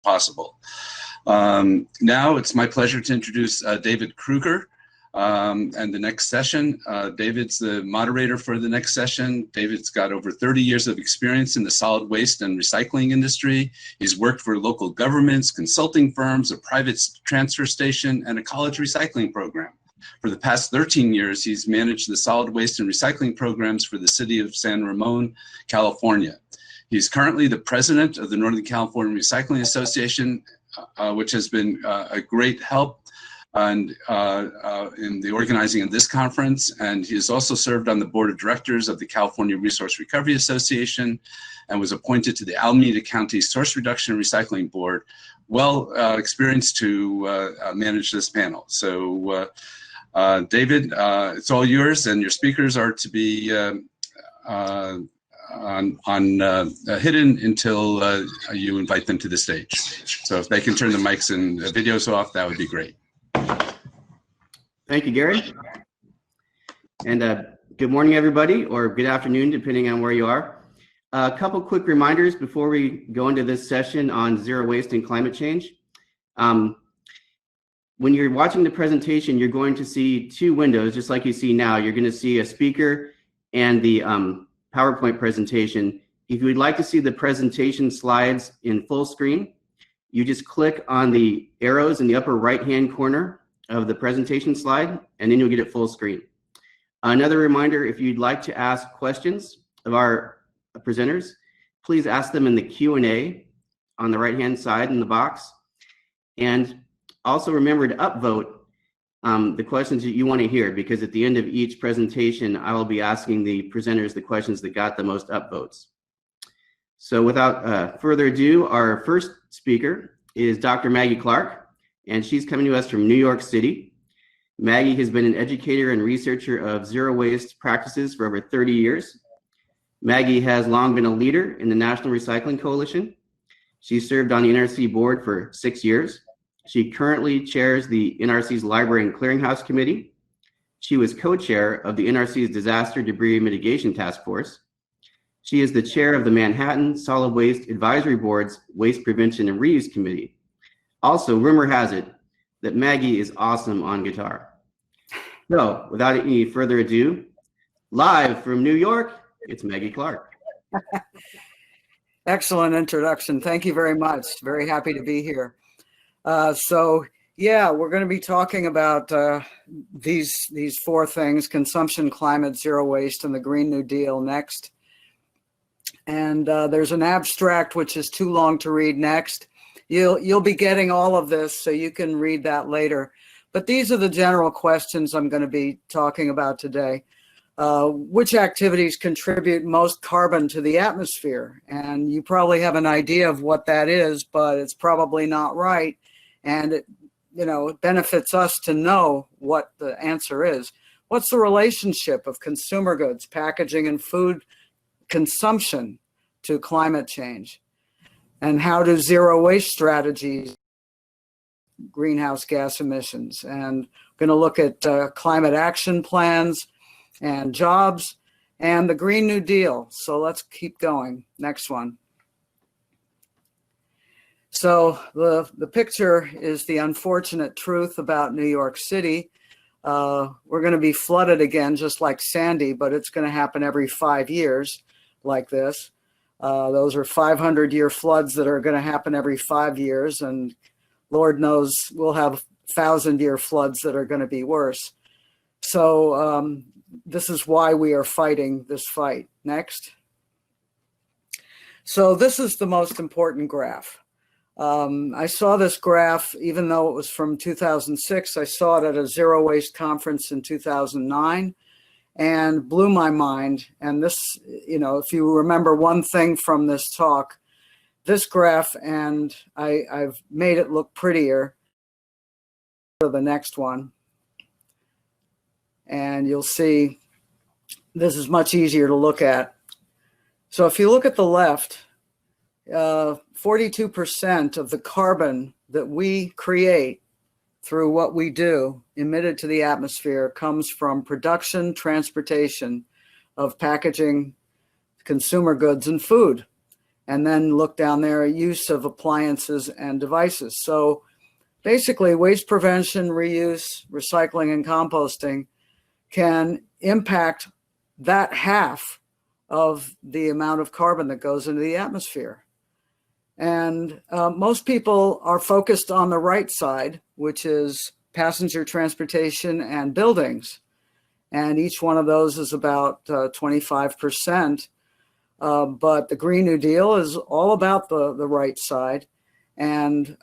possible. Now it's my pleasure to introduce David Krueger and the next session. David's the moderator for the next session. David's got over 30 years of experience in the solid waste and recycling industry. He's worked for local governments, consulting firms, a private transfer station, and a college recycling program. For the past 13 years, he's managed the solid waste and recycling programs for the city of San Ramon, California. He's currently the president of the Northern California Recycling Association, which has been a great help in the organizing of this conference. And he has also served on the board of directors of the California Resource Recovery Association and was appointed to the Alameda County Source Reduction and Recycling Board. Well experienced to manage this panel. So David, it's all yours, and your speakers are to be hidden until you invite them to the stage. So if they can turn the mics and videos off, that would be great. Thank you, Gary. And good morning, everybody, or good afternoon, depending on where you are. A couple quick reminders before we go into this session on zero waste and climate change. When you're watching the presentation, you're going to see two windows, just like you see now. You're going to see a speaker and the PowerPoint presentation. If you would like to see the presentation slides in full screen, you just click on the arrows in the upper right-hand corner of the presentation slide, and then you'll get it full screen. Another reminder, if you'd like to ask questions of our presenters, please ask them in the Q&A on the right-hand side in the box. And also remember to upvote the questions that you want to hear, because at the end of each presentation, I will be asking the presenters the questions that got the most upvotes. So without further ado, our first speaker is Dr. Maggie Clark, and she's coming to us from New York City. Maggie has been an educator and researcher of zero waste practices for over 30 years. Maggie has long been a leader in the National Recycling Coalition. She served on the NRC board for 6 years. She currently chairs the NRC's Library and Clearinghouse Committee. She was co-chair of the NRC's Disaster Debris Mitigation Task Force. She is the chair of the Manhattan Solid Waste Advisory Board's Waste Prevention and Reuse Committee. Also, rumor has it that Maggie is awesome on guitar. So, without any further ado, live from New York, it's Maggie Clark. Excellent introduction. Thank you very much. Very happy to be here. So yeah, we're going to be talking about these four things: consumption, climate, zero waste, and the Green New Deal next. And there's an abstract which is too long to read next. You'll be getting all of this, so you can read that later. But these are the general questions I'm going to be talking about today. Which activities contribute most carbon to the atmosphere? And you probably have an idea of what that is, but it's probably not right. And it benefits us to know what the answer is. What's the relationship of consumer goods, packaging, and food consumption to climate change? And how do zero waste strategies greenhouse gas emissions? And we're going to look at climate action plans and jobs and the Green New Deal. So let's keep going. Next one. So the picture is the unfortunate truth about New York City. We're going to be flooded again, just like Sandy, but it's going to happen every 5 years like this. Those are 500-year floods that are going to happen every 5 years, and Lord knows we'll have 1,000-year floods that are going to be worse. So this is why we are fighting this fight. Next. So this is the most important graph. I saw this graph, even though it was from 2006, I saw it at a zero waste conference in 2009 and blew my mind. And this, if you remember one thing from this talk, this graph, and I've made it look prettier for the next one. And you'll see this is much easier to look at. So if you look at the left, 42% of the carbon that we create through what we do emitted to the atmosphere comes from production, transportation of packaging, consumer goods, and food. and then look down there at use of appliances and devices. So basically, waste prevention, reuse, recycling, and composting can impact that half of the amount of carbon that goes into the atmosphere. And most people are focused on the right side, which is passenger transportation and buildings. And each one of those is about 25%. But the Green New Deal is all about the right side, and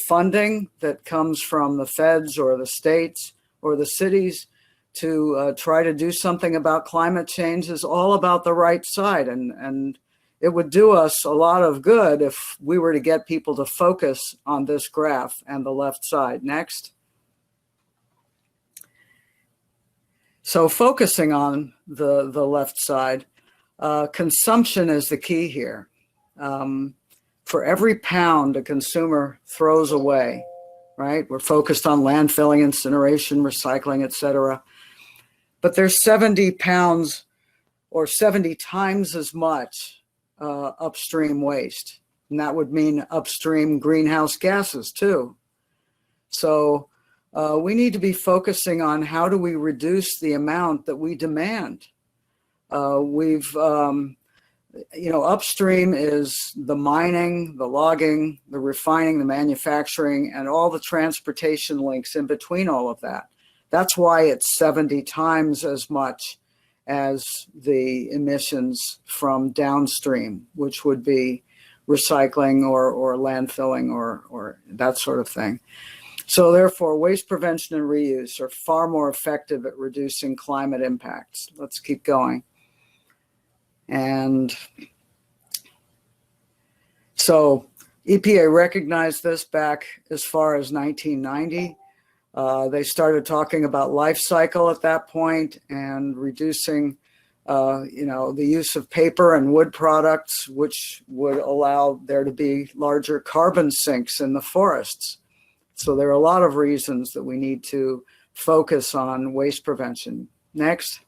funding that comes from the feds or the states or the cities to try to do something about climate change is all about the right side. And it would do us a lot of good if we were to get people to focus on this graph and the left side. Next. So focusing on the left side, consumption is the key here. For every pound a consumer throws away, right? We're focused on landfilling, incineration, recycling, et cetera. But there's 70 pounds or 70 times as much upstream waste. And that would mean upstream greenhouse gases too. So we need to be focusing on how do we reduce the amount that we demand. Upstream is the mining, the logging, the refining, the manufacturing, and all the transportation links in between all of that. That's why it's 70 times as much as the emissions from downstream, which would be recycling or landfilling or that sort of thing. So therefore, waste prevention and reuse are far more effective at reducing climate impacts. Let's keep going. And so EPA recognized this back as far as 1990. They started talking about life cycle at that point and reducing, the use of paper and wood products, which would allow there to be larger carbon sinks in the forests. So there are a lot of reasons that we need to focus on waste prevention. Next.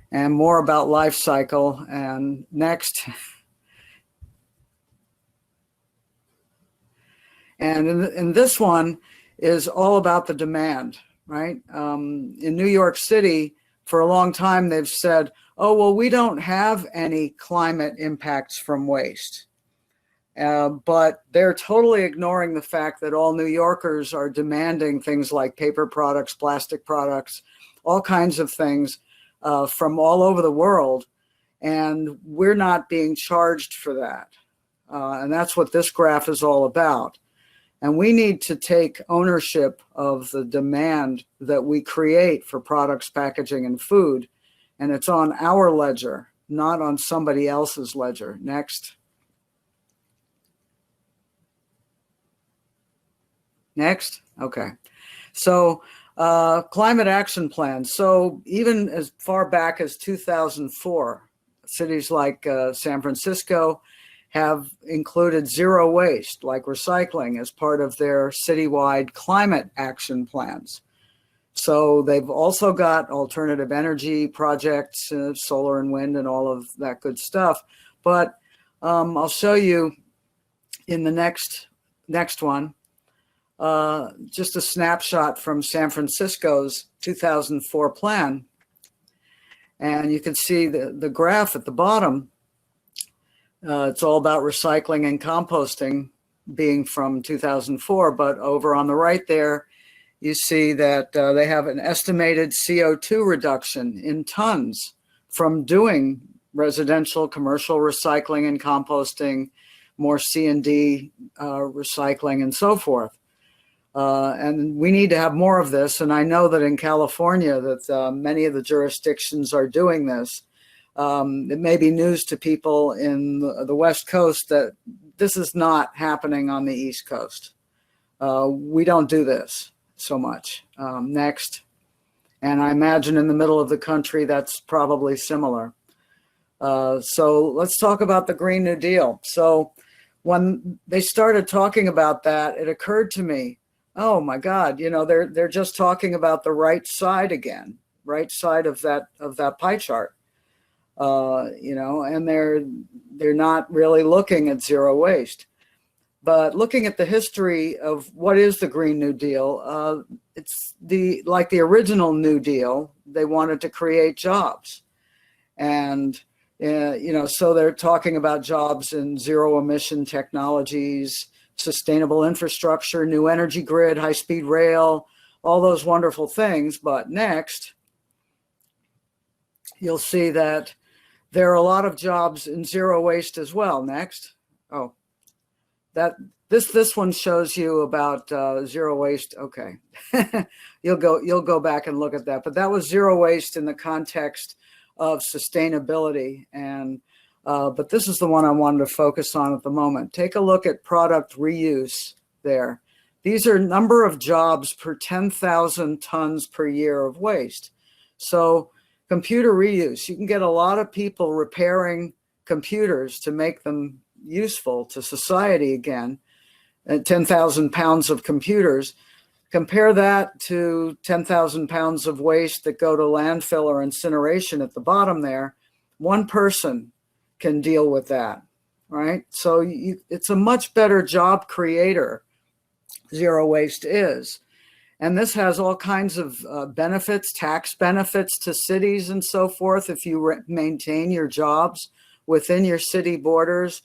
And more about life cycle. And next. And in this one is all about the demand, right? In New York City, for a long time, they've said, oh, well, we don't have any climate impacts from waste. But they're totally ignoring the fact that all New Yorkers are demanding things like paper products, plastic products, all kinds of things from all over the world. And we're not being charged for that. And that's what this graph is all about. And we need to take ownership of the demand that we create for products, packaging, and food. And it's on our ledger, not on somebody else's ledger. Next. Next. Okay. So climate action plans. So even as far back as 2004, cities like San Francisco have included zero waste, like recycling, as part of their citywide climate action plans. So they've also got alternative energy projects, solar and wind and all of that good stuff. But I'll show you in the next one, just a snapshot from San Francisco's 2004 plan. And you can see the graph at the bottom. It's all about recycling and composting being from 2004, but over on the right there, you see that they have an estimated CO2 reduction in tons from doing residential, commercial recycling and composting, more C&D recycling and so forth. And we need to have more of this. And I know that in California that many of the jurisdictions are doing this. It may be news to people in the West Coast that this is not happening on the East Coast. We don't do this so much. Next. And I imagine in the middle of the country, that's probably similar. So let's talk about the Green New Deal. So when they started talking about that, it occurred to me, oh my God, they're just talking about the right side again, right side of that pie chart. and they're not really looking at zero waste. But looking at the history of what is the Green New Deal, it's like the original New Deal, they wanted to create jobs. And, so they're talking about jobs in zero emission technologies, sustainable infrastructure, new energy grid, high-speed rail, all those wonderful things. But next, you'll see that there are a lot of jobs in zero waste as well. Next. Oh. This one shows you about zero waste. Okay, you'll go back and look at that. But that was zero waste in the context of sustainability, and but this is the one I wanted to focus on at the moment. Take a look at product reuse there. These are number of jobs per 10,000 tons per year of waste. So computer reuse, you can get a lot of people repairing computers to make them useful to society again, at 10,000 pounds of computers. Compare that to 10,000 pounds of waste that go to landfill or incineration at the bottom there. One person can deal with that, right? So it's a much better job creator, zero waste is. And this has all kinds of benefits, tax benefits to cities and so forth if you maintain your jobs within your city borders,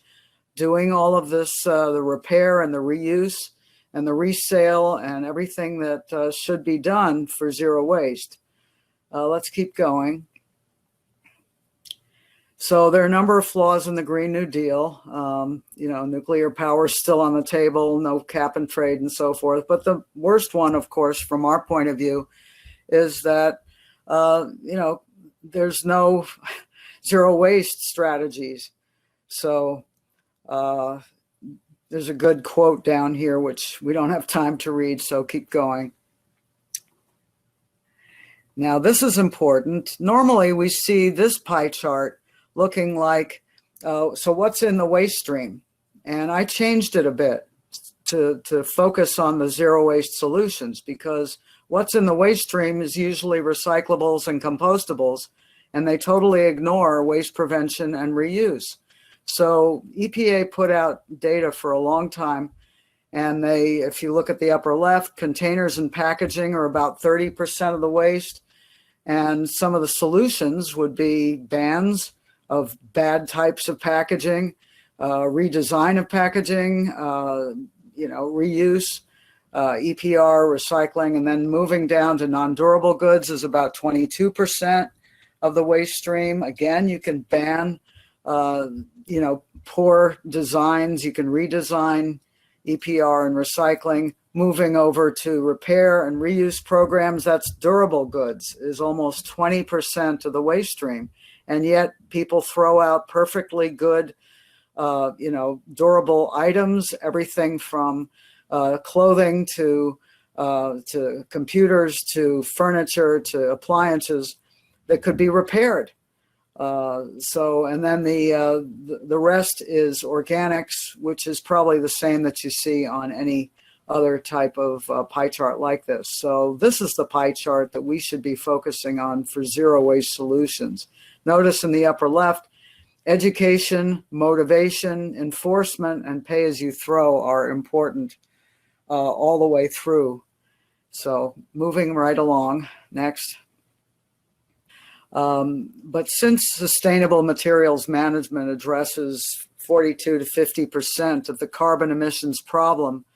doing all of this, the repair and the reuse and the resale and everything that should be done for zero waste. Let's keep going. So there are a number of flaws in the Green New Deal. Nuclear power is still on the table, no cap and trade and so forth. But the worst one, of course, from our point of view, is that, there's no zero waste strategies. So there's a good quote down here, which we don't have time to read, so keep going. Now, this is important. Normally, we see this pie chart looking like, so what's in the waste stream? And I changed it a bit to focus on the zero waste solutions, because what's in the waste stream is usually recyclables and compostables, and they totally ignore waste prevention and reuse. So EPA put out data for a long time, and if you look at the upper left, containers and packaging are about 30% of the waste. And some of the solutions would be bans of bad types of packaging, redesign of packaging, reuse, EPR, recycling, and then moving down to non-durable goods is about 22% of the waste stream. Again, you can ban poor designs, you can redesign EPR and recycling. Moving over to repair and reuse programs, that's durable goods, is almost 20% of the waste stream. And yet people throw out perfectly good, durable items, everything from clothing to computers, to furniture, to appliances that could be repaired. And then the rest is organics, which is probably the same that you see on any other type of pie chart like this. So this is the pie chart that we should be focusing on for zero waste solutions. Notice in the upper left, education, motivation, enforcement, and pay as you throw are important all the way through. So moving right along, next. But since sustainable materials management addresses 42 to 50% of the carbon emissions problem,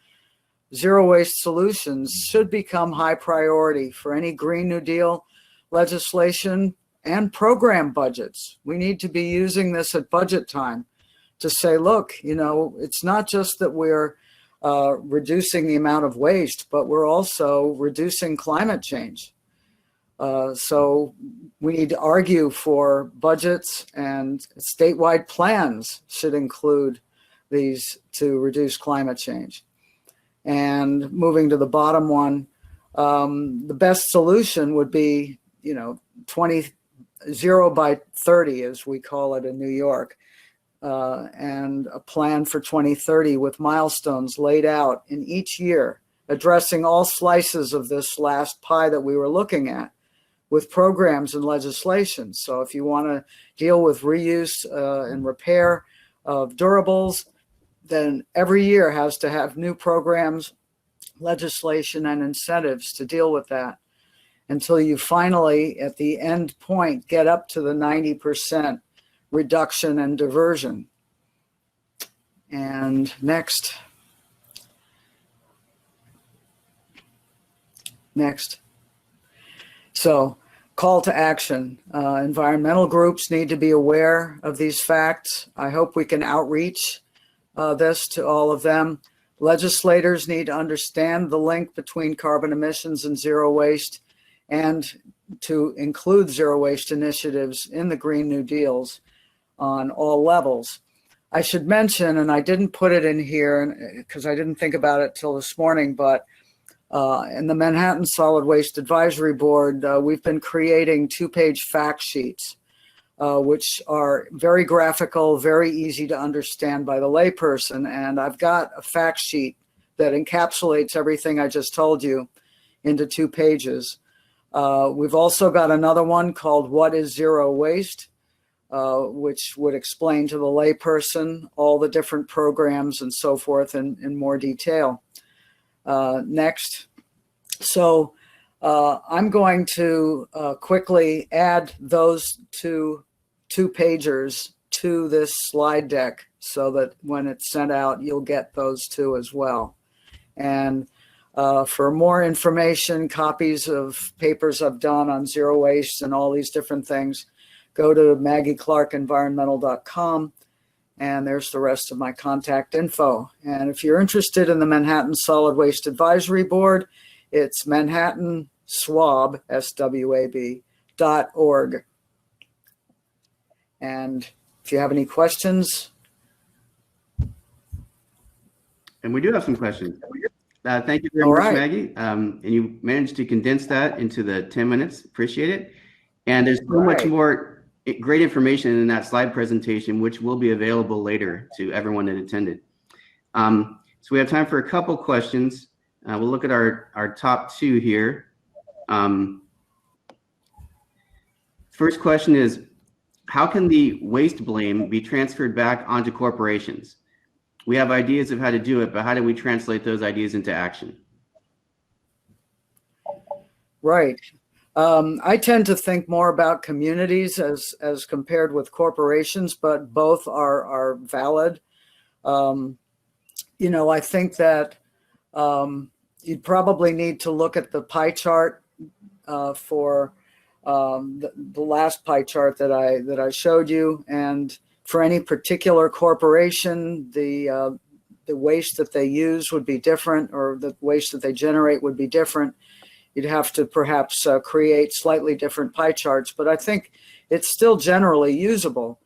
zero waste solutions should become high priority for any Green New Deal legislation and program budgets. We need to be using this at budget time to say, look, it's not just that we're reducing the amount of waste, but we're also reducing climate change. So we need to argue for budgets, and statewide plans should include these to reduce climate change. And moving to the bottom one, the best solution would be, 0 by 30, as we call it in New York, and a plan for 2030 with milestones laid out in each year, addressing all slices of this last pie that we were looking at. with programs and legislation. So if you want to deal with reuse and repair of durables, then every year has to have new programs, legislation, and incentives to deal with that until you finally, at the end point, get up to the 90% reduction and diversion. And next. So, call to action. Environmental groups need to be aware of these facts. I hope we can outreach this to all of them. Legislators need to understand the link between carbon emissions and zero waste, and to include zero waste initiatives in the Green New Deals on all levels. I should mention, and I didn't put it in here because I didn't think about it till this morning, but in the Manhattan Solid Waste Advisory Board, we've been creating 2-page fact sheets, which are very graphical, very easy to understand by the layperson. And I've got a fact sheet that encapsulates everything I just told you into 2 pages. We've also got another one called What is Zero Waste, which would explain to the layperson all the different programs and so forth in more detail. Next. So I'm going to quickly add those two pagers to this slide deck so that when it's sent out, you'll get those 2 as well. And for more information, copies of papers I've done on zero waste and all these different things, go to MaggieClarkEnvironmental.com, and there's the rest of my contact info. And if you're interested in the Manhattan Solid Waste Advisory Board, it's manhattanswab, SWAB.org. And if you have any questions. And we do have some questions. Thank you very much, Maggie. And you managed to condense that into the 10 minutes. Appreciate it. And there's so much more great information in that slide presentation, which will be available later to everyone that attended. So we have time for a couple questions. We'll look at our top 2 here. First question is, how can the waste blame be transferred back onto corporations? We have ideas of how to do it, but how do we translate those ideas into action? Right. I tend to think more about communities as compared with corporations, but both are valid. You know, I think that you'd probably need to look at the pie chart for the last pie chart that I showed you, and for any particular corporation, the waste that they use would be different, or the waste that they generate would be different. You'd have to perhaps create slightly different pie charts, but I think it's still generally usable.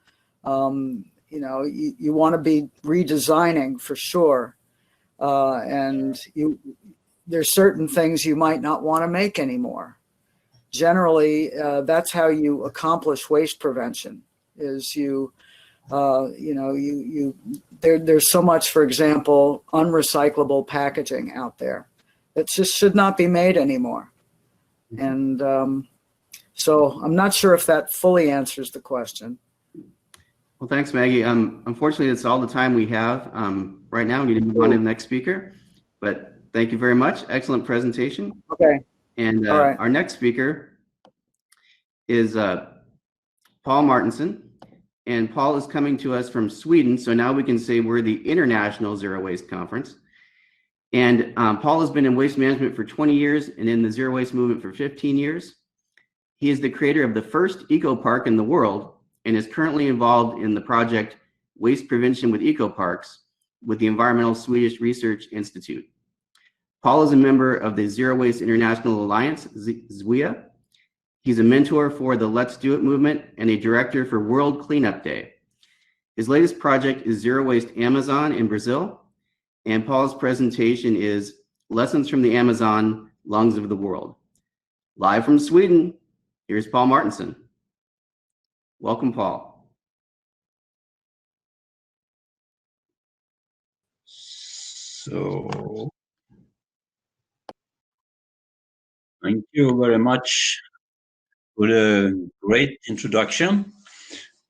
You know, you want to be redesigning for sure, and there's certain things you might not want to make anymore. Generally, that's how you accomplish waste prevention. Is you know, there's so much, for example, unrecyclable packaging out there that just should not be made anymore. And so I'm not sure if that fully answers the question. Well, thanks, Maggie. Unfortunately, that's all the time we have right now. We need to move on to the next speaker, but thank you very much. Excellent presentation. Okay. And our next speaker is Paul Martinson. And Paul is coming to us from Sweden. So now we can say we're the International Zero Waste Conference. And Paul has been in waste management for 20 years and in the zero waste movement for 15 years. He is the creator of the first eco park in the world and is currently involved in the project Waste Prevention with Eco Parks with the Environmental Swedish Research Institute. Paul is a member of the Zero Waste International Alliance, ZWIA. He's a mentor for the Let's Do It movement and a director for World Cleanup Day. His latest project is Zero Waste Amazon in Brazil. And Paul's presentation is Lessons from the Amazon, Lungs of the World. Live from Sweden, here's Paul Martinson. Welcome, Paul. So, thank you very much. with a great introduction.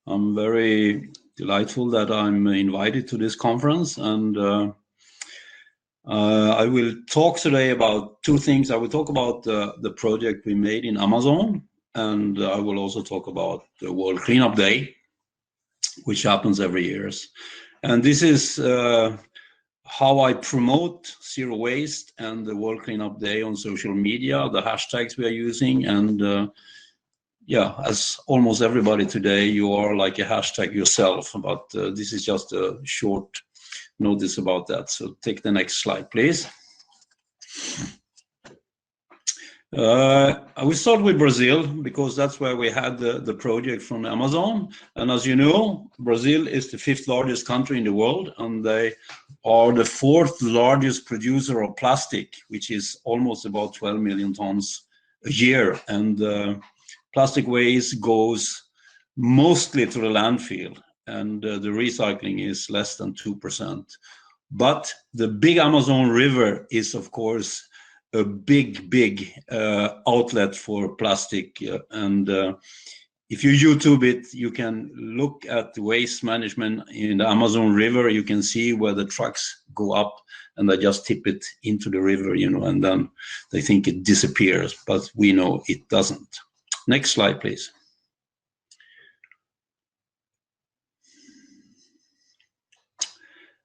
I'm very delightful that I'm invited to this conference, and I will talk today about two things. I will talk about the project we made in Amazon, and I will also talk about the World Cleanup Day, which happens every year. And this is how I promote zero waste and the World Cleanup Day on social media, the hashtags we are using. And yeah, as almost everybody today, you are like a hashtag yourself, but this is just a short notice about that. So take the next slide, please. I will start with Brazil because that's where we had the project from Amazon. And as you know, Brazil is the 5th largest country in the world, and they are the 4th largest producer of plastic, which is almost about 12 million tons a year. And plastic waste goes mostly to the landfill, and the recycling is less than 2%. But the big Amazon River is, of course, a big outlet for plastic, and if you YouTube it, you can look at the waste management in the Amazon River. You can see where the trucks go up and they just tip it into the river, you know, and then they think it disappears, but we know it doesn't. Next slide, please.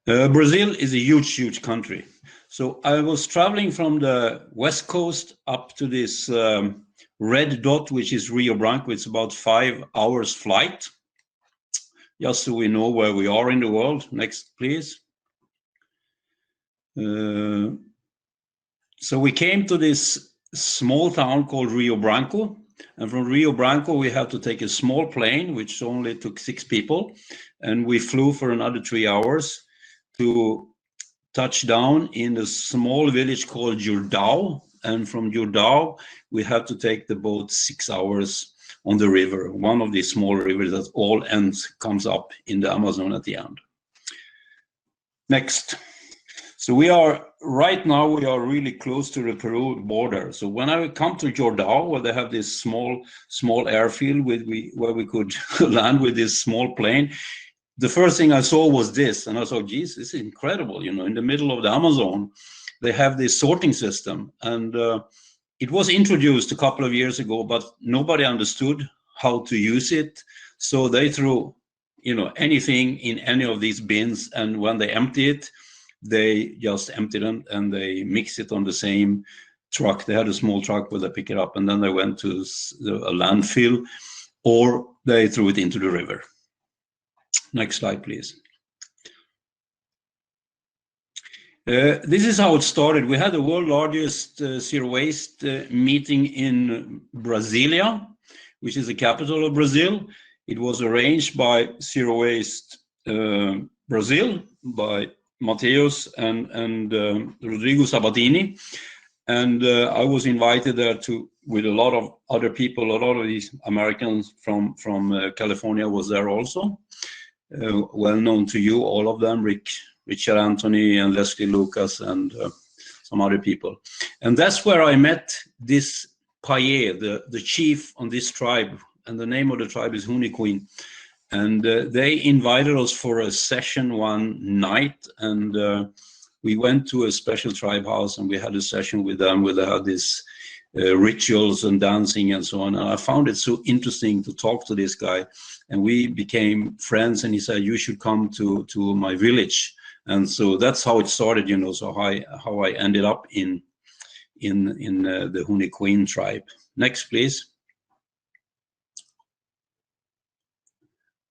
Brazil is a huge country. So I was traveling from the west coast up to this red dot, which is Rio Branco. It's about 5 hours flight, just so we know where we are in the world. Next, please. So we came to this small town called Rio Branco. And from Rio Branco, we had to take a small plane, which only took 6 people. And we flew for another 3 hours to touch down in a small village called Jordão, and from Jordão we had to take the boat 6 hours on the river, one of these small rivers that all ends comes up in the Amazon at the end. Next. So we are right now really close to the Peru border. So when I come to Jordão, where they have this small airfield where we could land with this small plane, the first thing I saw was this, and I thought, geez, this is incredible. You know, in the middle of the Amazon, they have this sorting system, and it was introduced a couple of years ago, but nobody understood how to use it. So they threw, you know, anything in any of these bins, and when they empty it, they just empty them and they mix it on the same truck. They had a small truck where they pick it up, and then they went to a landfill, or they threw it into the river. Next slide, please. This is how it started. We had the world's largest zero waste meeting in Brasilia, which is the capital of Brazil. It was arranged by Zero Waste Brazil, by Mateus and Rodrigo Sabatini. And I was invited there with a lot of other people. A lot of these Americans from California was there also. Well known to you, all of them, Richard Anthony and Leslie Lucas and some other people. And that's where I met this Paye, the chief on this tribe, and the name of the tribe is Huniquin. And they invited us for a session one night, and we went to a special tribe house and we had a session with them where they had these rituals and dancing and so on. And I found it so interesting to talk to this guy, and we became friends, and he said, you should come to my village. And so that's how it started, you know, so how I ended up in the Huniquin tribe. Next, please.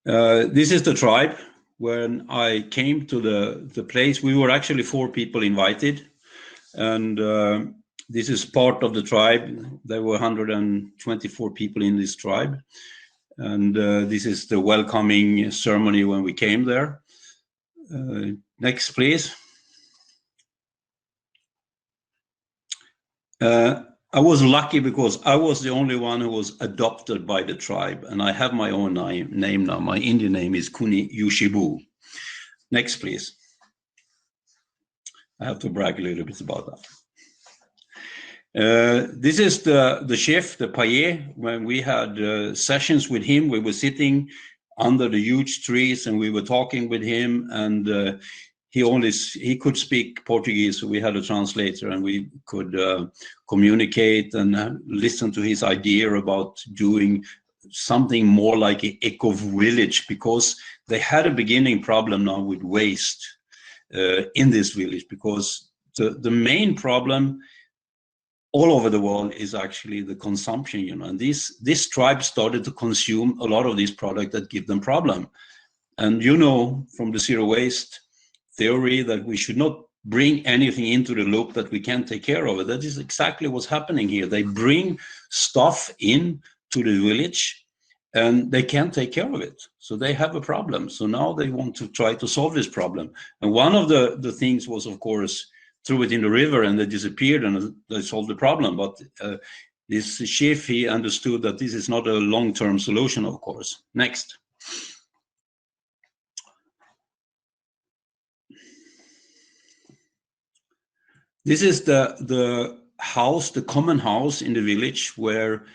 This is the tribe. When I came to the place, we were actually 4 people invited, and this is part of the tribe. There were 124 people in this tribe, and this is the welcoming ceremony when we came there. Next, please. I was lucky because I was the only one who was adopted by the tribe, and I have my own name now. My Indian name is Kuni Yushibu. Next, please. I have to brag a little bit about that. This is the chef, the paillet. When we had sessions with him, we were sitting under the huge trees and we were talking with him, and he could speak Portuguese, so we had a translator and we could communicate and listen to his idea about doing something more like an eco village, because they had a beginning problem now with waste in this village, because the main problem all over the world is actually the consumption, you know, and this tribe started to consume a lot of these products that give them problem. And you know from the zero waste theory that we should not bring anything into the loop that we can't take care of it. That is exactly what's happening here. They bring stuff in to the village and they can't take care of it. So they have a problem. So now they want to try to solve this problem. And one of the things was, of course, threw it in the river and they disappeared and they solved the problem. But this chef, he understood that this is not a long-term solution, of course. Next. This is the house, the common house in the village, where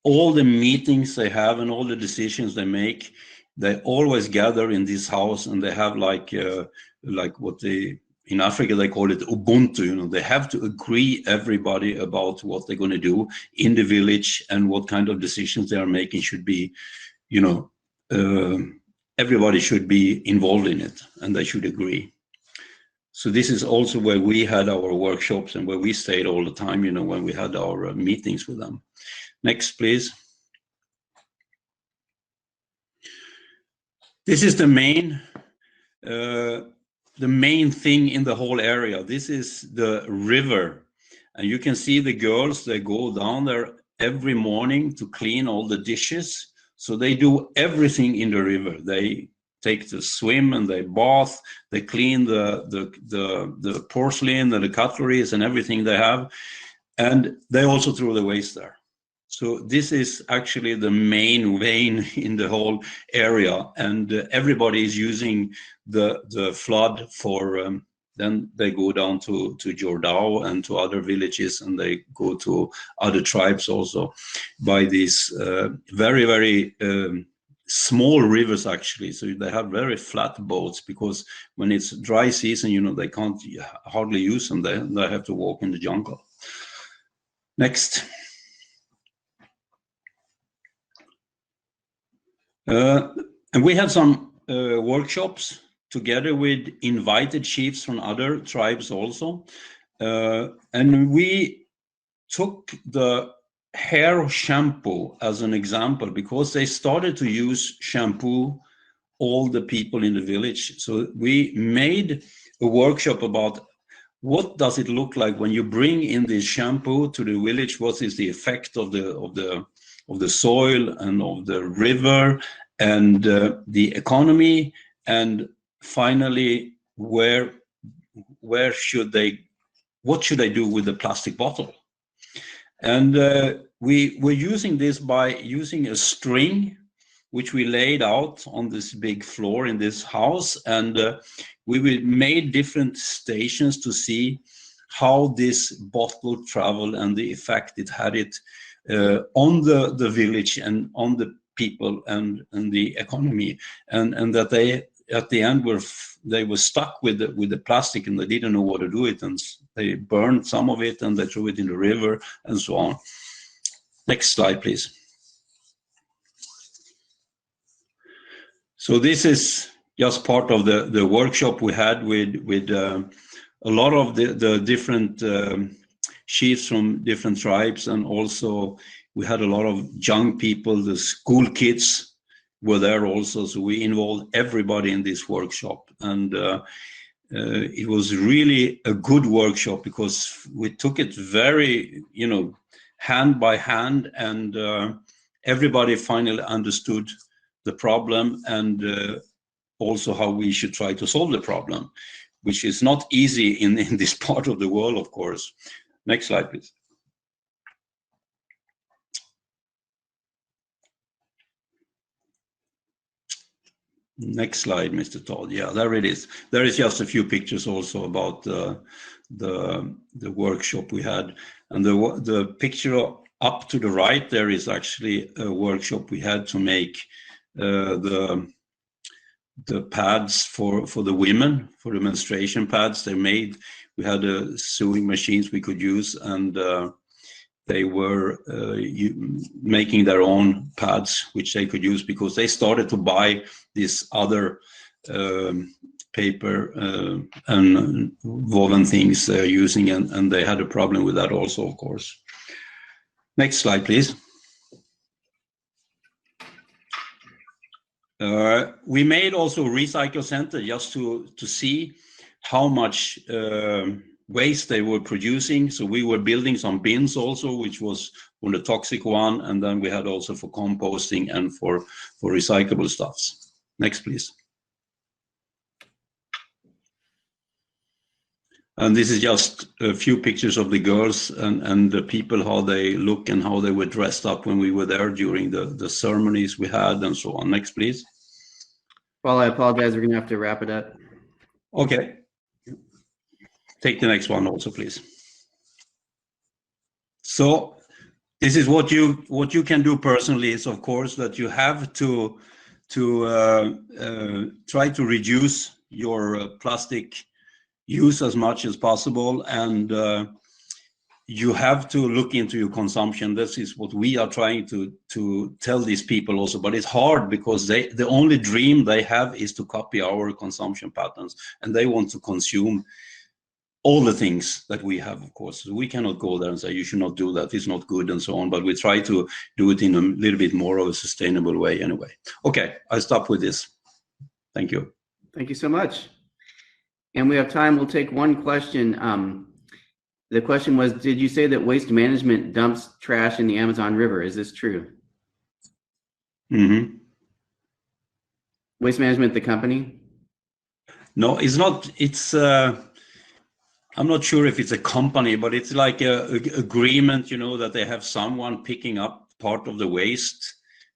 all the meetings they have and all the decisions they make, they always gather in this house, and they have like what they in Africa they call it Ubuntu. You know, they have to agree everybody about what they're going to do in the village and what kind of decisions they are making should be, you know, everybody should be involved in it and they should agree. So this is also where we had our workshops and where we stayed all the time, you know, when we had our meetings with them. Next, please. This is the main thing in the whole area. This is the river. And you can see the girls, they go down there every morning to clean all the dishes. So they do everything in the river. They take the swim and they bath, they clean the porcelain and the cutleries and everything they have. And they also throw the waste there. So this is actually the main vein in the whole area. And everybody is using the flood for, then they go down to Jordao and to other villages, and they go to other tribes also by these very, very small rivers actually. So they have very flat boats, because when it's dry season, you know, they can't hardly use them. They have to walk in the jungle. Next. And we had some workshops together with invited chiefs from other tribes also. And we took the hair shampoo as an example, because they started to use shampoo, all the people in the village. So we made a workshop about what does it look like when you bring in this shampoo to the village. What is the effect of the soil and of the river and the economy, and finally what should they do with the plastic bottle? And we were using this by using a string which we laid out on this big floor in this house, and we made different stations to see how this bottle traveled and the effect it had on the village and on the people and the economy, and that they at the end they were stuck with the plastic and they didn't know what to do with it, and they burned some of it and they threw it in the river and so on. Next slide, please. So this is just part of the workshop we had with a lot of the different chiefs from different tribes, and also we had a lot of young people, the school kids were there also. So we involved everybody in this workshop, and it was really a good workshop because we took it very, you know, hand by hand, and everybody finally understood the problem and also how we should try to solve the problem, which is not easy in this part of the world, of course. Next slide, please. Next slide, Mr. Todd. Yeah, there it is. There is just a few pictures also about the workshop we had. And the picture up to the right there is actually a workshop we had to make the pads for the women, for the menstruation pads. They made, we had sewing machines we could use, and they were making their own pads which they could use, because they started to buy this other paper and woven things they're using, and they had a problem with that also, of course. Next slide, please. We made also a recycle center just to see how much waste they were producing. So we were building some bins also, which was on the toxic one, and then we had also for composting and for recyclable stuffs. Next, please. And this is just a few pictures of the girls and the people, how they look and how they were dressed up when we were there during the ceremonies we had and so on. Next, please. Paul, I apologize. We're going to have to wrap it up. Okay. Take the next one also, please. So this is what you can do personally is, of course, that you have to try to reduce your plastic use as much as possible, and you have to look into your consumption. This is what we are trying to tell these people also, but it's hard because the only dream they have is to copy our consumption patterns, and they want to consume all the things that we have, of course. So we cannot go there and say, you should not do that, it's not good and so on, but we try to do it in a little bit more of a sustainable way anyway. Okay, I'll stop with this. Thank you. Thank you so much. And we have time, we'll take one question. The question was, did you say that Waste Management dumps trash in the Amazon River? Is this true? Mm-hmm. Waste Management, the company? No, it's not. It's, I'm not sure if it's a company, but it's like a agreement, you know, that they have someone picking up part of the waste.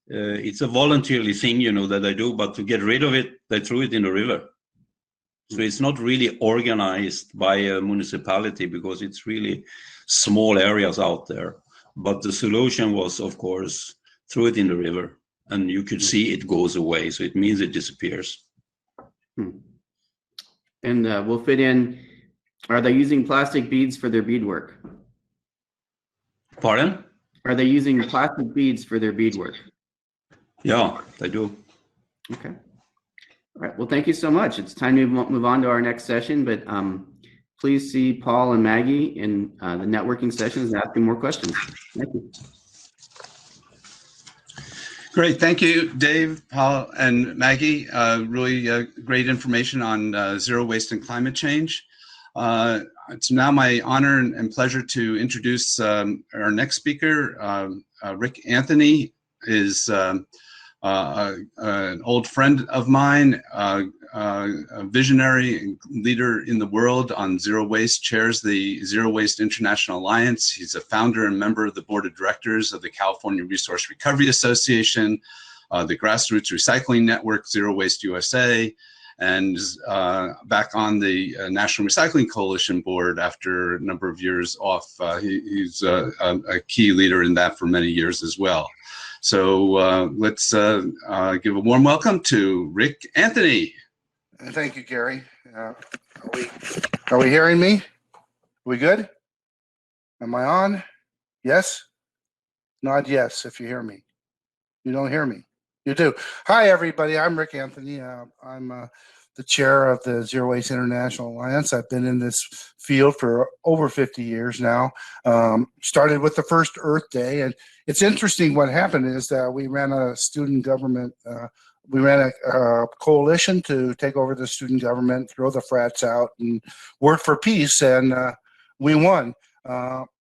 It's a voluntary thing, you know, that they do, but to get rid of it, they threw it in the river. So it's not really organized by a municipality because it's really small areas out there. But the solution was, of course, throw it in the river, and you could see it goes away. So it means it disappears. And we'll fit in, are they using plastic beads for their beadwork? Pardon? Are they using plastic beads for their beadwork? Yeah, they do. Okay. All right, well, thank you so much. It's time to move on to our next session, but please see Paul and Maggie in the networking sessions and ask them more questions. Thank you. Great, thank you, Dave, Paul, and Maggie. Really great information on zero waste and climate change. It's now my honor and pleasure to introduce our next speaker. Rick Anthony is an old friend of mine, a visionary leader in the world on zero waste, chairs the Zero Waste International Alliance. He's a founder and member of the board of directors of the California Resource Recovery Association, the Grassroots Recycling Network, Zero Waste USA, and back on the National Recycling Coalition board after a number of years off. He's a key leader in that for many years as well. So let's give a warm welcome to Rick Anthony. Thank you, Gary. Are we hearing me? Are we good? Am I on? Yes? Nod yes if you hear me. You don't hear me. You do. Hi, everybody. I'm Rick Anthony. I'm the chair of the Zero Waste International Alliance. I've been in this field for over 50 years now. Started with the first Earth Day, and it's interesting what happened is that we ran a student government, we ran a coalition to take over the student government, throw the frats out, and work for peace, and we won.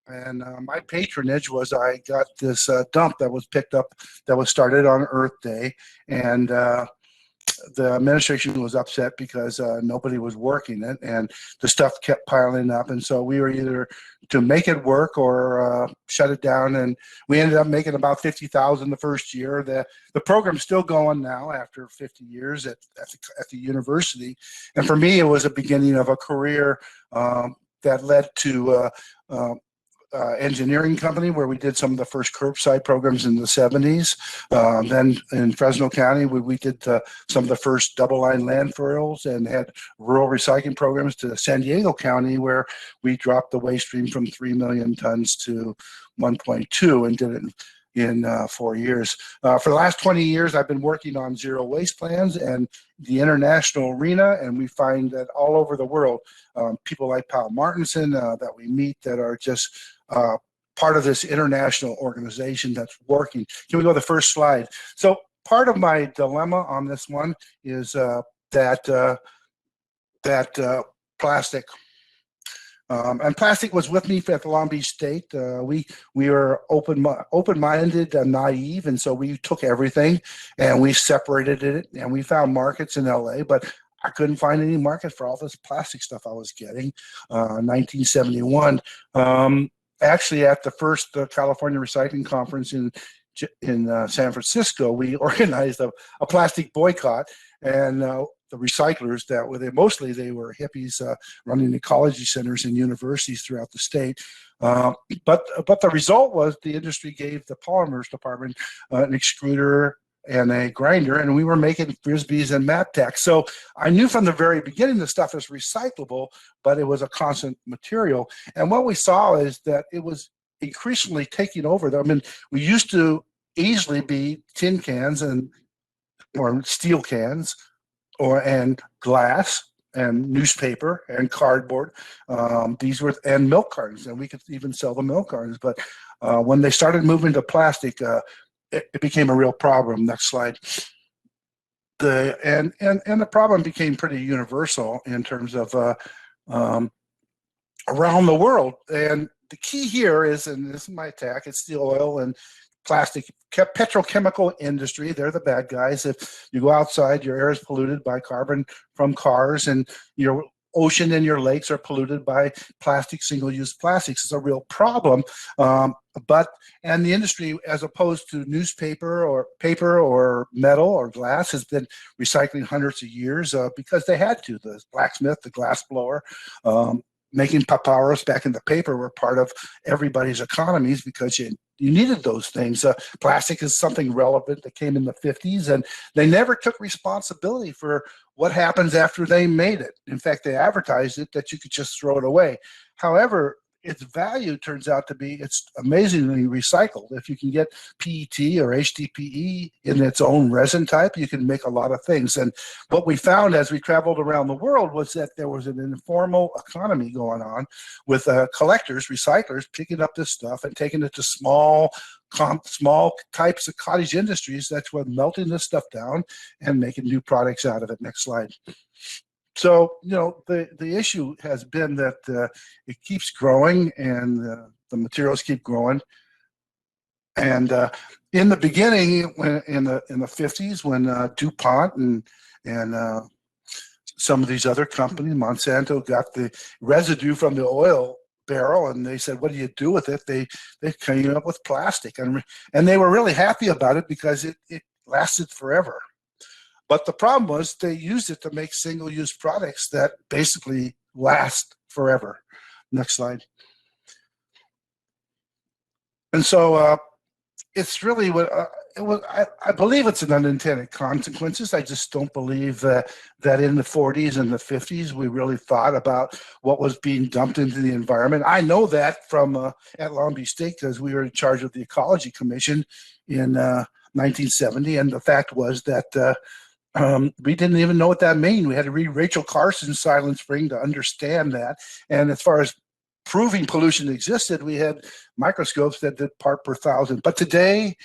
And my patronage was I got this dump that was picked up, that was started on Earth Day, and the administration was upset because nobody was working it, and the stuff kept piling up. And so we were either to make it work or shut it down. And we ended up making about 50,000 the first year. The program's still going now after 50 years at the university. And for me, it was a beginning of a career that led to engineering company where we did some of the first curbside programs in the 70s. Then in Fresno County, we did some of the first double-line landfills and had rural recycling programs to San Diego County, where we dropped the waste stream from 3 million tons to 1.2 and did it in 4 years. For the last 20 years, I've been working on zero waste plans and the international arena, and we find that all over the world, people like Martinson that we meet that are just part of this international organization that's working. Can we go to the first slide? So part of my dilemma on this one is that plastic. And plastic was with me at the Long Beach State. We were open-minded and naive, and so we took everything and we separated it, and we found markets in LA, but I couldn't find any market for all this plastic stuff I was getting. 1971, actually at the first California Recycling Conference in San Francisco, we organized a plastic boycott, and the recyclers that were there, mostly they were hippies running ecology centers and universities throughout the state. But the result was the industry gave the polymers department an extruder and a grinder, and we were making frisbees and MapTech. So I knew from the very beginning the stuff is recyclable, but it was a constant material. And what we saw is that it was increasingly taking over. I mean, we used to easily be tin cans or steel cans, and glass and newspaper and cardboard. These were, and milk cartons, and we could even sell the milk cartons. But when they started moving to plastic, it became a real problem. Next slide. And the problem became pretty universal in terms of around the world. And the key here is, and this is my attack, it's the oil and plastic petrochemical industry. They're the bad guys. If you go outside, your air is polluted by carbon from cars, and your ocean and your lakes are polluted by plastic, single-use plastics. It's a real problem. And the industry, as opposed to newspaper or paper or metal or glass, has been recycling hundreds of years because they had to. The blacksmith, the glass blower, making papyrus back in the paper were part of everybody's economies because you needed those things. Plastic is something relevant that came in the 50s, and they never took responsibility for what happens after they made it. In fact, they advertised it that you could just throw it away. However, its value turns out to be it's amazingly recycled. If you can get PET or HDPE in its own resin type, you can make a lot of things. And what we found as we traveled around the world was that there was an informal economy going on with collectors, recyclers, picking up this stuff and taking it to small types of cottage industries that's what melting this stuff down and making new products out of it. Next slide. So, the issue has been that it keeps growing, and the materials keep growing. And in the beginning, in the 50s, when DuPont and some of these other companies, Monsanto, got the residue from the oil barrel, and they said, "What do you do with it?" They came up with plastic, and they were really happy about it because it lasted forever. But the problem was they used it to make single-use products that basically last forever. Next slide. And so it's really what it was. I believe it's an unintended consequences. I just don't believe that in the 40s and the 50s we really thought about what was being dumped into the environment. I know that from at Long Beach State because we were in charge of the Ecology Commission in 1970, and the fact was that we didn't even know what that meant. We had to read Rachel Carson's Silent Spring to understand that. And as far as proving pollution existed, we had microscopes that did part per thousand. But today,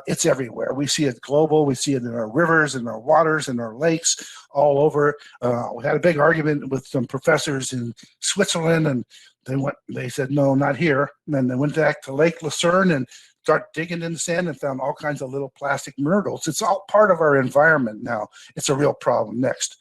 it's everywhere. We see it global. We see it in our rivers, in our waters, in our lakes, all over. We had a big argument with some professors in Switzerland, and they said, no, not here. And then they went back to Lake Lucerne and started digging in the sand and found all kinds of little plastic myrtles. It's all part of our environment now. It's a real problem. Next.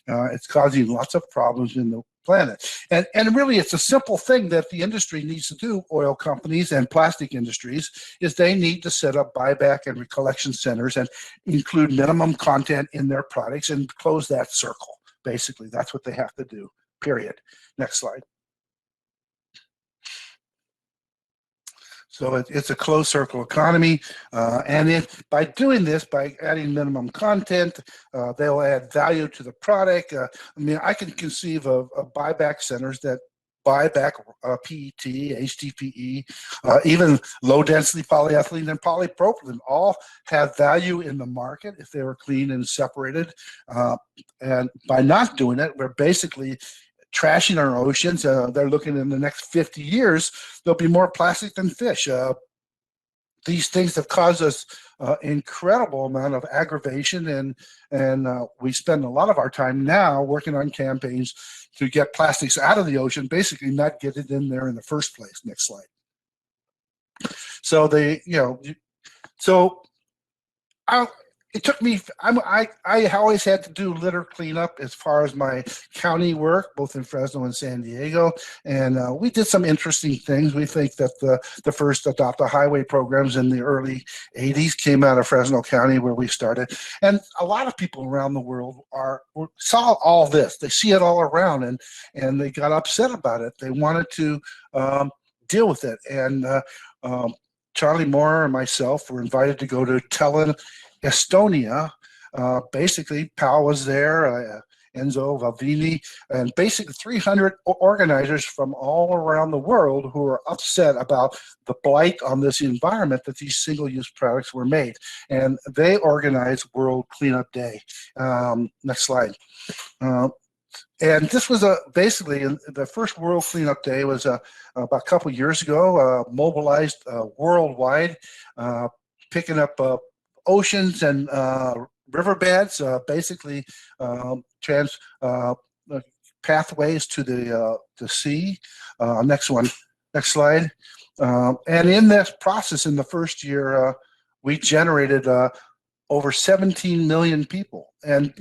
It's causing lots of problems in the planet. And really, it's a simple thing that the industry needs to do, oil companies and plastic industries, is they need to set up buyback and recollection centers and include minimum content in their products and close that circle. Basically, that's what they have to do, period. Next slide. So it's a closed circle economy, and by doing this, by adding minimum content, they'll add value to the product. I mean, I can conceive of buyback centers that buy back PET, HDPE, even low-density polyethylene and polypropylene. All have value in the market if they were clean and separated. And by not doing it, we're basically trashing our oceans. They're looking in the next 50 years, there'll be more plastic than fish. These things have caused us incredible amount of aggravation, and we spend a lot of our time now working on campaigns to get plastics out of the ocean, basically not get it in there in the first place. Next slide. So it took me, I always had to do litter cleanup as far as my county work, both in Fresno and San Diego. And we did some interesting things. We think that the first Adopt a Highway programs in the early 80s came out of Fresno County, where we started. And a lot of people around the world saw all this. They see it all around, and they got upset about it. They wanted to deal with it. And Charlie Moore and myself were invited to go to Tallinn, Estonia. Basically, Pal was there, Enzo Valvini, and basically 300 organizers from all around the world who were upset about the blight on this environment that these single-use products were made. And they organized World Cleanup Day. Next slide. And this was basically the first World Cleanup Day was about a couple years ago, mobilized worldwide, picking up oceans and riverbeds, basically pathways to the sea. Next slide. And in this process, in the first year, we generated over 17 million people. And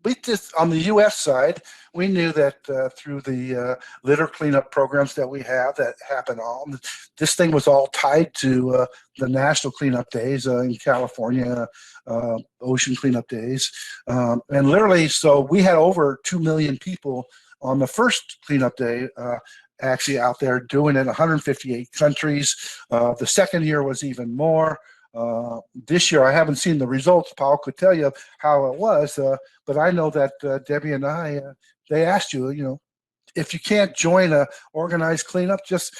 we just, on the U.S. side, we knew that through the litter cleanup programs that we have that happen this thing was all tied to the national cleanup days in California, ocean cleanup days. And literally, so we had over 2 million people on the first cleanup day actually out there doing it in 158 countries. The second year was even more. This year, I haven't seen the results. Paul could tell you how it was, but I know that Debbie and I, they asked you, if you can't join a organized cleanup, just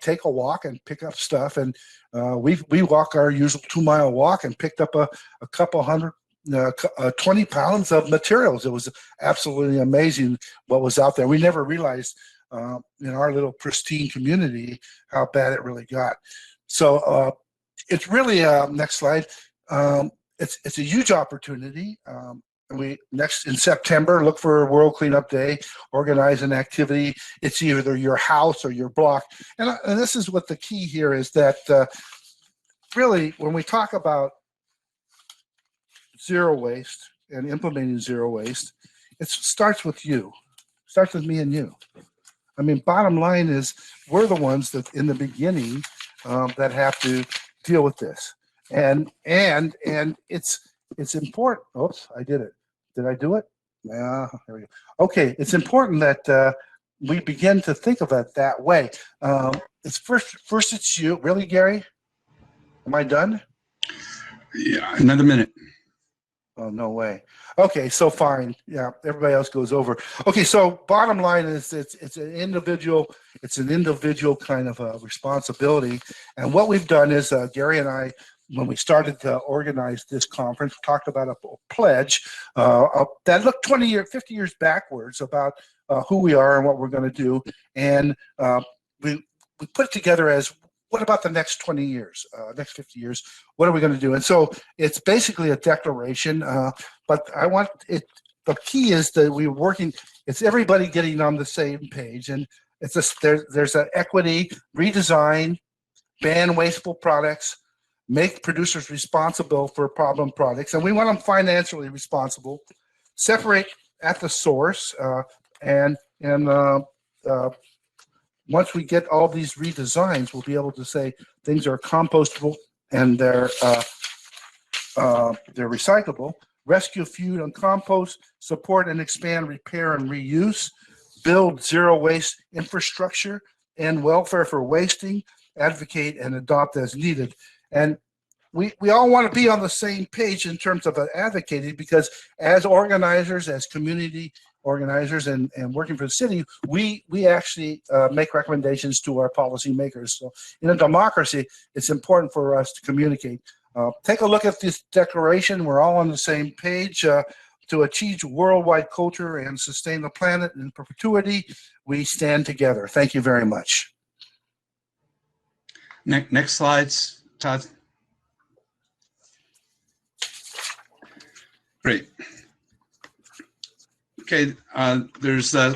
take a walk and pick up stuff. And we walk our usual 2-mile walk and picked up a couple hundred, 20 pounds of materials. It was absolutely amazing what was out there. We never realized in our little pristine community how bad it really got. So it's really next slide. It's a huge opportunity. In September, look for World Cleanup Day, organize an activity. It's either your house or your block. And this is what the key here is, that really when we talk about zero waste and implementing zero waste, it starts with you. It starts with me and you. I mean, bottom line is we're the ones that in the beginning that have to deal with this, and it's important. Oops, I did it. Did I do it? Yeah, there we go. Okay, it's important that we begin to think of it that way. It's first it's you. Really, Gary? Am I done? Yeah, another minute. Oh, no way. Okay, so fine. Yeah, everybody else goes over. Okay, so bottom line is it's an individual kind of responsibility. And what we've done is Gary and I, when we started to organize this conference, talked about a pledge that looked 50 years backwards about who we are and what we're going to do. And we put it together as, what about the next 20 years, next 50 years? What are we going to do? And so it's basically a declaration, but I want it. The key is that we're working. It's everybody getting on the same page, and it's there's an equity, redesign, ban wasteful products, make producers responsible for problem products, and we want them financially responsible. Separate at the source, and once we get all these redesigns, we'll be able to say things are compostable and they're recyclable. Rescue food and compost, support and expand repair and reuse, build zero waste infrastructure and welfare for wasting, advocate and adopt as needed. And we all want to be on the same page in terms of advocating, because as organizers, as community organizers and working for the city, we actually make recommendations to our policymakers. So in a democracy, it's important for us to communicate. Take a look at this declaration. We're all on the same page. To achieve worldwide culture and sustain the planet in perpetuity, we stand together. Thank you very much. Next slides, Todd. Great. Okay, there's a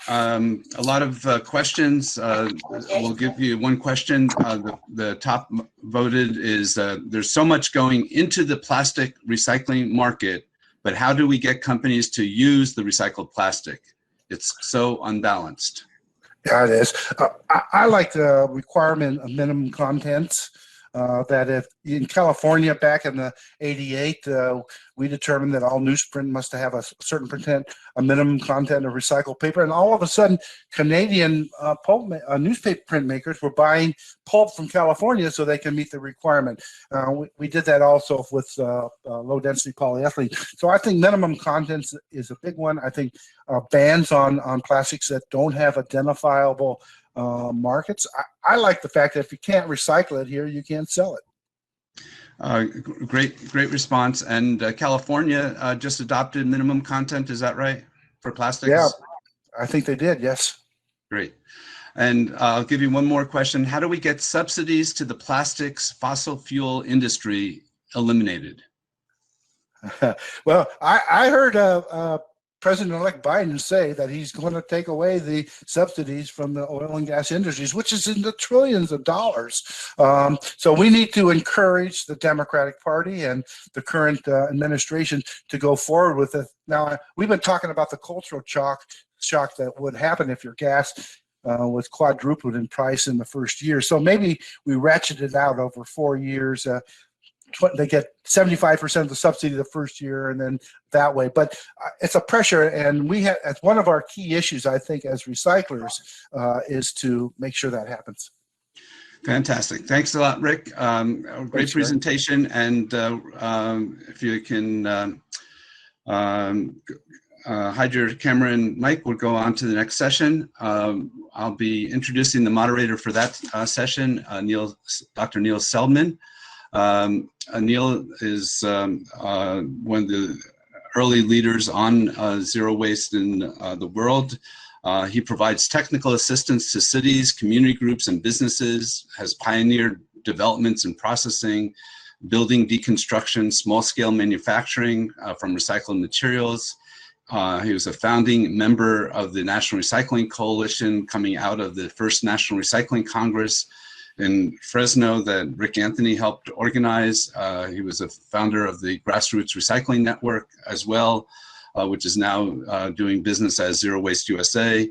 lot of questions. We'll give you one question. The top voted is there's so much going into the plastic recycling market, but how do we get companies to use the recycled plastic? It's so unbalanced. Yeah, it is. I like the requirement of minimum contents. That if in California back in the '88, we determined that all newsprint must have a certain a minimum content of recycled paper, and all of a sudden, Canadian newspaper printmakers were buying pulp from California so they can meet the requirement. We did that also with low-density polyethylene. So I think minimum contents is a big one. I think bans on plastics that don't have identifiable markets. I like the fact that if you can't recycle it here, you can't sell it. Great response. And California just adopted minimum content. Is that right, for plastics? Yeah, I think they did. Yes. Great. And I'll give you one more question. How do we get subsidies to the plastics fossil fuel industry eliminated? Well, I heard President-elect Biden say that he's going to take away the subsidies from the oil and gas industries, which is in the trillions of dollars. So we need to encourage the Democratic Party and the current administration to go forward with it. Now, we've been talking about the cultural shock that would happen if your gas was quadrupled in price in the first year. So maybe we ratchet it out over 4 years. They get 75% of the subsidy the first year, and then that way. But it's a pressure, and we have, as one of our key issues, I think, as recyclers, is to make sure that happens. Fantastic. Thanks a lot, Rick. Great presentation. And if you can hide your camera and mic, we'll go on to the next session. I'll be introducing the moderator for that session, Dr. Neil Seldman. Neil is one of the early leaders on zero waste in the world. He provides technical assistance to cities, community groups, and businesses, has pioneered developments in processing, building deconstruction, small-scale manufacturing from recycled materials. He was a founding member of the National Recycling Coalition coming out of the first National Recycling Congress in Fresno that Rick Anthony helped organize. He was a founder of the Grassroots Recycling Network as well, which is now doing business as Zero Waste USA.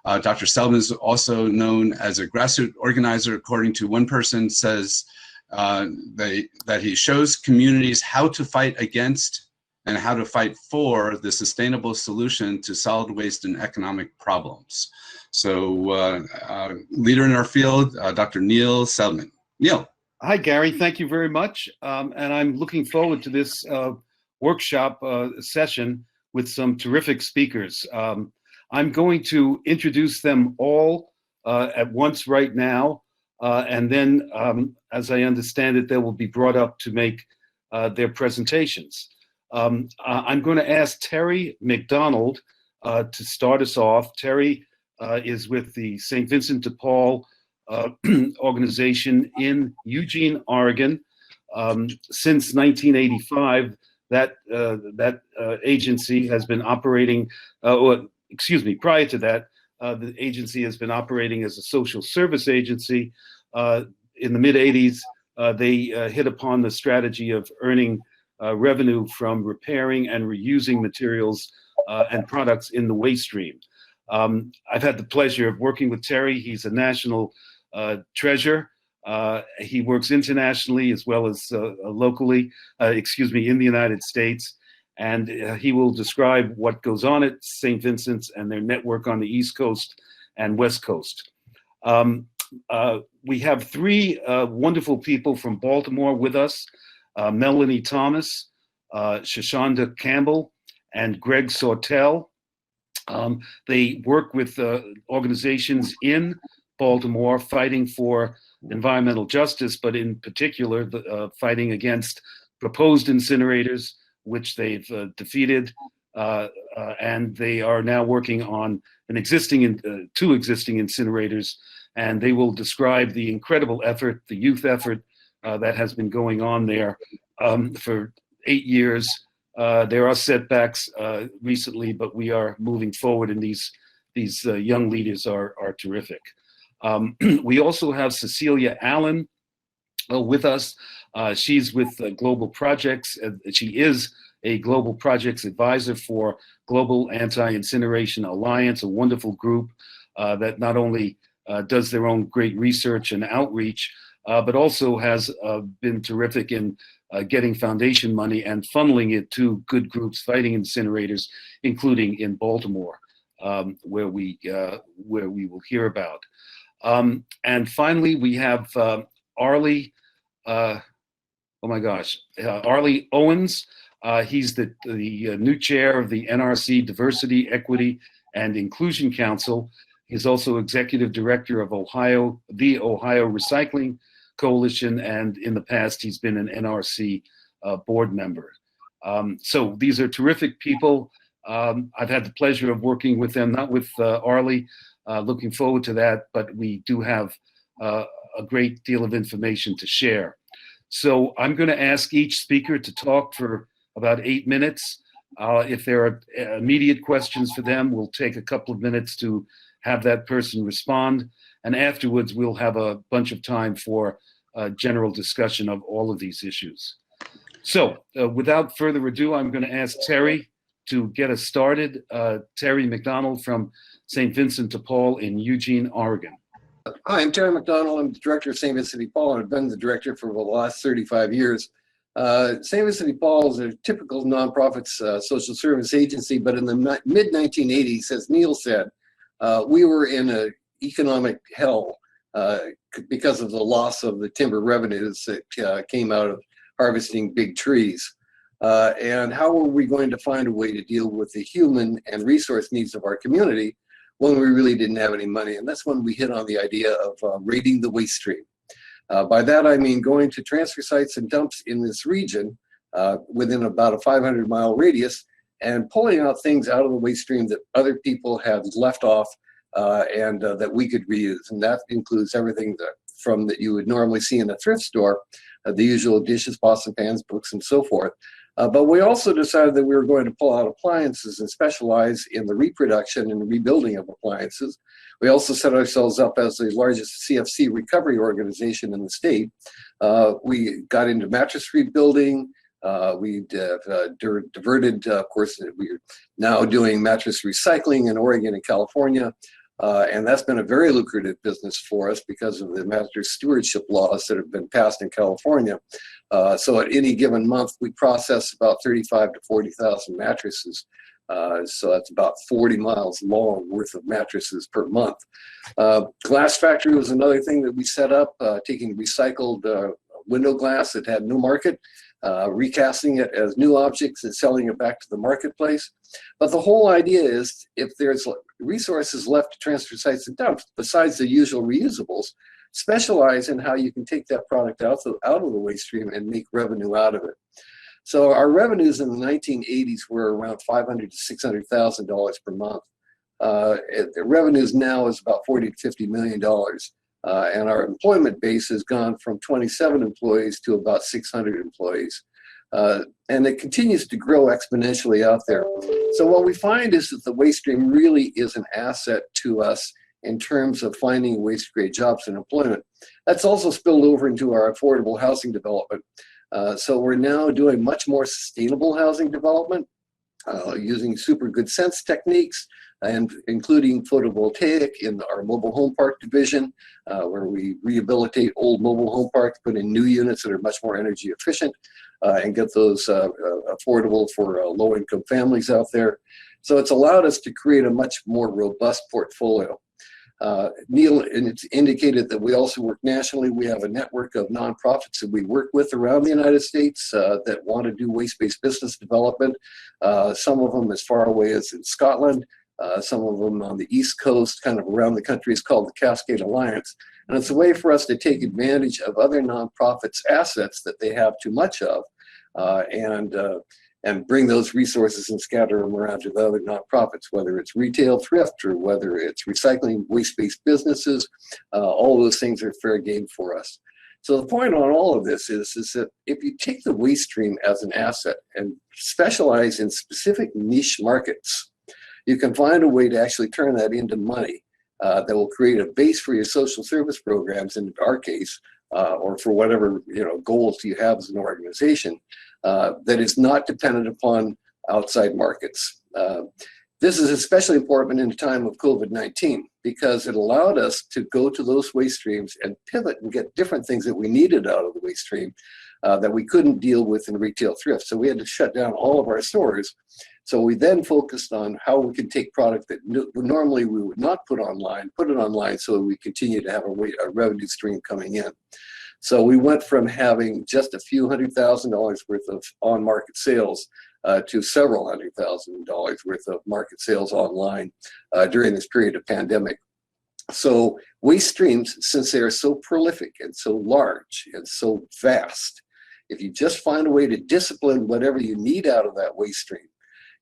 Dr. Seldman is also known as a grassroots organizer. According to one person, says that he shows communities how to fight against and how to fight for the sustainable solution to solid waste and economic problems. So leader in our field, Dr. Neil Seldman. Neil. Hi, Gary. Thank you very much. And I'm looking forward to this workshop session with some terrific speakers. I'm going to introduce them all at once right now. And then, as I understand it, they will be brought up to make their presentations. I'm going to ask Terry McDonald to start us off. Terry is with the St. Vincent de Paul organization in Eugene, Oregon. Since 1985, that agency has been operating, prior to that, the agency has been operating as a social service agency. In the mid-'80s, they hit upon the strategy of earning revenue from repairing and reusing materials and products in the waste stream. I've had the pleasure of working with Terry. He's a national treasure. He works internationally as well as locally, in the United States. And he will describe what goes on at St. Vincent's and their network on the East Coast and West Coast. We have three wonderful people from Baltimore with us, Melanie Thomas, Shoshanda Campbell, and Greg Sortel. They work with organizations in Baltimore fighting for environmental justice, but in particular, fighting against proposed incinerators, which they've defeated. And they are now working on two existing incinerators, and they will describe the incredible effort, the youth effort that has been going on there for 8 years. There are setbacks recently, but we are moving forward, and these young leaders are terrific. We also have Cecilia Allen with us. She's with Global Projects. She is a Global Projects advisor for Global Anti-Incineration Alliance, a wonderful group that not only does their own great research and outreach, but also has been terrific in getting foundation money and funneling it to good groups fighting incinerators, including in Baltimore, where we will hear about. And finally, we have Arlie. Arlie Owens. He's the new chair of the NRC Diversity, Equity, and Inclusion Council. He's also executive director of the Ohio Recycling Coalition, and in the past, he's been an NRC board member. So these are terrific people. I've had the pleasure of working with them, not with Arlie, looking forward to that, but we do have a great deal of information to share. So I'm going to ask each speaker to talk for about 8 minutes. If there are immediate questions for them, we'll take a couple of minutes to have that person respond. And afterwards, we'll have a bunch of time for a general discussion of all of these issues. So without further ado, I'm going to ask Terry to get us started. Terry McDonald from St. Vincent de Paul in Eugene, Oregon. Hi, I'm Terry McDonald. I'm the director of St. Vincent de Paul, and I've been the director for the last 35 years. St. Vincent de Paul is a typical nonprofit social service agency, but in the mid-1980s, as Neil said, we were in an economic hell because of the loss of the timber revenues that came out of harvesting big trees. And how were we going to find a way to deal with the human and resource needs of our community when we really didn't have any money? And that's when we hit on the idea of raiding the waste stream. By that, I mean going to transfer sites and dumps in this region within about a 500-mile radius and pulling out things out of the waste stream that other people had left off and that we could reuse. And that includes everything that you would normally see in a thrift store, the usual dishes, pots and pans, books, and so forth. But we also decided that we were going to pull out appliances and specialize in the reproduction and rebuilding of appliances. We also set ourselves up as the largest CFC recovery organization in the state. We got into mattress rebuilding. We diverted, of course, we're now doing mattress recycling in Oregon and California. And that's been a very lucrative business for us because of the mattress stewardship laws that have been passed in California. So at any given month, we process about 35 to 40,000 mattresses. So that's about 40 miles long worth of mattresses per month. Glass factory was another thing that we set up, taking recycled window glass that had no market, recasting it as new objects and selling it back to the marketplace. But the whole idea is if there's resources left to transfer sites and dumps, besides the usual reusables, specialize in how you can take that product out of the waste stream and make revenue out of it. So our revenues in the 1980s were around $500,000 to $600,000 per month. The revenues now is about $40 to $50 million. And our employment base has gone from 27 employees to about 600 employees. And it continues to grow exponentially out there. So what we find is that the waste stream really is an asset to us in terms of finding ways to create jobs and employment. That's also spilled over into our affordable housing development. So we're now doing much more sustainable housing development using super good sense techniques, and including photovoltaic in our mobile home park division, where we rehabilitate old mobile home parks, put in new units that are much more energy efficient, and get those affordable for low-income families out there. So it's allowed us to create a much more robust portfolio. Neil indicated that we also work nationally. We have a network of nonprofits that we work with around the United States that want to do waste-based business development. Some of them as far away as in Scotland, some of them on the East Coast, kind of around the country. Is called the Cascade Alliance. And it's a way for us to take advantage of other nonprofits' assets that they have too much of, and bring those resources and scatter them around to the other nonprofits, whether it's retail thrift or whether it's recycling waste-based businesses. All those things are fair game for us. So the point on all of this is that if you take the waste stream as an asset and specialize in specific niche markets, you can find a way to actually turn that into money that will create a base for your social service programs, in our case, or for whatever goals you have as an organization, that is not dependent upon outside markets. This is especially important in a time of COVID-19 because it allowed us to go to those waste streams and pivot and get different things that we needed out of the waste stream that we couldn't deal with in retail thrift. So we had to shut down all of our stores. So we then focused on how we could take product that normally we would not put online, put it online so we continue to have a revenue stream coming in. So we went from having just a few $100,000 worth of on-market sales to several $100,000 worth of market sales online during this period of pandemic. So waste streams, since they are so prolific and so large and so vast, if you just find a way to discipline whatever you need out of that waste stream,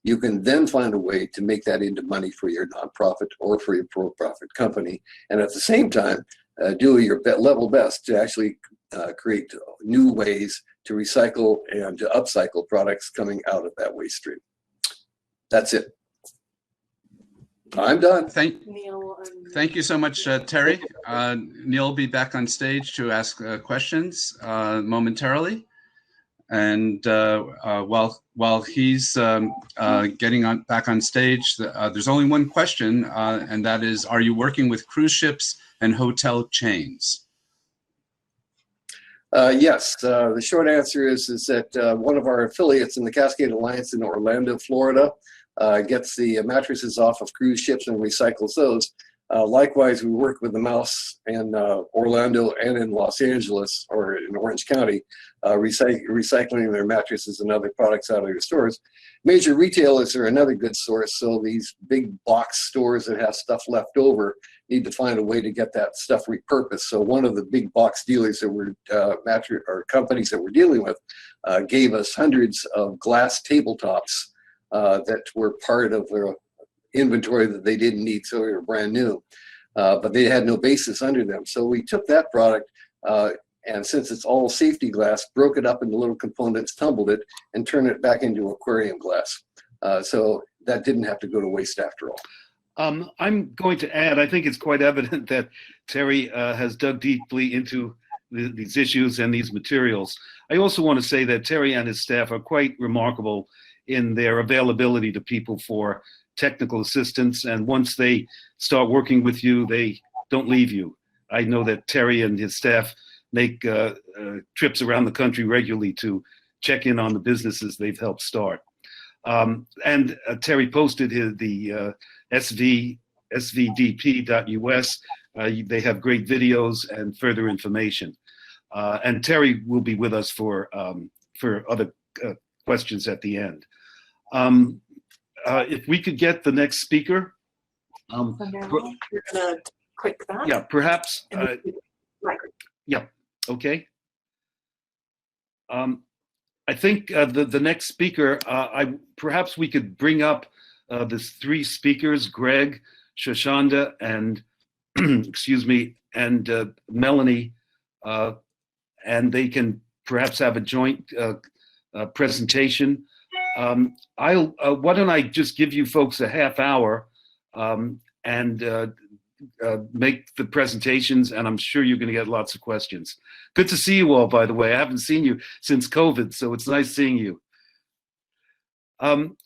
you can then find a way to make that into money for your nonprofit or for your for-profit company. And at the same time, do your level best to actually create new ways to recycle and to upcycle products coming out of that waste stream. That's it. I'm done. Thank you so much, Terry. Neil will be back on stage to ask questions momentarily. And while he's getting back on stage, there's only one question, and that is, are you working with cruise ships and hotel chains? Yes, the short answer is that one of our affiliates in the Cascade Alliance in Orlando, Florida, gets the mattresses off of cruise ships and recycles those. Likewise, we work with the Mouse in Orlando and in Los Angeles or in Orange County, recycling their mattresses and other products out of their stores. Major retailers are another good source. So these big box stores that have stuff left over need to find a way to get that stuff repurposed. So one of the big box dealers that we're companies that we're dealing with gave us hundreds of glass tabletops that were part of their inventory that they didn't need, so they were brand new, but they had no basis under them. So we took that product and since it's all safety glass, broke it up into little components, tumbled it, and turned it back into aquarium glass. So that didn't have to go to waste after all. I'm going to add, I think it's quite evident that Terry has dug deeply into these issues and these materials. I also want to say that Terry and his staff are quite remarkable in their availability to people for technical assistance, and once they start working with you, they don't leave you. I know that Terry and his staff make trips around the country regularly to check in on the businesses they've helped start. And Terry posted the svdp.us. They have great videos and further information. And Terry will be with us for other questions at the end. If we could get the next speaker. So now you're gonna click that. Yeah, perhaps. Yeah. Okay. I think the next speaker, perhaps we could bring up the three speakers, Greg, Shoshanda, and excuse me, and Melanie, and they can perhaps have a joint presentation. Why don't I just give you folks a half hour and make the presentations, and I'm sure you're going to get lots of questions. Good to see you all, by the way. I haven't seen you since COVID, so it's nice seeing you. I'm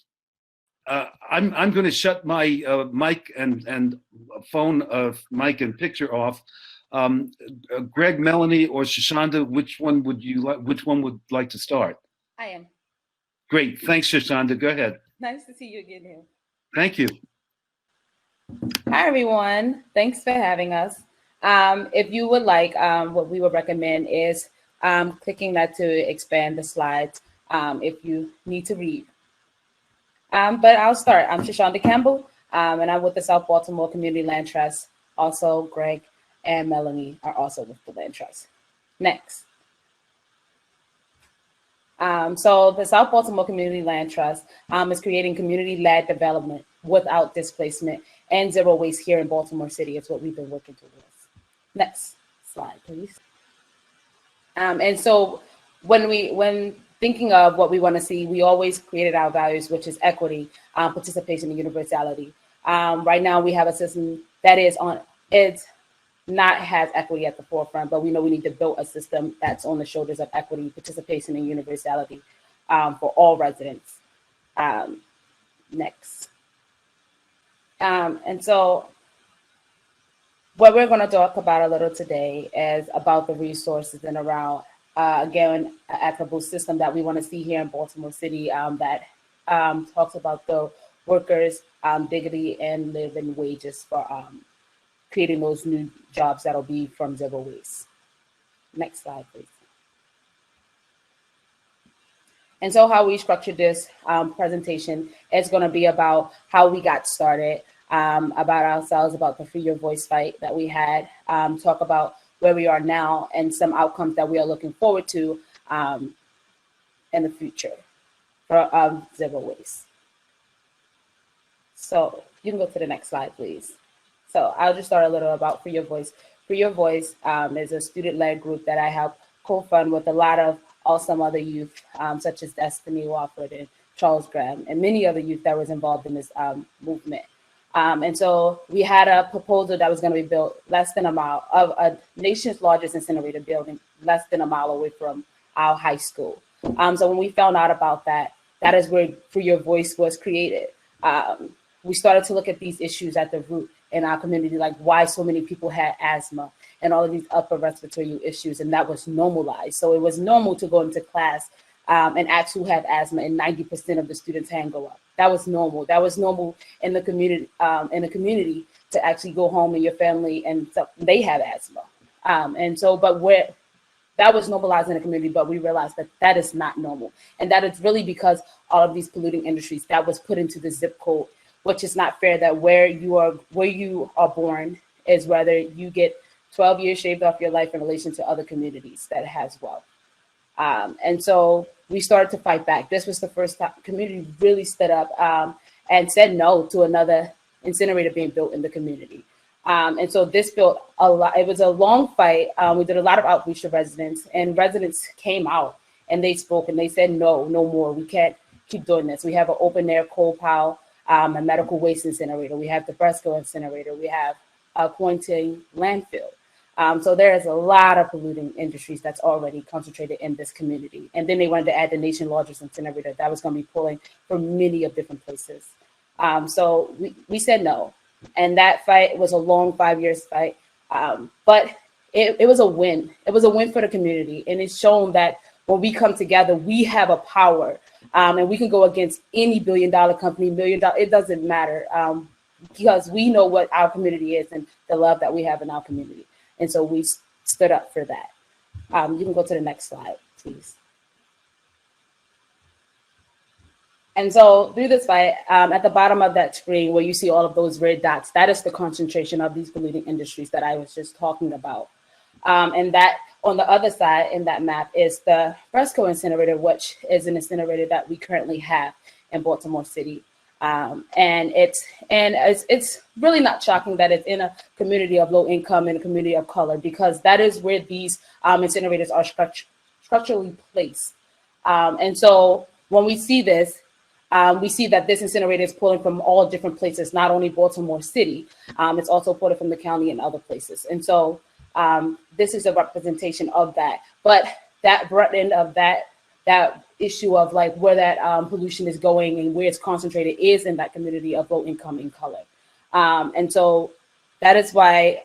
going to shut my mic and phone mic and picture off. Greg, Melanie, or Shoshanda, which one would you like? Which one would like to start? I am. Great, thanks, Shoshanda. Go ahead. Nice to see you again here. Thank you. Hi, everyone. Thanks for having us. If you would like, what we would recommend is clicking that to expand the slides if you need to read. But I'll start. I'm Shashonda Campbell, and I'm with the South Baltimore Community Land Trust. Also, Greg and Melanie are also with the Land Trust. Next. So the South Baltimore Community Land Trust is creating community-led development without displacement and zero waste here in Baltimore City. It's what we've been working towards. Next slide, please. And so when thinking of what we want to see, we always created our values, which is equity, participation, and universality. Right now, we have a system that has equity at the forefront, but we know we need to build a system that's on the shoulders of equity, participation, and universality for all residents. Next. And so what we're going to talk about a little today is about the resources and around, again, an equitable system that we want to see here in Baltimore City that talks about the workers' dignity and living wages for creating those new jobs that'll be from zero waste. Next slide, please. And so how we structured this presentation is going to be about how we got started, about ourselves, about the Free Your Voice fight that we had, talk about where we are now and some outcomes that we are looking forward to in the future for zero waste. So you can go to the next slide, please. So I'll just start a little about Free Your Voice. Free Your Voice is a student-led group that I help co-fund with a lot of awesome other youth, such as Destiny Wofford and Charles Graham, and many other youth that was involved in this movement. And so we had a proposal that was going to be built less than a mile of a nation's largest incinerator building, less than a mile away from our high school. So when we found out about that, that is where Free Your Voice was created. We started to look at these issues at the root in our community, like why so many people had asthma and all of these upper respiratory issues, and that was normalized. So it was normal to go into class and ask who had asthma, and 90% of the students' hand go up. That was normal. That was normal in the community. To actually go home and your family and they have asthma, and so but that was normalized in the community, but we realized that that is not normal, and that it's really because all of these polluting industries that was put into the zip code, which is not fair. That where you are born is whether you get 12 years shaved off your life in relation to other communities that has wealth. And so we started to fight back. This was the first time community really stood up and said no to another incinerator being built in the community. And so this built a lot. It was a long fight. We did a lot of outreach to residents, and residents came out and they spoke and they said, no more. We can't keep doing this. We have an open air coal pile, a medical waste incinerator. We have the Bresco incinerator. We have a quarantine landfill. So there is a lot of polluting industries that's already concentrated in this community. And then they wanted to add the nation's largest incinerator that was going to be pulling from many of different places. So we said no. And that fight was a long 5 years fight. But it was a win. It was a win for the community. And it's shown that when we come together, we have a power. And we can go against any billion-dollar company, $1 million. It doesn't matter because we know what our community is and the love that we have in our community. And so we stood up for that. You can go to the next slide, please. And so through this fight, at the bottom of that screen where you see all of those red dots, that is the concentration of these polluting industries that I was just talking about. And that on the other side in that map is the Bresco incinerator, which is an incinerator that we currently have in Baltimore City. And it's really not shocking that it's in a community of low income and a community of color, because that is where these incinerators are structurally placed. And so when we see this, we see that this incinerator is pulling from all different places, not only Baltimore City, it's also pulling from the county and other places. And so this is a representation of that. But that front end of that issue of like where that pollution is going and where it's concentrated is in that community of low income and color. And so that is why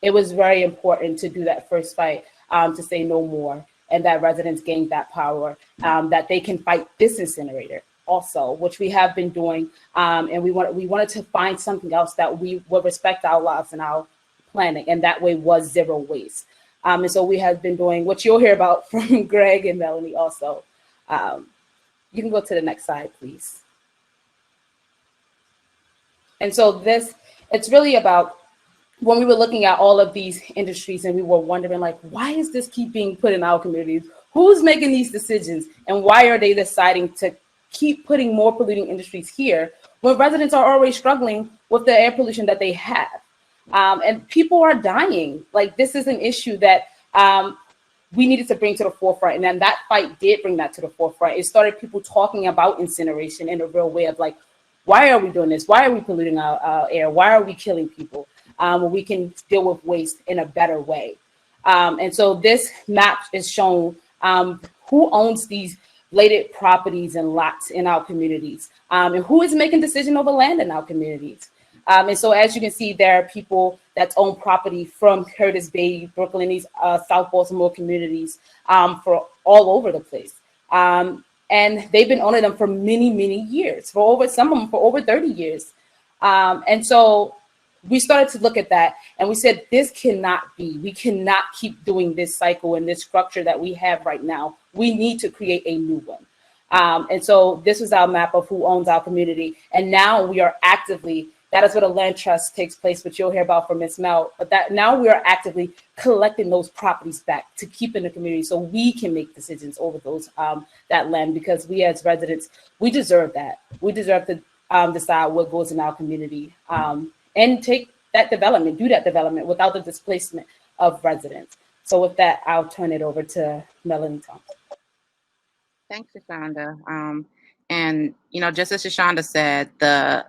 it was very important to do that first fight, to say no more, and that residents gained that power, that they can fight this incinerator also, which we have been doing. And we wanted to find something else that we would respect our lives and our planet, and that way was zero waste. And so we have been doing what you'll hear about from Greg and Melanie also. You can go to the next slide, please. And so it's really about when we were looking at all of these industries and we were wondering, like, why is this keep being put in our communities? Who's making these decisions? And why are they deciding to keep putting more polluting industries here when residents are already struggling with the air pollution that they have? And people are dying. Like, this is an issue that we needed to bring to the forefront. And then that fight did bring that to the forefront. It started people talking about incineration in a real way of like, why are we doing this? Why are we polluting our air? Why are we killing people? When we can deal with waste in a better way. And so this map is showing who owns these bladed properties and lots in our communities, and who is making decision over land in our communities. And so as you can see, there are people that own property from Curtis Bay, Brooklyn, these South Baltimore communities for all over the place. And they've been owning them for many, many years, some of them for over 30 years. And so we started to look at that and we said, this cannot be. We cannot keep doing this cycle and this structure that we have right now. We need to create a new one. And so this was our map of who owns our community. And now we are actively, that is what a land trust takes place, which you'll hear about from Ms. Mel, but that now we are actively collecting those properties back to keep in the community so we can make decisions over those that land, because we as residents, we deserve that. We deserve to decide what goes in our community. And take that development, do that development without the displacement of residents. So with that, I'll turn it over to Melanie Thompson. Thanks, Shoshonda. And, you know, just as Shoshonda said, the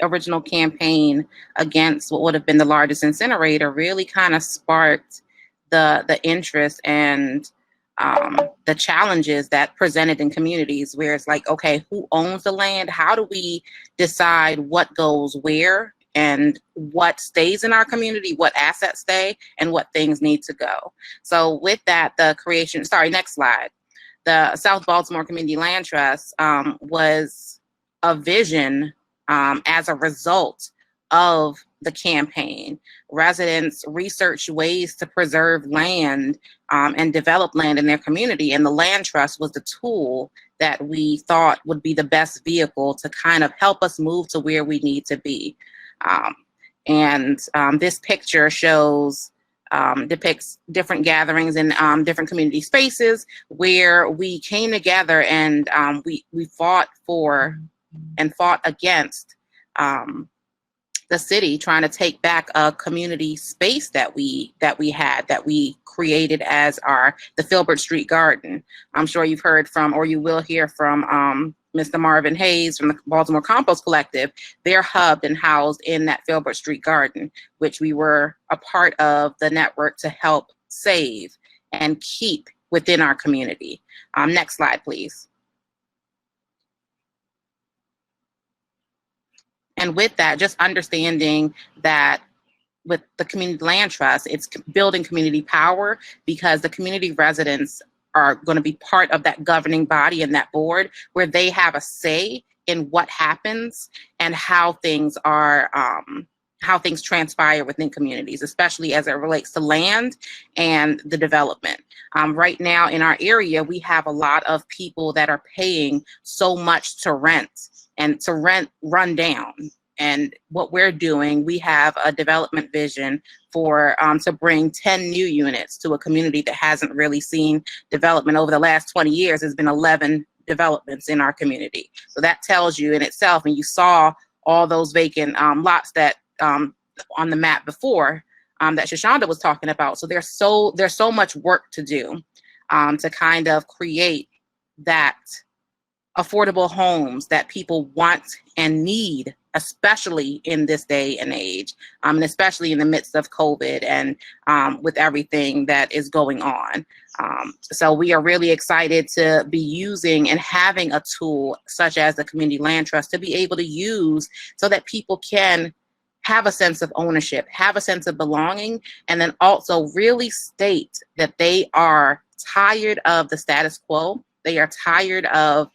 original campaign against what would have been the largest incinerator really kind of sparked the interest and the challenges that presented in communities where it's like, okay, who owns the land? How do we decide what goes where? And what stays in our community, what assets stay, and what things need to go. So with that, the creation, next slide. The South Baltimore Community Land Trust was a vision as a result of the campaign. Residents researched ways to preserve land and develop land in their community, and the land trust was the tool that we thought would be the best vehicle to kind of help us move to where we need to be. This picture depicts different gatherings in different community spaces where we came together and we fought for and fought against the city trying to take back a community space that we created as the Filbert Street Garden. I'm sure you've heard from, or you will hear from, Mr. Marvin Hayes from the Baltimore Compost Collective. They're hubbed and housed in that Filbert Street Garden, which we were a part of the network to help save and keep within our community. Next slide, please. And with that, just understanding that with the Community Land Trust, it's building community power because the community residents are going to be part of that governing body and that board where they have a say in what happens and how things are, how things transpire within communities, especially as it relates to land and the development. Right now in our area, we have a lot of people that are paying so much to rent and to rent run down. And what we're doing, we have a development vision for to bring 10 new units to a community that hasn't really seen development over the last 20 years. There's been 11 developments in our community. So that tells you in itself, and you saw all those vacant lots that on the map before that Shoshonda was talking about. So there's so much work to do to kind of create that affordable homes that people want and need, especially in this day and age, and especially in the midst of COVID and with everything that is going on. So we are really excited to be using and having a tool such as the Community Land Trust to be able to use so that people can have a sense of ownership, have a sense of belonging, and then also really state that they are tired of the status quo. They are tired of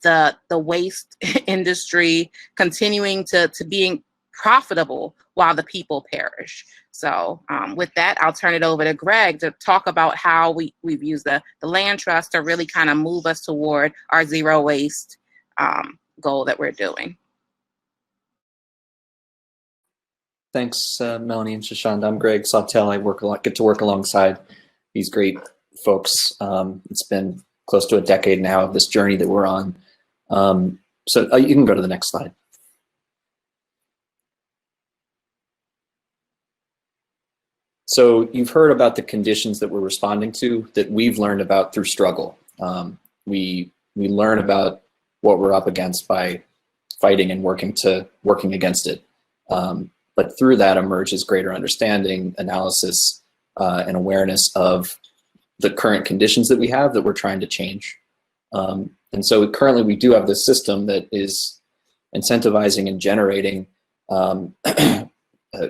the waste industry continuing to being profitable while the people perish. So with that, I'll turn it over to Greg to talk about how we've used the land trust to really kind of move us toward our zero waste goal that we're doing. Thanks, Melanie and Shoshana. I'm Greg Sawtell. I get to work alongside these great folks. It's been close to a decade now of this journey that we're on. So you can go to the next slide. So you've heard about the conditions that we're responding to that we've learned about through struggle. We learn about what we're up against by fighting and working against it. But through that emerges greater understanding, analysis, and awareness of the current conditions that we have that we're trying to change. And so currently we do have this system that is incentivizing and generating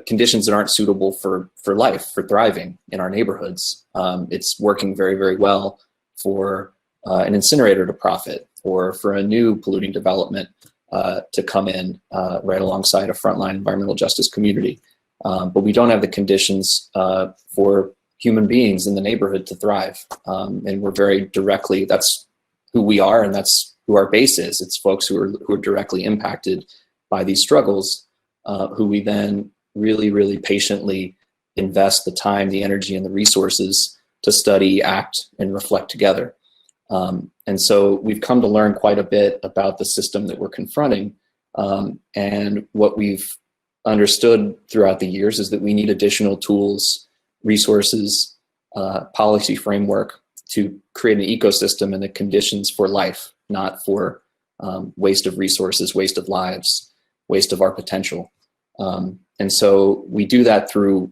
conditions that aren't suitable for life, for thriving in our neighborhoods. It's working very, very well for an incinerator to profit, or for a new polluting development to come in right alongside a frontline environmental justice community. But we don't have the conditions for human beings in the neighborhood to thrive. And we're very directly, that's who we are, and that's who our base is. It's folks who are directly impacted by these struggles, who we then really, really patiently invest the time, the energy, and the resources to study, act, and reflect together. And so we've come to learn quite a bit about the system that we're confronting. And what we've understood throughout the years is that we need additional tools, resources, policy framework to create an ecosystem and the conditions for life, not for waste of resources, waste of lives, waste of our potential. And so we do that through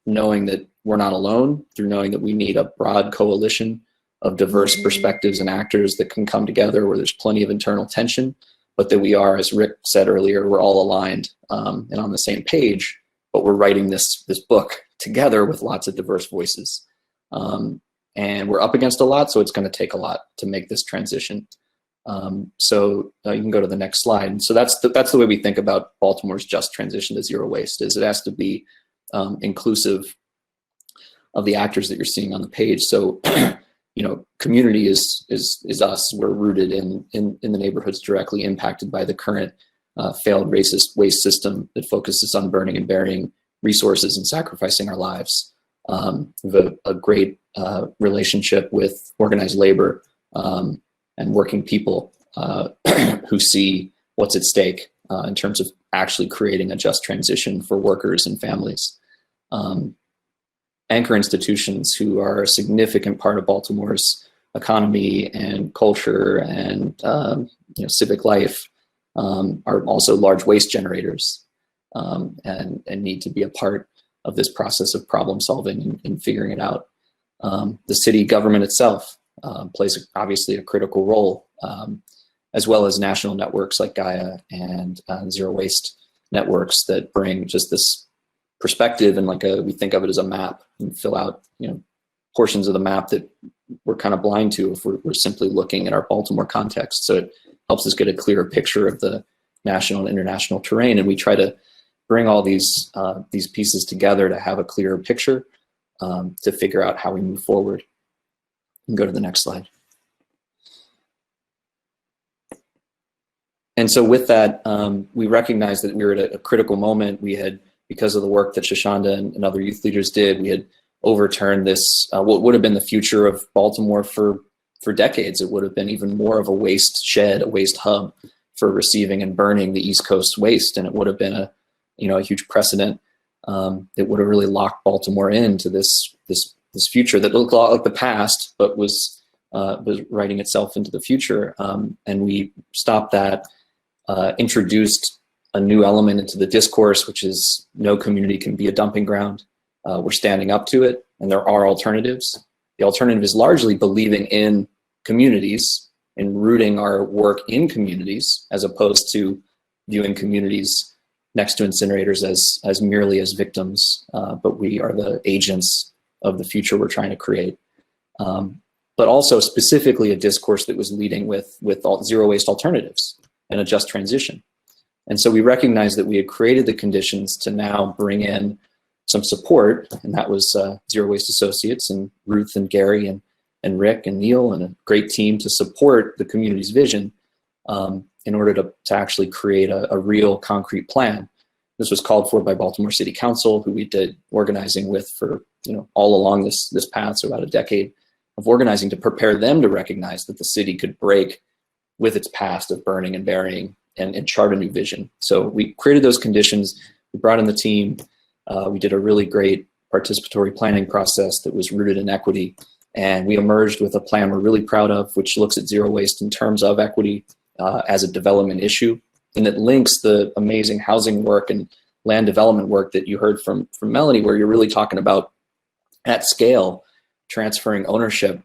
knowing that we're not alone, through knowing that we need a broad coalition of diverse perspectives and actors that can come together where there's plenty of internal tension, but that we are, as Rick said earlier, we're all aligned and on the same page, but we're writing this book together with lots of diverse voices. And we're up against a lot, so it's going to take a lot to make this transition. So you can go to the next slide. And so that's the way we think about Baltimore's just transition to zero waste, is it has to be inclusive of the actors that you're seeing on the page. So you know, community is us. We're rooted in the neighborhoods directly impacted by the current failed racist waste system that focuses on burning and burying resources and sacrificing our lives. We have a great relationship with organized labor and working people who see what's at stake in terms of actually creating a just transition for workers and families. Anchor institutions who are a significant part of Baltimore's economy and culture and civic life are also large waste generators and need to be a part of this process of problem solving and figuring it out. The city government itself plays obviously a critical role, as well as national networks like Gaia and Zero Waste networks that bring just this perspective, and we think of it as a map, and fill out portions of the map that we're kind of blind to if we're simply looking at our Baltimore context. So it helps us get a clearer picture of the national and international terrain, and we try to bring all these pieces together to have a clearer picture to figure out how we move forward. You can go to the next slide. And so with that, we recognized that we were at a critical moment. We had, because of the work that Shoshana and other youth leaders did, we had overturned this, what would have been the future of Baltimore for decades. It would have been even more of a waste shed, a waste hub for receiving and burning the East Coast waste. And it would have been a huge precedent. It would have really locked Baltimore into this future that looked a lot like the past, but was writing itself into the future. And we stopped that, introduced a new element into the discourse, which is no community can be a dumping ground. We're standing up to it, and there are alternatives. The alternative is largely believing in communities and rooting our work in communities, as opposed to viewing communities next to incinerators as merely as victims, but we are the agents of the future we're trying to create. but also specifically a discourse that was leading with zero waste alternatives and a just transition. And so we recognized that we had created the conditions to now bring in some support, and that was Zero Waste Associates and Ruth and Gary and Rick and Neil and a great team to support the community's vision in order to actually create a real concrete plan. This was called for by Baltimore City Council, who we did organizing with for all along this path, so about a decade of organizing to prepare them to recognize that the city could break with its past of burning and burying and chart a new vision. So we created those conditions, we brought in the team, we did a really great participatory planning process that was rooted in equity, and we emerged with a plan we're really proud of, which looks at zero waste in terms of equity as a development issue, and it links the amazing housing work and land development work that you heard from Melanie, where you're really talking about at scale transferring ownership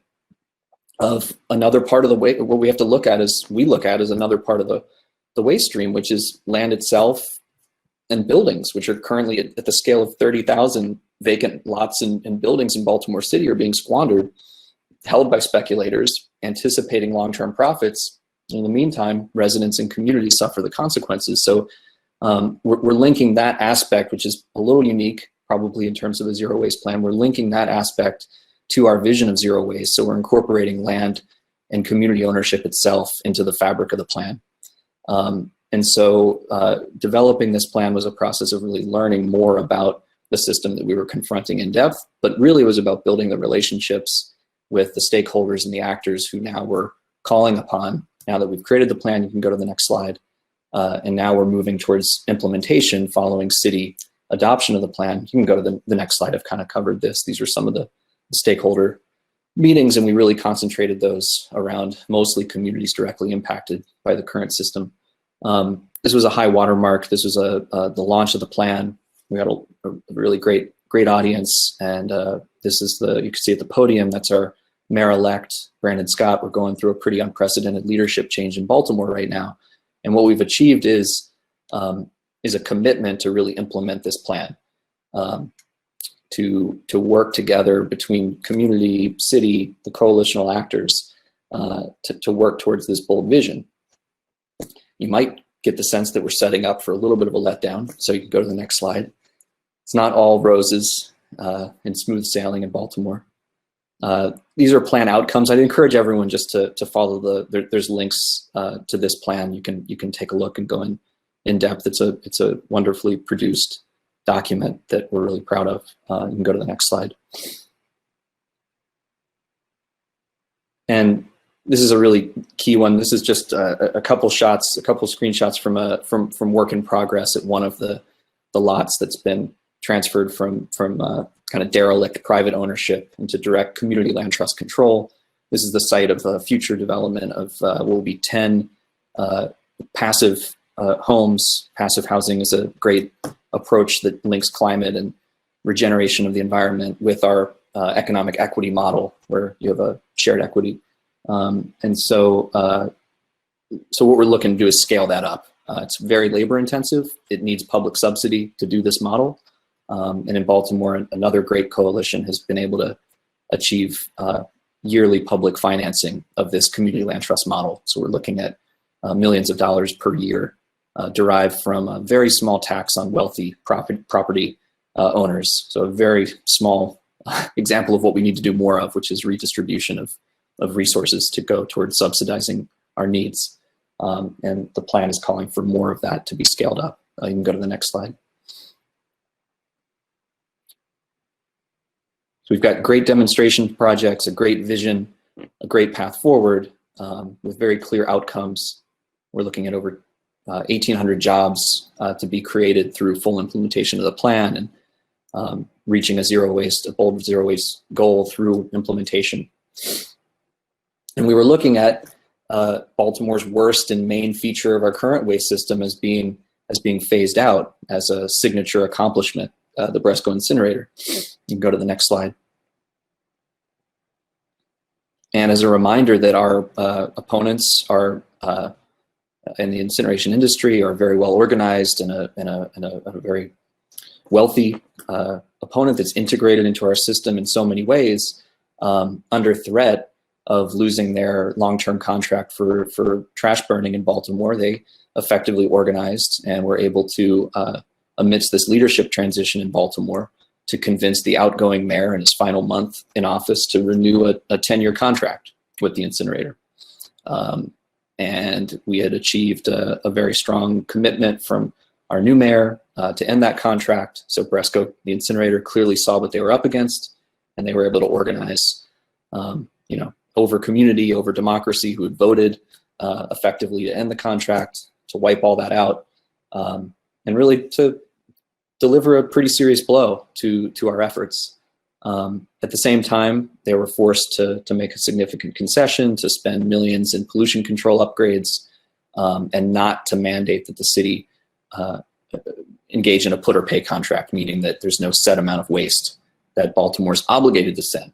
of another part of the way. What we have to look at is another part of the waste stream, which is land itself and buildings, which are currently at the scale of 30,000 vacant lots and buildings in Baltimore City are being squandered, held by speculators, anticipating long-term profits. In the meantime, residents and communities suffer the consequences. So we're linking that aspect, which is a little unique, probably in terms of a zero waste plan. We're linking that aspect to our vision of zero waste. So we're incorporating land and community ownership itself into the fabric of the plan. And so developing this plan was a process of really learning more about the system that we were confronting in depth, but really was about building the relationships with the stakeholders and the actors who now we're calling upon. Now that we've created the plan, you can go to the next slide. And now we're moving towards implementation following city adoption of the plan. You can go to the next slide. I've kind of covered this. These are some of the stakeholder meetings, and we really concentrated those around mostly communities directly impacted by the current system. This was a high watermark. This was the launch of the plan. We had a really great audience, and this is you can see at the podium, that's our mayor-elect, Brandon Scott. We're going through a pretty unprecedented leadership change in Baltimore right now. And what we've achieved is a commitment to really implement this plan, to work together between community, city, the coalitional actors, to work towards this bold vision. You might get the sense that we're setting up for a little bit of a letdown. So you can go to the next slide. It's not all roses and smooth sailing in Baltimore. These are plan outcomes. I'd encourage everyone just to follow there's links to this plan. You can take a look and go in depth. It's a wonderfully produced document that we're really proud of. You can go to the next slide. And this is a really key one. This is just a couple screenshots from work in progress at one of the lots that's been transferred from kind of derelict private ownership into direct community land trust control. This is the site of future development of what will be 10 passive homes. Passive housing is a great approach that links climate and regeneration of the environment with our economic equity model, where you have a shared equity. And so what we're looking to do is scale that up. It's very labor intensive. It needs public subsidy to do this model. And in Baltimore, another great coalition has been able to achieve yearly public financing of this community land trust model. So we're looking at millions of dollars per year derived from a very small tax on wealthy property owners. So a very small example of what we need to do more of, which is redistribution of resources to go towards subsidizing our needs. And the plan is calling for more of that to be scaled up. You can go to the next slide. So we've got great demonstration projects, a great vision, a great path forward with very clear outcomes. We're looking at over 1,800 jobs to be created through full implementation of the plan, and reaching a bold zero waste goal through implementation. And we were looking at Baltimore's worst and main feature of our current waste system as being phased out as a signature accomplishment, the Bresco incinerator. You can go to the next slide. And as a reminder that our opponents are in the incineration industry are very well organized and a very wealthy opponent that's integrated into our system in so many ways, under threat of losing their long-term contract for trash burning in Baltimore, they effectively organized and were able to, amidst this leadership transition in Baltimore, to convince the outgoing mayor in his final month in office to renew a 10-year contract with the incinerator. And we had achieved a very strong commitment from our new mayor to end that contract. So Bresco, the incinerator, clearly saw what they were up against, and they were able to organize, over community, over democracy, who had voted effectively to end the contract, to wipe all that out, and really to deliver a pretty serious blow to our efforts. At the same time, they were forced to make a significant concession, to spend millions in pollution control upgrades, and not to mandate that the city engage in a put or pay contract, meaning that there's no set amount of waste that Baltimore's obligated to send.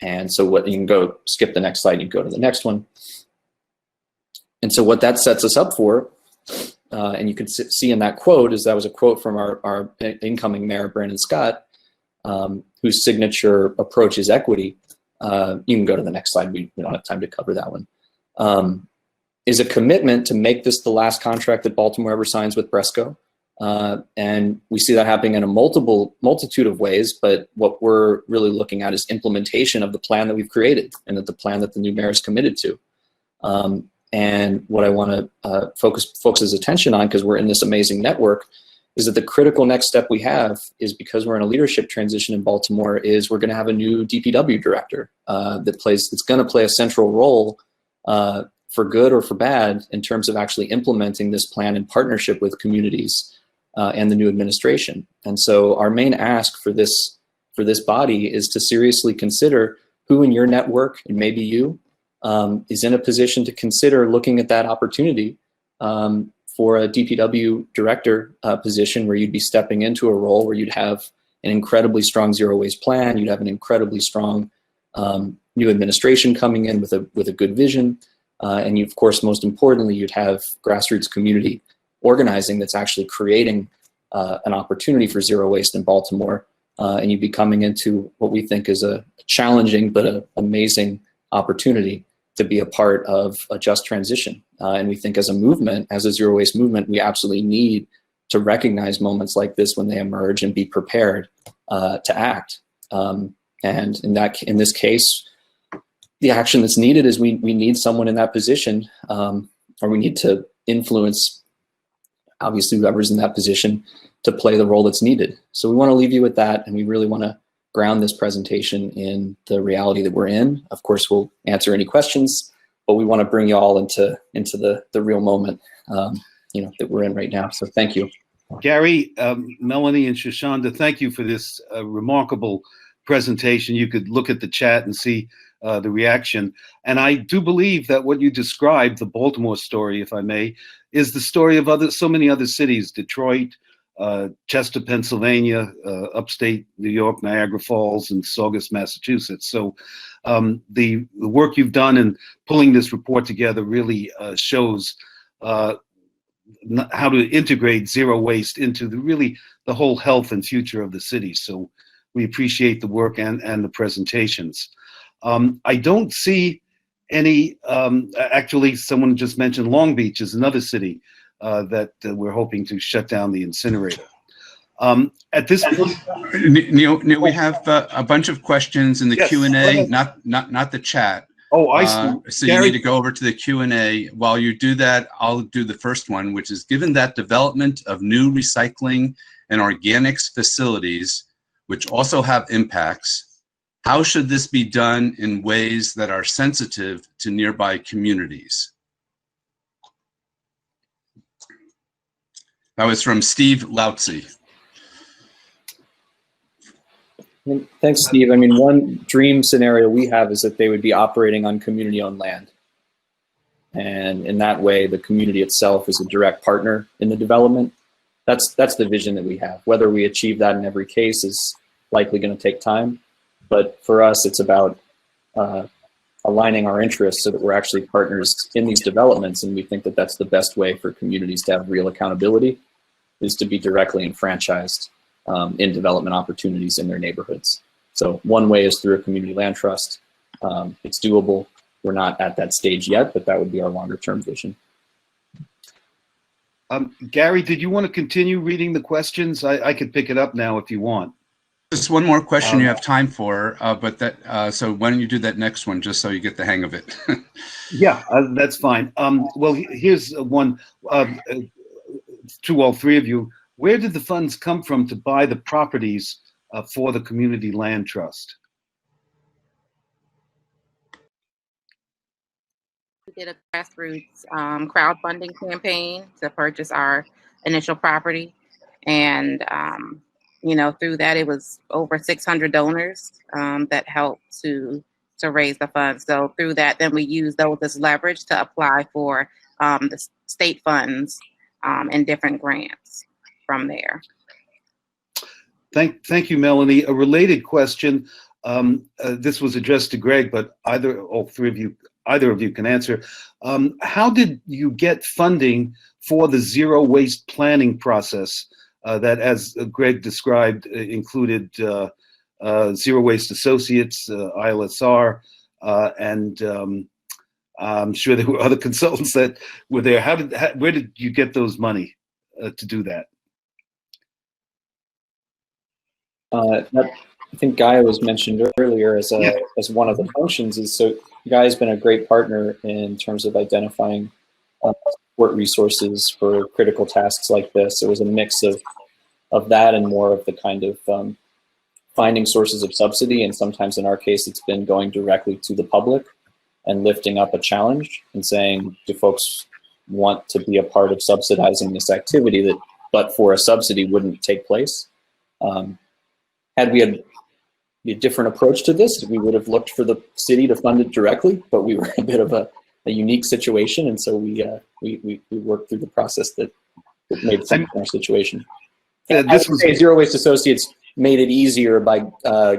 And so what you can go skip the next slide, you go to the next one. And so what that sets us up for, and you can see in that quote, is that was a quote from our incoming mayor, Brandon Scott, whose signature approach is equity. You can go to the next slide. We don't have time to cover that one. Is a commitment to make this the last contract that Baltimore ever signs with Bresco. And we see that happening in a multitude of ways, but what we're really looking at is implementation of the plan that we've created and that the plan that the new mayor is committed to. And what I want to focus folks' attention on, because we're in this amazing network, is that the critical next step we have is, because we're in a leadership transition in Baltimore, is we're going to have a new DPW director that's going to play a central role for good or for bad in terms of actually implementing this plan in partnership with communities and the new administration. And so our main ask for this body is to seriously consider who in your network, and maybe you, is in a position to consider looking at that opportunity for a DPW director position, where you'd be stepping into a role where you'd have an incredibly strong zero waste plan, you'd have an incredibly strong new administration coming in with a good vision, and you, of course, most importantly, you'd have grassroots community organizing that's actually creating an opportunity for zero waste in Baltimore, and you'd be coming into what we think is a challenging but an amazing opportunity to be a part of a just transition. And we think as a movement, as a zero waste movement, we absolutely need to recognize moments like this when they emerge and be prepared to act. And in this case, the action that's needed is we need someone in that position, or we need to influence, obviously, whoever's in that position to play the role that's needed. So we want to leave you with that, and we really want to ground this presentation in the reality that we're in. Of course, we'll answer any questions, but we want to bring you all into the real moment that we're in right now. So thank you. Gary, Melanie, and Shoshanda, thank you for this remarkable presentation. You could look at the chat and see the reaction. And I do believe that what you described, the Baltimore story, if I may, is the story of so many other cities: Detroit, Chester, Pennsylvania, upstate New York, Niagara Falls, and Saugus, Massachusetts. So the work you've done in pulling this report together really shows how to integrate zero waste into the whole health and future of the city. So we appreciate the work and the presentations. I don't see any, actually someone just mentioned Long Beach is another city that we're hoping to shut down the incinerator. At this point, Neil, we have a bunch of questions in the Yes, Q&A, not the chat. Oh, I see. So Gary, you need to go over to the Q&A. While you do that, I'll do the first one, which is: given that development of new recycling and organics facilities, which also have impacts, how should this be done in ways that are sensitive to nearby communities? That was from Steve Lautsy. Thanks, Steve. I mean, one dream scenario we have is that they would be operating on community-owned land. And in that way, the community itself is a direct partner in the development. That's the vision that we have. Whether we achieve that in every case is likely going to take time. But for us, it's about aligning our interests so that we're actually partners in these developments. And we think that that's the best way for communities to have real accountability, is to be directly enfranchised in development opportunities in their neighborhoods. So one way is through a community land trust. It's doable. We're not at that stage yet, but that would be our longer term vision. Gary, did you want to continue reading the questions? I could pick it up now if you want. Just one more question you have time for, but that so why don't you do that next one just so you get the hang of it? Yeah, that's fine. Well, here's one to all three of you. Where did the funds come from to buy the properties for the Community Land Trust? We did a grassroots crowdfunding campaign to purchase our initial property. And, you know, through that, it was over 600 donors that helped to raise the funds. So through that, then we used those as leverage to apply for the state funds and different grants from there. Thank you, Melanie. A related question. This was addressed to Greg, but either of you can answer. How did you get funding for the zero waste planning process that, as Greg described, included Zero Waste Associates, ILSR, and I'm sure there were other consultants that were there. Where did you get those money to do that? I think Gaia was mentioned earlier as one of the functions. Is so Gaia's been a great partner in terms of identifying support resources for critical tasks like this. It was a mix of that and more of the kind of finding sources of subsidy, and sometimes in our case it's been going directly to the public and lifting up a challenge and saying, do folks want to be a part of subsidizing this activity that but for a subsidy wouldn't take place? Had we had a different approach to this, we would have looked for the city to fund it directly, but we were in a bit of a unique situation, and so we worked through the process that made sense in our situation. Zero Waste Associates made it easier by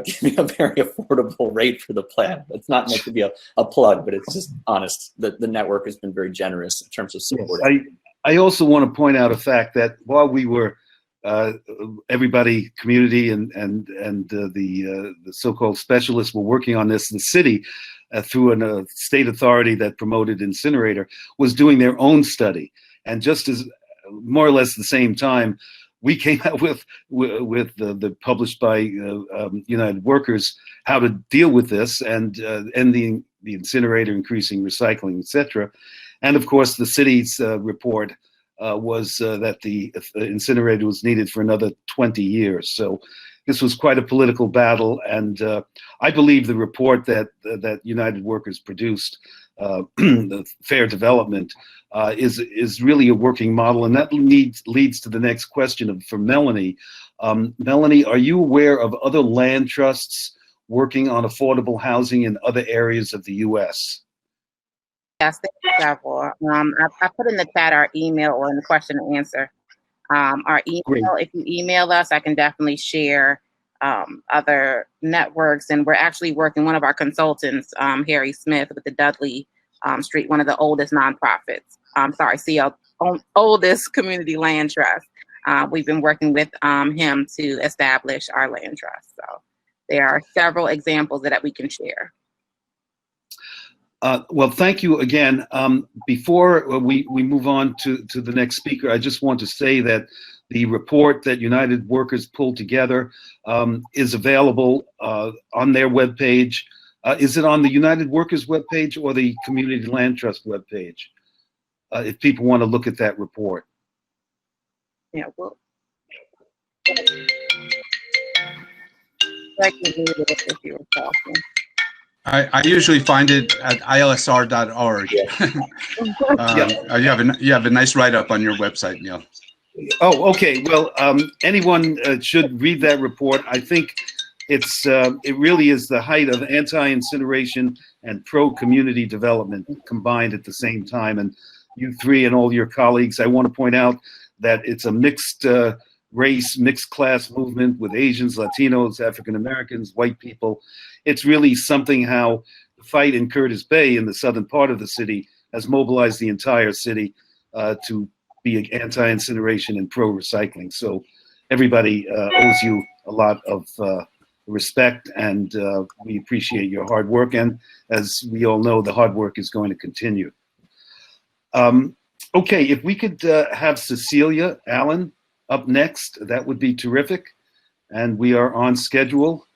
giving a very affordable rate for the plan. It's not meant to be a plug, but it's just honest. The network has been very generous in terms of support. Yes, I also want to point out a fact that while we were everybody, community, and the so-called specialists were working on this, the city, through a state authority that promoted incinerator, was doing their own study. And just as more or less the same time, we came out with the published by United Workers how to deal with this and ending the incinerator, increasing recycling, etc. And of course, the city's report was that the incinerator was needed for another 20 years. So this was quite a political battle, and I believe the report that United Workers produced, the Fair Development, is really a working model, and that leads to the next question for Melanie. Melanie, are you aware of other land trusts working on affordable housing in other areas of the U.S.? Yes, there are several. I put in the chat our email or in the question and answer. Our email, Great. if you email us, I can definitely share other networks. And we're actually working, one of our consultants, Harry Smith with the Dudley Street, one of the oldest nonprofits. Oldest community land trust. We've been working with him to establish our land trust. So there are several examples that we can share. Well, thank you again. Before we move on to the next speaker, I just want to say that the report that United Workers pulled together is available on their webpage. Is it on the United Workers webpage or the Community Land Trust webpage? If people want to look at that report. Yeah, well, I can read it if you were talking. I usually find it at ilsr.org. You have a nice write-up on your website, Neil. Oh, okay. Well, anyone should read that report. I think it really is the height of anti-incineration and pro-community development combined at the same time. And you three and all your colleagues, I want to point out that it's a mixed race, mixed class movement with Asians, Latinos, African Americans, white people. It's really something how the fight in Curtis Bay in the southern part of the city has mobilized the entire city to be anti-incineration and pro-recycling. So everybody owes you a lot of respect, and we appreciate your hard work. And as we all know, the hard work is going to continue. Okay, if we could have Cecilia Allen up next, that would be terrific. And we are on schedule.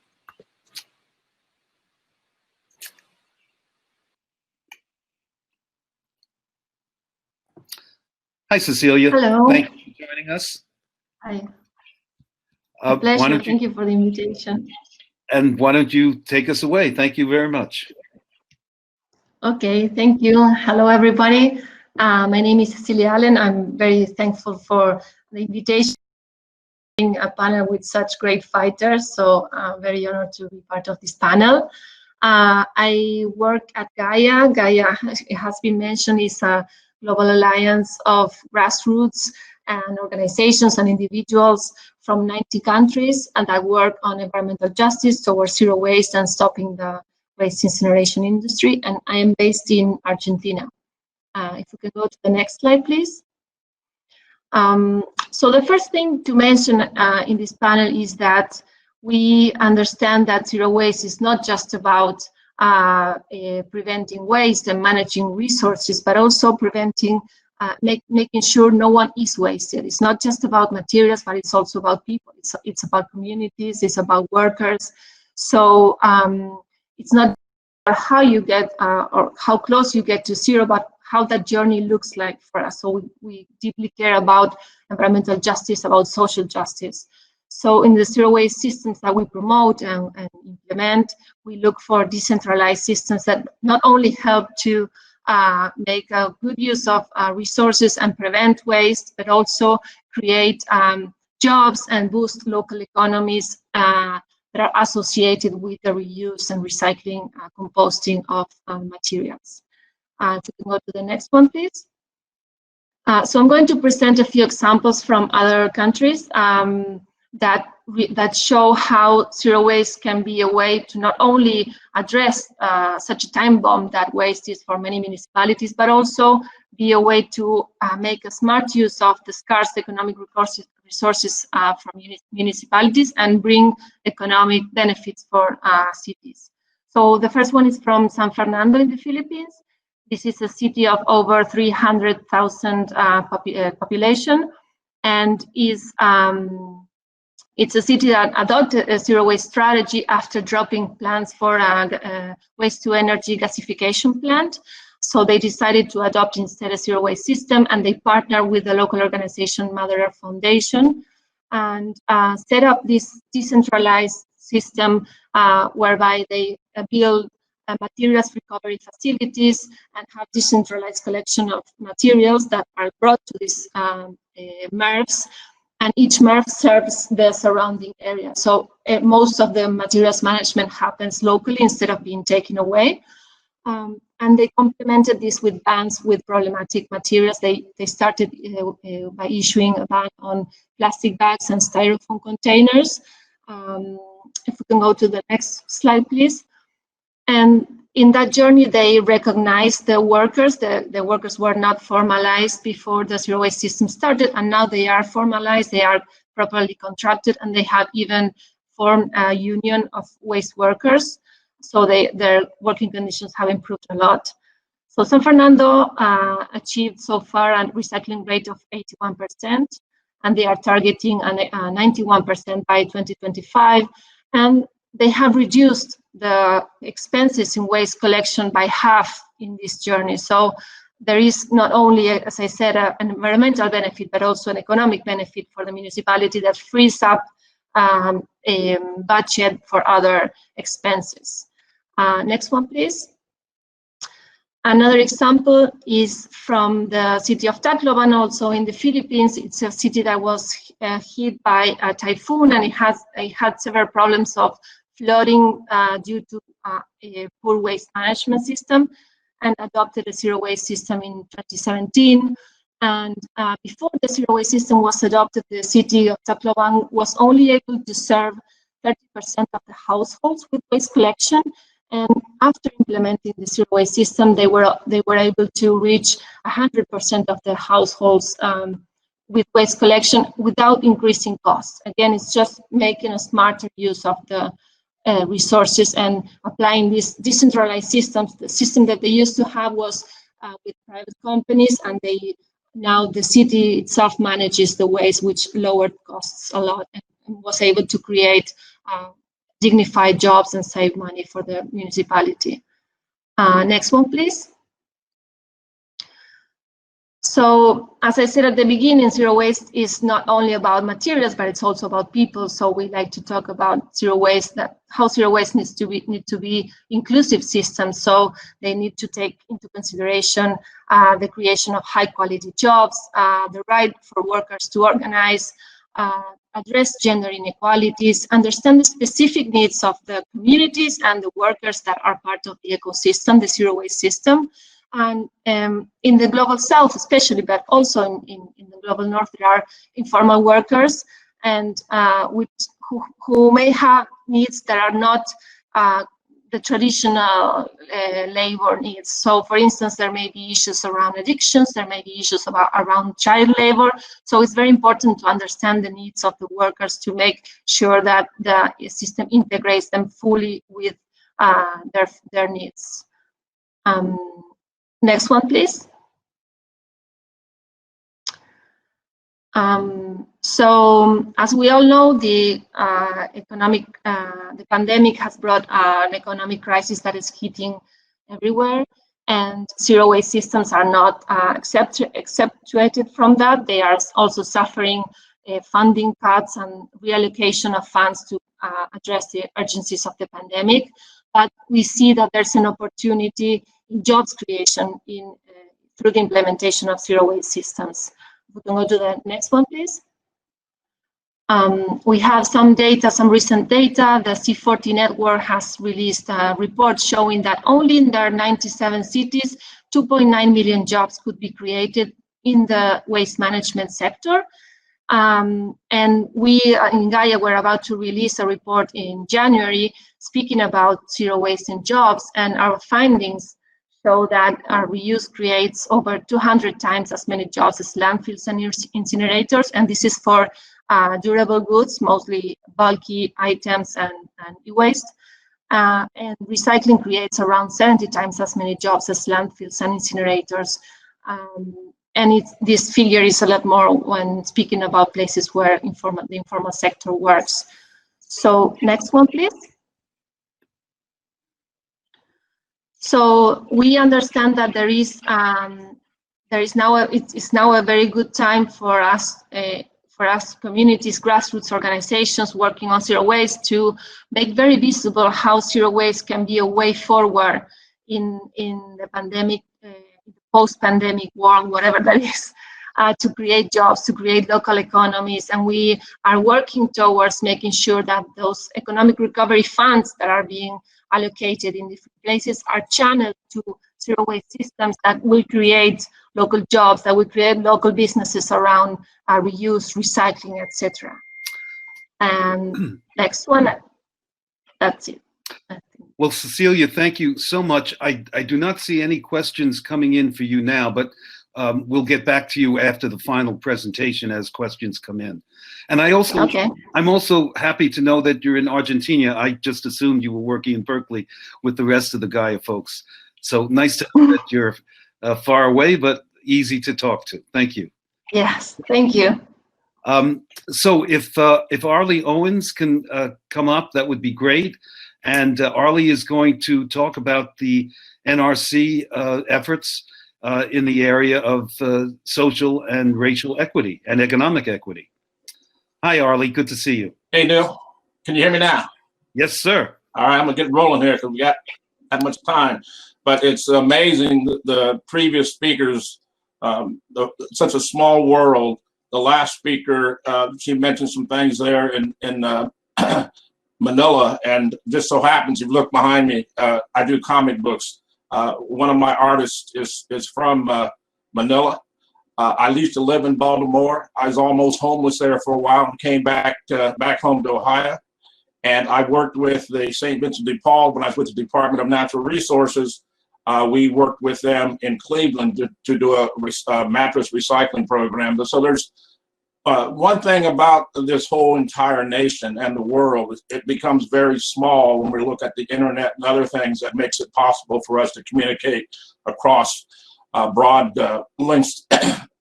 Hi, Cecilia. Hello. Thank you for joining us. Hi. Why Pleasure. don't you, Thank you for the invitation. and why don't you take us away? Thank you very much. Okay, thank you. Hello, everybody. My name is Cecilia Allen. I'm very thankful for the invitation, a panel with such great fighters. So I'm very honored to be part of this panel. I work at Gaia. Gaia, it has been mentioned, is a global alliance of grassroots and organizations and individuals from 90 countries. And I work on environmental justice towards zero waste and stopping the waste incineration industry. And I am based in Argentina. If we can go to the next slide, please. So the first thing to mention in this panel is that we understand that zero waste is not just about preventing waste and managing resources, but also preventing, making sure no one is wasted. It's not just about materials, but it's also about people. It's about communities, it's about workers. So it's not how you get or how close you get to zero, but how that journey looks like for us. So we deeply care about environmental justice, about social justice. So in the zero waste systems that we promote and implement, we look for decentralized systems that not only help to make a good use of resources and prevent waste, but also create jobs and boost local economies that are associated with the reuse and recycling, composting of materials. If we can go to the next one, please. So I'm going to present a few examples from other countries that show how zero waste can be a way to not only address such a time bomb that waste is for many municipalities, but also be a way to make a smart use of the scarce economic resources from municipalities and bring economic benefits for cities. So the first one is from San Fernando in the Philippines. This is a city of over 300,000 population, and is it's a city that adopted a zero waste strategy after dropping plans for a waste to energy gasification plant. So they decided to adopt instead a zero waste system, and they partner with the local organization Mother Earth Foundation and set up this decentralized system whereby they build materials recovery facilities and have decentralized collection of materials that are brought to these MRFs, and each MRF serves the surrounding area. So most of the materials management happens locally instead of being taken away. And they complemented this with bans with problematic materials. They started by issuing a ban on plastic bags and styrofoam containers. If we can go to the next slide, please. And in that journey, they recognized the workers. The workers were not formalized before the zero waste system started, and now they are formalized, they are properly contracted, and they have even formed a union of waste workers. So their working conditions have improved a lot. So San Fernando achieved so far a recycling rate of 81%, and they are targeting a 91% by 2025. And they have reduced the expenses in waste collection by half in this journey. So there is not only, as I said, an environmental benefit, but also an economic benefit for the municipality that frees up a budget for other expenses. Next one, please. Another example is from the city of Tacloban, also in the Philippines. It's a city that was hit by a typhoon, and it had several problems of flooding due to a poor waste management system, and adopted a zero waste system in 2017. And before the zero waste system was adopted, the city of Tacloban was only able to serve 30% of the households with waste collection. And after implementing the zero waste system, they were able to reach 100% of the households with waste collection without increasing costs. Again, it's just making a smarter use of the resources and applying these decentralized systems. The system that they used to have was with private companies, and now the city itself manages the waste, which lowered costs a lot and was able to create dignified jobs and save money for the municipality. Next one, please. So, as I said at the beginning, zero waste is not only about materials, but it's also about people. So we like to talk about zero waste, how zero waste need to be inclusive systems. So they need to take into consideration the creation of high quality jobs, the right for workers to organize, address gender inequalities, understand the specific needs of the communities and the workers that are part of the ecosystem, the zero waste system. And in the global south especially, but also in the global north, there are informal workers and who may have needs that are not the traditional labor needs. So for instance, there may be issues around addictions, there may be issues around child labor. So it's very important to understand the needs of the workers to make sure that the system integrates them fully with their needs. Next one, please. So, as we all know, the pandemic has brought an economic crisis that is hitting everywhere, and zero waste systems are not exceptuated from that. They are also suffering funding cuts and reallocation of funds to address the urgencies of the pandemic. But we see that there's an opportunity in jobs creation through the implementation of zero waste systems. We can go to the next one, please. We have some data, some recent data. The C40 network has released a report showing that only in their 97 cities, 2.9 million jobs could be created in the waste management sector. And we in Gaia were about to release a report in January speaking about zero waste in jobs, and our findings show that reuse creates over 200 times as many jobs as landfills and incinerators, and this is for durable goods, mostly bulky items and e-waste. And recycling creates around 70 times as many jobs as landfills and incinerators. And this figure is a lot more when speaking about places where the informal sector works. So next one, please. So we understand that it's now a very good time for us communities, grassroots organizations working on zero waste to make very visible how zero waste can be a way forward in the pandemic, post-pandemic world, whatever that is, to create jobs, to create local economies. And we are working towards making sure that those economic recovery funds that are being allocated in different places are channeled to zero waste systems that will create local jobs, that will create local businesses around reuse, recycling, etc. And next one, that's it. Well, Cecilia, thank you so much. I do not see any questions coming in for you now, but we'll get back to you after the final presentation as questions come in. And I'm also happy to know that you're in Argentina. I just assumed you were working in Berkeley with the rest of the Gaia folks. So nice to know that you're far away, but easy to talk to. Thank you. Yes, thank you. So if Arlie Owens can come up, that would be great. And Arlie is going to talk about the NRC efforts in the area of social and racial equity and economic equity. Hi, Arlie. Good to see you. Hey, Neil. Can you hear me now? Yes, sir. All right, I'm going to get rolling here because we got that much time. But it's amazing the previous speakers, such a small world. The last speaker, she mentioned some things there in Manila, and just so happens, if you look behind me, I do comic books. One of my artists is from Manila. I used to live in Baltimore. I was almost homeless there for a while and came back home to Ohio. And I worked with the St. Vincent de Paul when I was with the Department of Natural Resources. We worked with them in Cleveland to do a mattress recycling program. So there's one thing about this whole entire nation and the world is it becomes very small when we look at the internet and other things that makes it possible for us to communicate across broad links,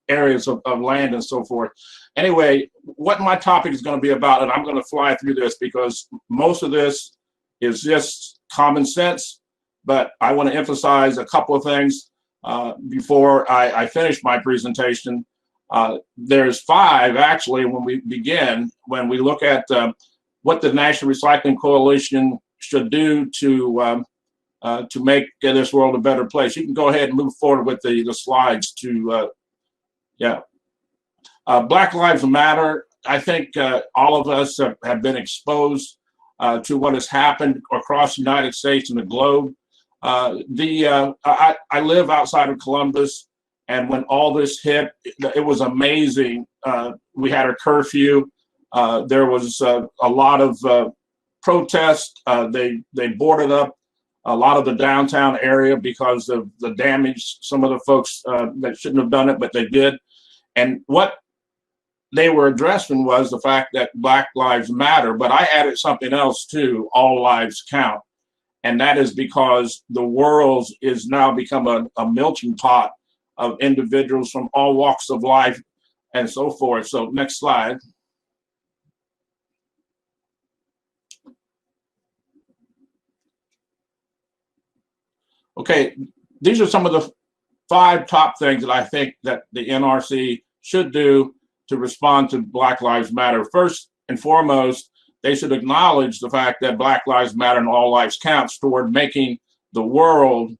areas of land and so forth. Anyway, what my topic is going to be about, and I'm going to fly through this because most of this is just common sense, but I want to emphasize a couple of things before I finish my presentation. There's 5 actually when we begin, when we look at what the National Recycling Coalition should do to make this world a better place. You can go ahead and move forward with the slides to, yeah. Black Lives Matter. I think all of us have been exposed to what has happened across the United States and the globe. I live outside of Columbus, and when all this hit, it was amazing. We had a curfew. There was a lot of protests. They boarded up a lot of the downtown area because of the damage. Some of the folks that shouldn't have done it, but they did. And what they were addressing was the fact that Black Lives Matter, but I added something else too, all lives count. And that is because the world is now become a melting pot of individuals from all walks of life and so forth. So next slide. Okay, these are some of the 5 top things that I think that the NRC should do to respond to Black Lives Matter. First and foremost, they should acknowledge the fact that Black Lives Matter and all lives counts toward making the world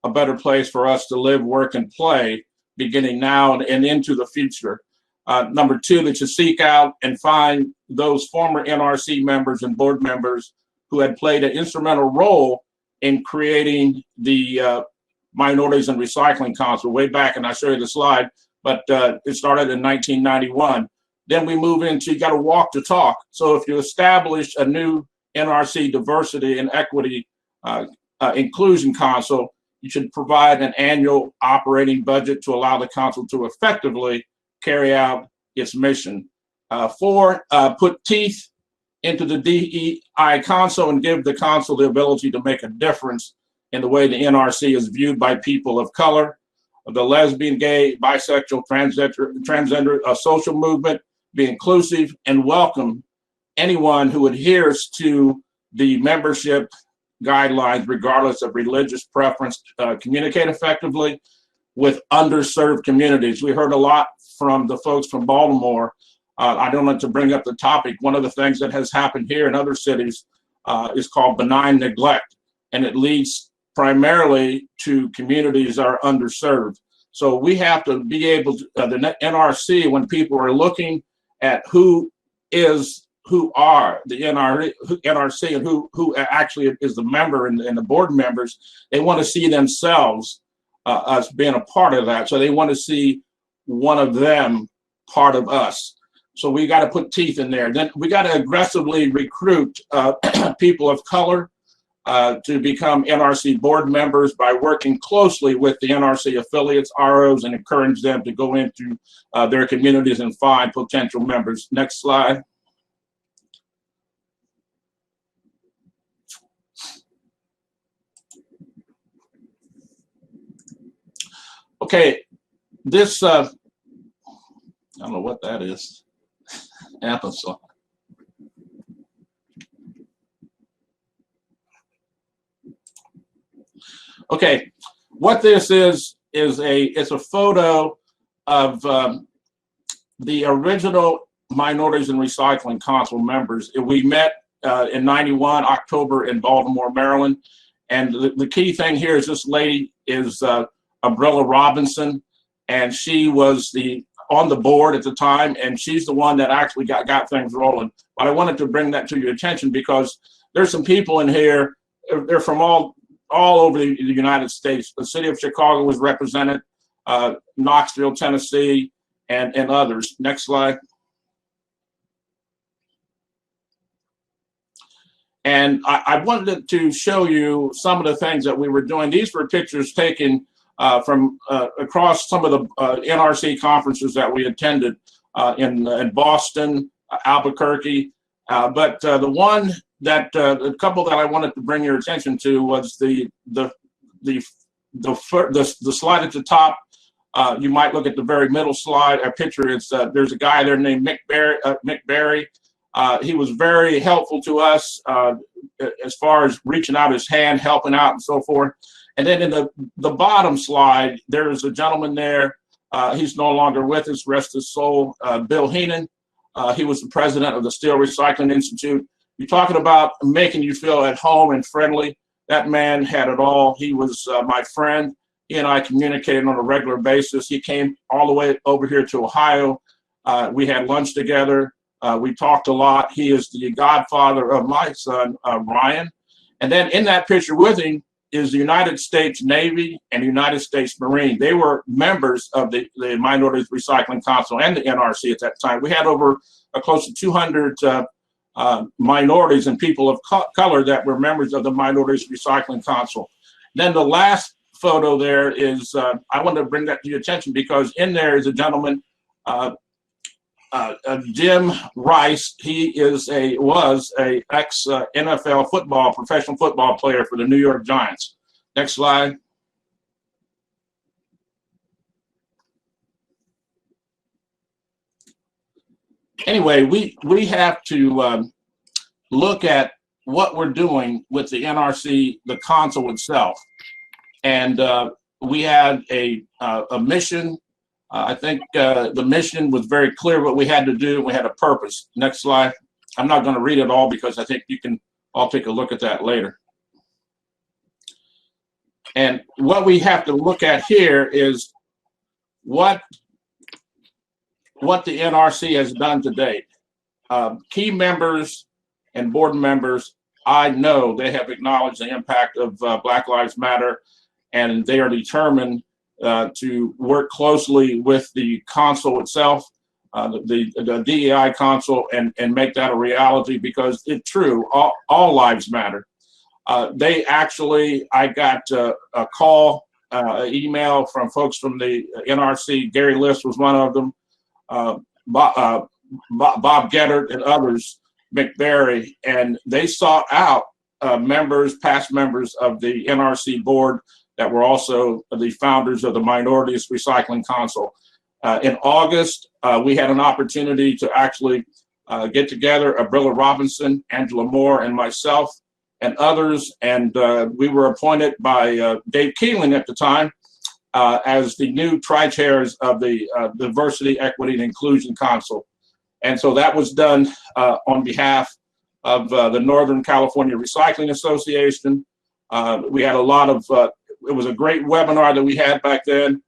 a better place for us to live, work, and play, beginning now and into the future. Number 2, they should seek out and find those former NRC members and board members who had played an instrumental role in creating the Minorities and Recycling Council way back, and I show you the slide, but it started in 1991. Then we move into, you got to walk the talk. So if you establish a new NRC Diversity and Equity Inclusion Council, you should provide an annual operating budget to allow the council to effectively carry out its mission. 4, put teeth into the DEI Council and give the council the ability to make a difference in the way the NRC is viewed by people of color, the lesbian, gay, bisexual, transgender social movement, be inclusive and welcome anyone who adheres to the membership guidelines, regardless of religious preference, communicate effectively with underserved communities. We heard a lot from the folks from Baltimore. I don't want to bring up the topic. One of the things that has happened here in other cities is called benign neglect, and it leads primarily to communities that are underserved. So we have to be able to, the NRC, when people are looking at who are the NRC and who actually is the member and the board members, they want to see themselves as being a part of that. So they want to see one of them part of us. So we got to put teeth in there. Then we got to aggressively recruit people of color to become NRC board members by working closely with the NRC affiliates, ROs, and encourage them to go into their communities and find potential members. Next slide. Okay, this, I don't know what that is. Amazon. Okay, what this is it's a photo of the original Minorities and Recycling Council members. We met in '91, October, in Baltimore, Maryland. And the key thing here is this lady is Umbrella Robinson, and she was on the board at the time, and she's the one that actually got things rolling. But I wanted to bring that to your attention because there's some people in here, they're from all over the United States. The city of Chicago was represented, Knoxville, Tennessee, and others. Next slide. And I wanted to show you some of the things that we were doing. These were pictures taken from across some of the NRC conferences that we attended. in Boston, Albuquerque. But the couple that I wanted to bring your attention to was the slide at the top. You might look at the very middle slide, a picture. It's there's a guy there named Mick Berry. He was very helpful to us as far as reaching out his hand, helping out, and so forth. And then in the bottom slide, there's a gentleman there. He's no longer with us, rest his soul, Bill Heenan. He was the president of the Steel Recycling Institute. You're talking about making you feel at home and friendly. That man had it all. He was my friend. He and I communicated on a regular basis. He came all the way over here to Ohio. We had lunch together. We talked a lot. He is the godfather of my son, Ryan. And then in that picture with him is the United States Navy and United States Marine. They were members of the Minorities Recycling Council and the NRC at that time. We had over close to 200 minorities and people of color that were members of the Minorities Recycling Council. Then the last photo there is, I wanted to bring that to your attention because in there is a gentleman, Jim Rice. He was a ex NFL professional football player for the New York Giants. Next slide. Anyway, we have to look at what we're doing with the NRC, the council itself, and we had a mission. I think the mission was very clear what we had to do. We had a purpose. Next slide. I'm not going to read it all because I think you can all take a look at that later. And what we have to look at here is what the NRC has done to date. Key members and board members, I know they have acknowledged the impact of Black Lives Matter, and they are determined to work closely with the council itself, the DEI council, and make that a reality because it's true, all lives matter. I got a call, email from folks from the NRC. Gary List was one of them, Bob Geddert and others, McBerry, and they sought out past members of the NRC board that were also the founders of the Minorities Recycling Council. In August, we had an opportunity to actually get together, Abrilla Robinson, Angela Moore, and myself, and others, and we were appointed by Dave Keeling at the time as the new tri-chairs of the Diversity, Equity, and Inclusion Council. And so that was done on behalf of the Northern California Recycling Association. We had a lot of, it was a great webinar that we had back then.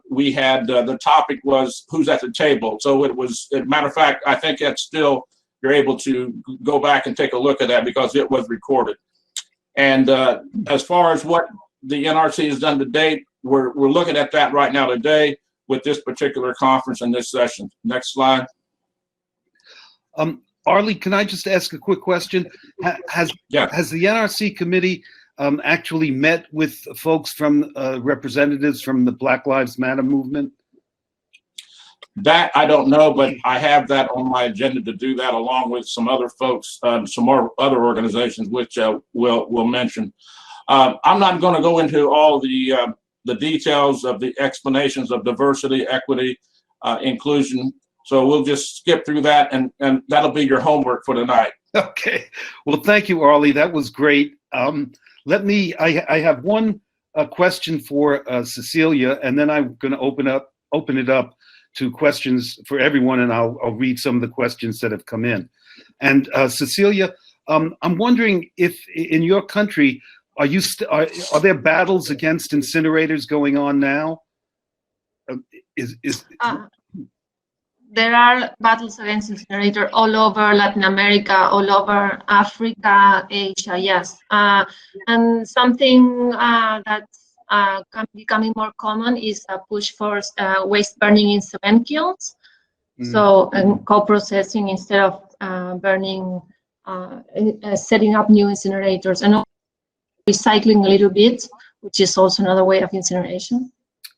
We had, the topic was who's at the table. So it was, as a matter of fact, I think that's still, you're able to go back and take a look at that because it was recorded. And as far as what the NRC has done to date, we're looking at that right now today with this particular conference and this session. Next slide. Arlie, can I just ask a quick question? Has the NRC committee actually met with folks from representatives from the Black Lives Matter movement? That I don't know, but I have that on my agenda to do that along with some other folks, some more other organizations, which we'll mention. I'm not going to go into all the details of the explanations of diversity, equity, inclusion. So we'll just skip through that, and that'll be your homework for tonight. Okay. Well, thank you, Arlie. That was great. I have one question for Cecilia, and then I'm going to open it up to questions for everyone, and I'll read some of the questions that have come in. And Cecilia, I'm wondering if in your country, are there battles against incinerators going on now? There are battles against incinerator all over Latin America, all over Africa, Asia, yes. And something that's becoming more common is a push for waste burning in cement kilns. So co-processing instead of burning, setting up new incinerators, and recycling a little bit, which is also another way of incineration.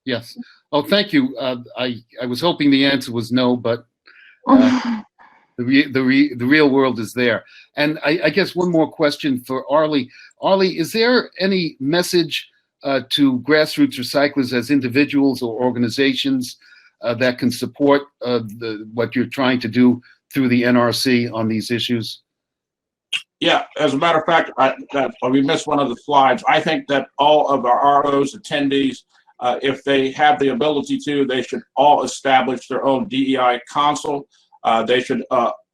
Yes. Oh, thank you. I was hoping the answer was no, but The real world is there. And I guess one more question for Arlie. Arlie, is there any message to grassroots recyclers as individuals or organizations that can support what you're trying to do through the NRC on these issues? Yeah, as a matter of fact, we missed one of the slides. I think that all of our ROs, attendees, if they have the ability to, they should all establish their own DEI council. They should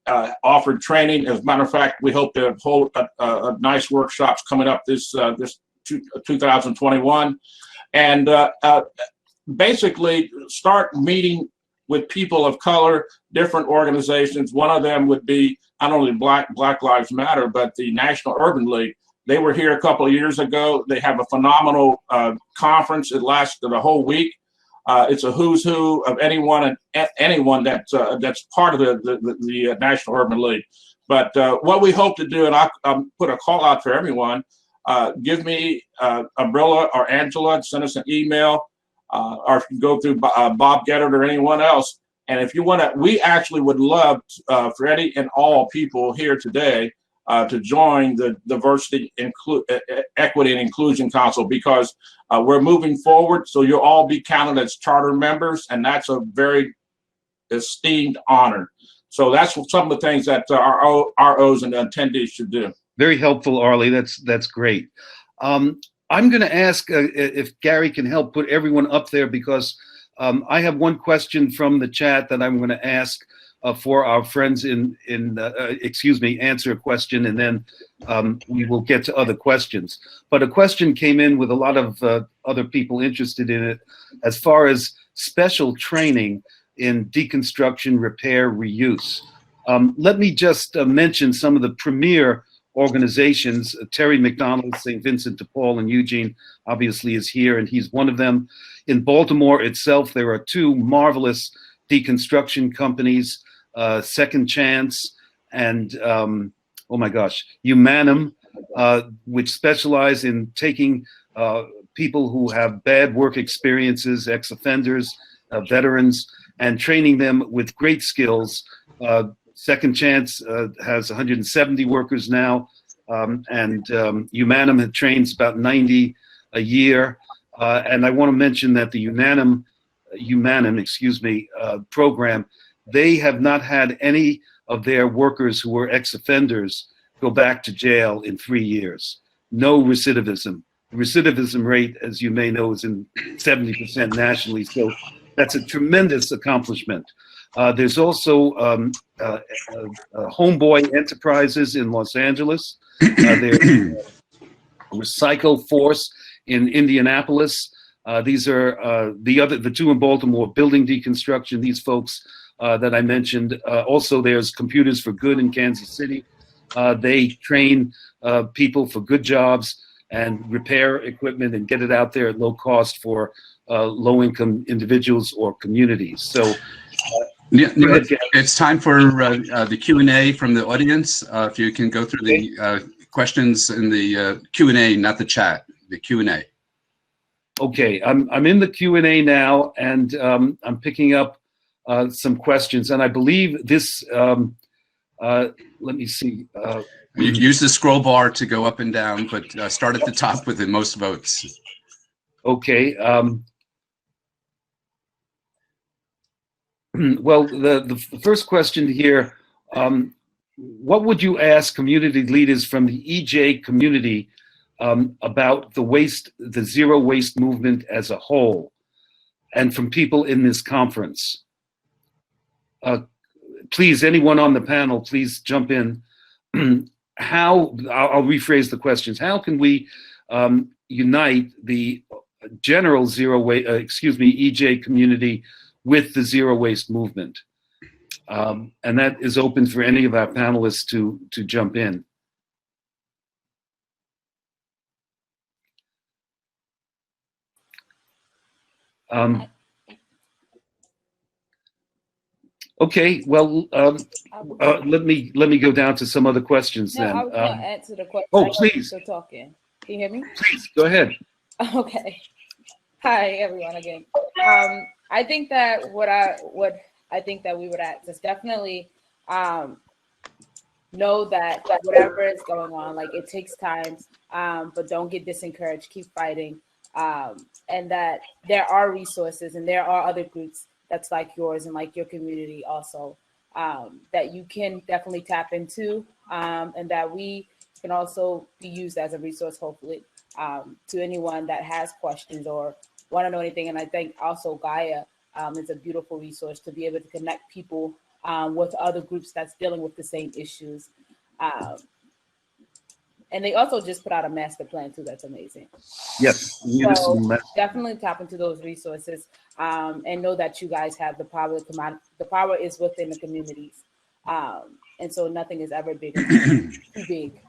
offer training. As a matter of fact, we hope to hold a nice workshops coming up this 2021, and basically start meeting with people of color, different organizations. One of them would be not only Black Lives Matter, but the National Urban League. They were here a couple of years ago. They have a phenomenal conference. It lasted a whole week. It's a who's who of anyone that's part of the National Urban League. But what we hope to do, and I'll put a call out for everyone, give me Abrilla or Angela, send us an email, or if you go through Bob Geddard or anyone else. And if you want to, we actually would love for any and all people here today to join the Diversity, Equity, and Inclusion Council, because we're moving forward. So you'll all be counted as charter members, and that's a very esteemed honor. So that's some of the things that our ROs and attendees should do. Very helpful, Arlie. That's great. I'm going to ask if Gary can help put everyone up there, because I have one question from the chat that I'm going to ask for our friends answer a question, and then we will get to other questions. But a question came in with a lot of other people interested in it, as far as special training in deconstruction, repair, reuse. Let me just mention some of the premier organizations. Terry McDonald, St. Vincent de Paul in Eugene, obviously is here, and he's one of them. In Baltimore itself, there are two marvelous deconstruction companies, Second Chance and, oh my gosh, Humanum, which specialize in taking people who have bad work experiences, ex-offenders, veterans, and training them with great skills. Second Chance has 170 workers now, and Humanum trains about 90 a year. And I want to mention that the Humanum program, they have not had any of their workers who were ex-offenders go back to jail in 3 years. No recidivism. The recidivism rate, as you may know, is in 70% nationally. So that's a tremendous accomplishment. There's also Homeboy Enterprises in Los Angeles. There's Recycle Force in Indianapolis. These are the two in Baltimore, building deconstruction. These folks that I mentioned. Also, there's Computers for Good in Kansas City. They train people for good jobs and repair equipment and get it out there at low cost for low-income individuals or communities. So. It's time for the Q&A from the audience. If you can go through the questions in the Q&A, not the chat, the Q&A. Okay, I'm in the Q&A now, and I'm picking up some questions. And I believe this, let me see. You can use the scroll bar to go up and down, but start at the top with the most votes. Okay. Well, the first question here, what would you ask community leaders from the EJ community about the zero waste movement as a whole, and from people in this conference? Please, anyone on the panel, please jump in. I'll rephrase the questions. How can we unite the general EJ community with the zero waste movement? And that is open for any of our panelists to jump in. Okay, well, let me go down to some other questions then. I was going to answer the question. Oh, please. Still talking. Can you hear me? Please, go ahead. Okay. Hi, everyone, again. I think that what I think that we would just definitely know that whatever is going on, like it takes time, but don't get discouraged, keep fighting, and that there are resources and there are other groups that's like yours and like your community also, that you can definitely tap into, and that we can also be used as a resource, hopefully, to anyone that has questions or want to know anything. And I think also Gaia is a beautiful resource to be able to connect people with other groups that's dealing with the same issues. And they also just put out a master plan too. That's amazing. Yes. So definitely tap into those resources, and know that you guys have the power. The power is within the communities. And so nothing is ever big too big.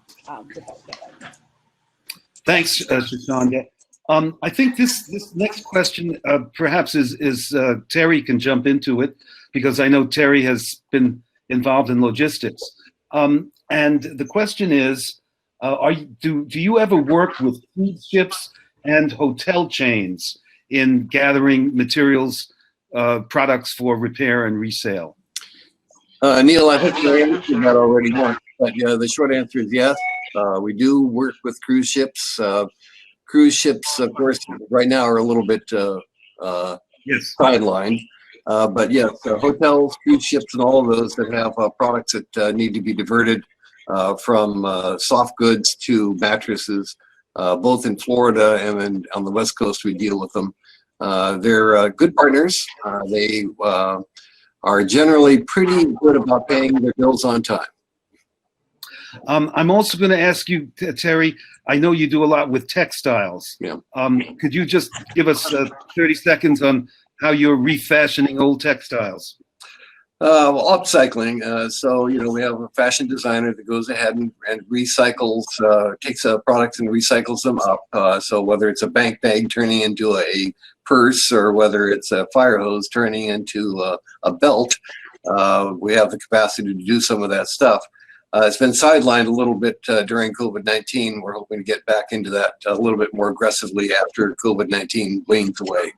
Thanks, Shashandra. I think this next question perhaps is Terry can jump into it, because I know Terry has been involved in logistics. And the question is, do you ever work with food ships and hotel chains in gathering materials, products for repair and resale? Neil, I think I answered that already once, but yeah, the short answer is yes. We do work with cruise ships. Cruise ships, of course, right now are a little bit sidelined. But yes, hotels, cruise ships, and all of those that have products that need to be diverted from soft goods to mattresses, both in Florida and then on the West Coast, we deal with them. They're good partners. They are generally pretty good about paying their bills on time. I'm also going to ask you, Terry, I know you do a lot with textiles. Yeah. Could you just give us 30 seconds on how you're refashioning old textiles? Well, upcycling. So, you know, we have a fashion designer that goes ahead and recycles, takes products and recycles them up. So whether it's a bank bag turning into a purse, or whether it's a fire hose turning into a belt, we have the capacity to do some of that stuff. It's been sidelined a little bit during COVID-19. We're hoping to get back into that a little bit more aggressively after COVID-19 wanes away.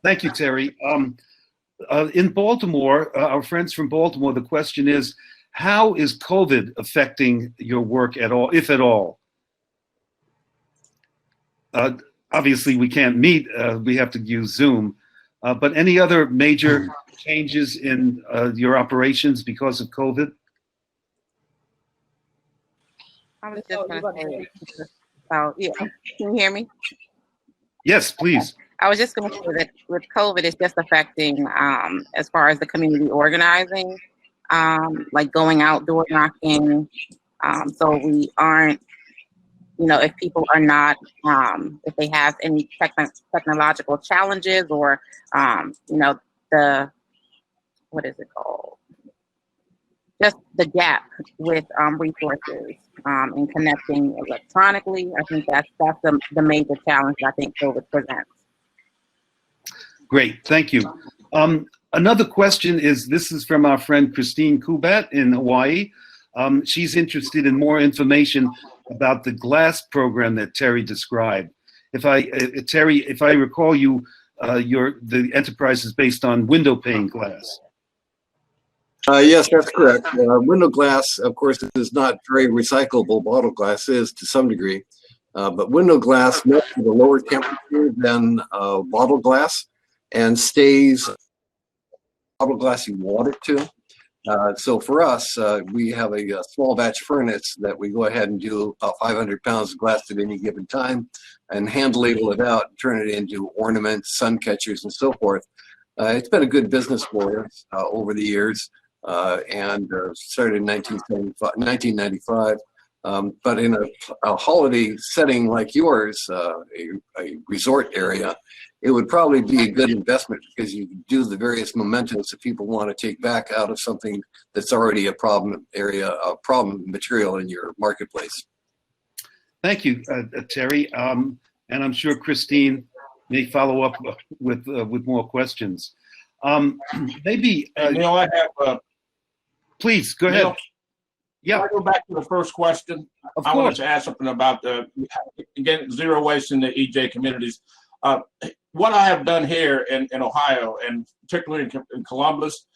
Thank you, Terry. In Baltimore, our friends from Baltimore, the question is, how is COVID affecting your work at all, if at all? Obviously, we can't meet. We have to use Zoom. But any other major changes in your operations because of COVID? I was just going to say, yeah, can you hear me? Yes, please. I was just going to say that with COVID, it's just affecting, as far as the community organizing, like going out door knocking. So we aren't, you know, if people are not, if they have any technological challenges, or, you know, what is it called? Just the gap with resources and connecting electronically. I think that's the major challenge I think COVID presents. Great, thank you. Another question is, this is from our friend Christine Kubat in Hawaii. She's interested in more information about the glass program that Terry described. Terry, if I recall you, the enterprise is based on window pane glass. Yes, that's correct. Window glass, of course, is not very recyclable. Bottle glass is to some degree, but window glass melts at a lower temperature than bottle glass and stays bottle glass you want it to. So for us, we have a small batch furnace that we go ahead and do about 500 pounds of glass at any given time, and hand label it out, turn it into ornaments, sun catchers, and so forth. It's been a good business for us over the years. And started in 1995. But in a holiday setting like yours, a resort area, it would probably be a good investment, because you do the various mementos that people want to take back out of something that's already a problem area, a problem material in your marketplace. Thank you, Terry. And I'm sure Christine may follow up with more questions. Maybe Neil, I have. Please go ahead. Neil, yeah. Can I go back to the first question? Of I course. wanted to ask something about again, zero waste in the EJ communities. what I have done here in Ohio, and particularly in Columbus,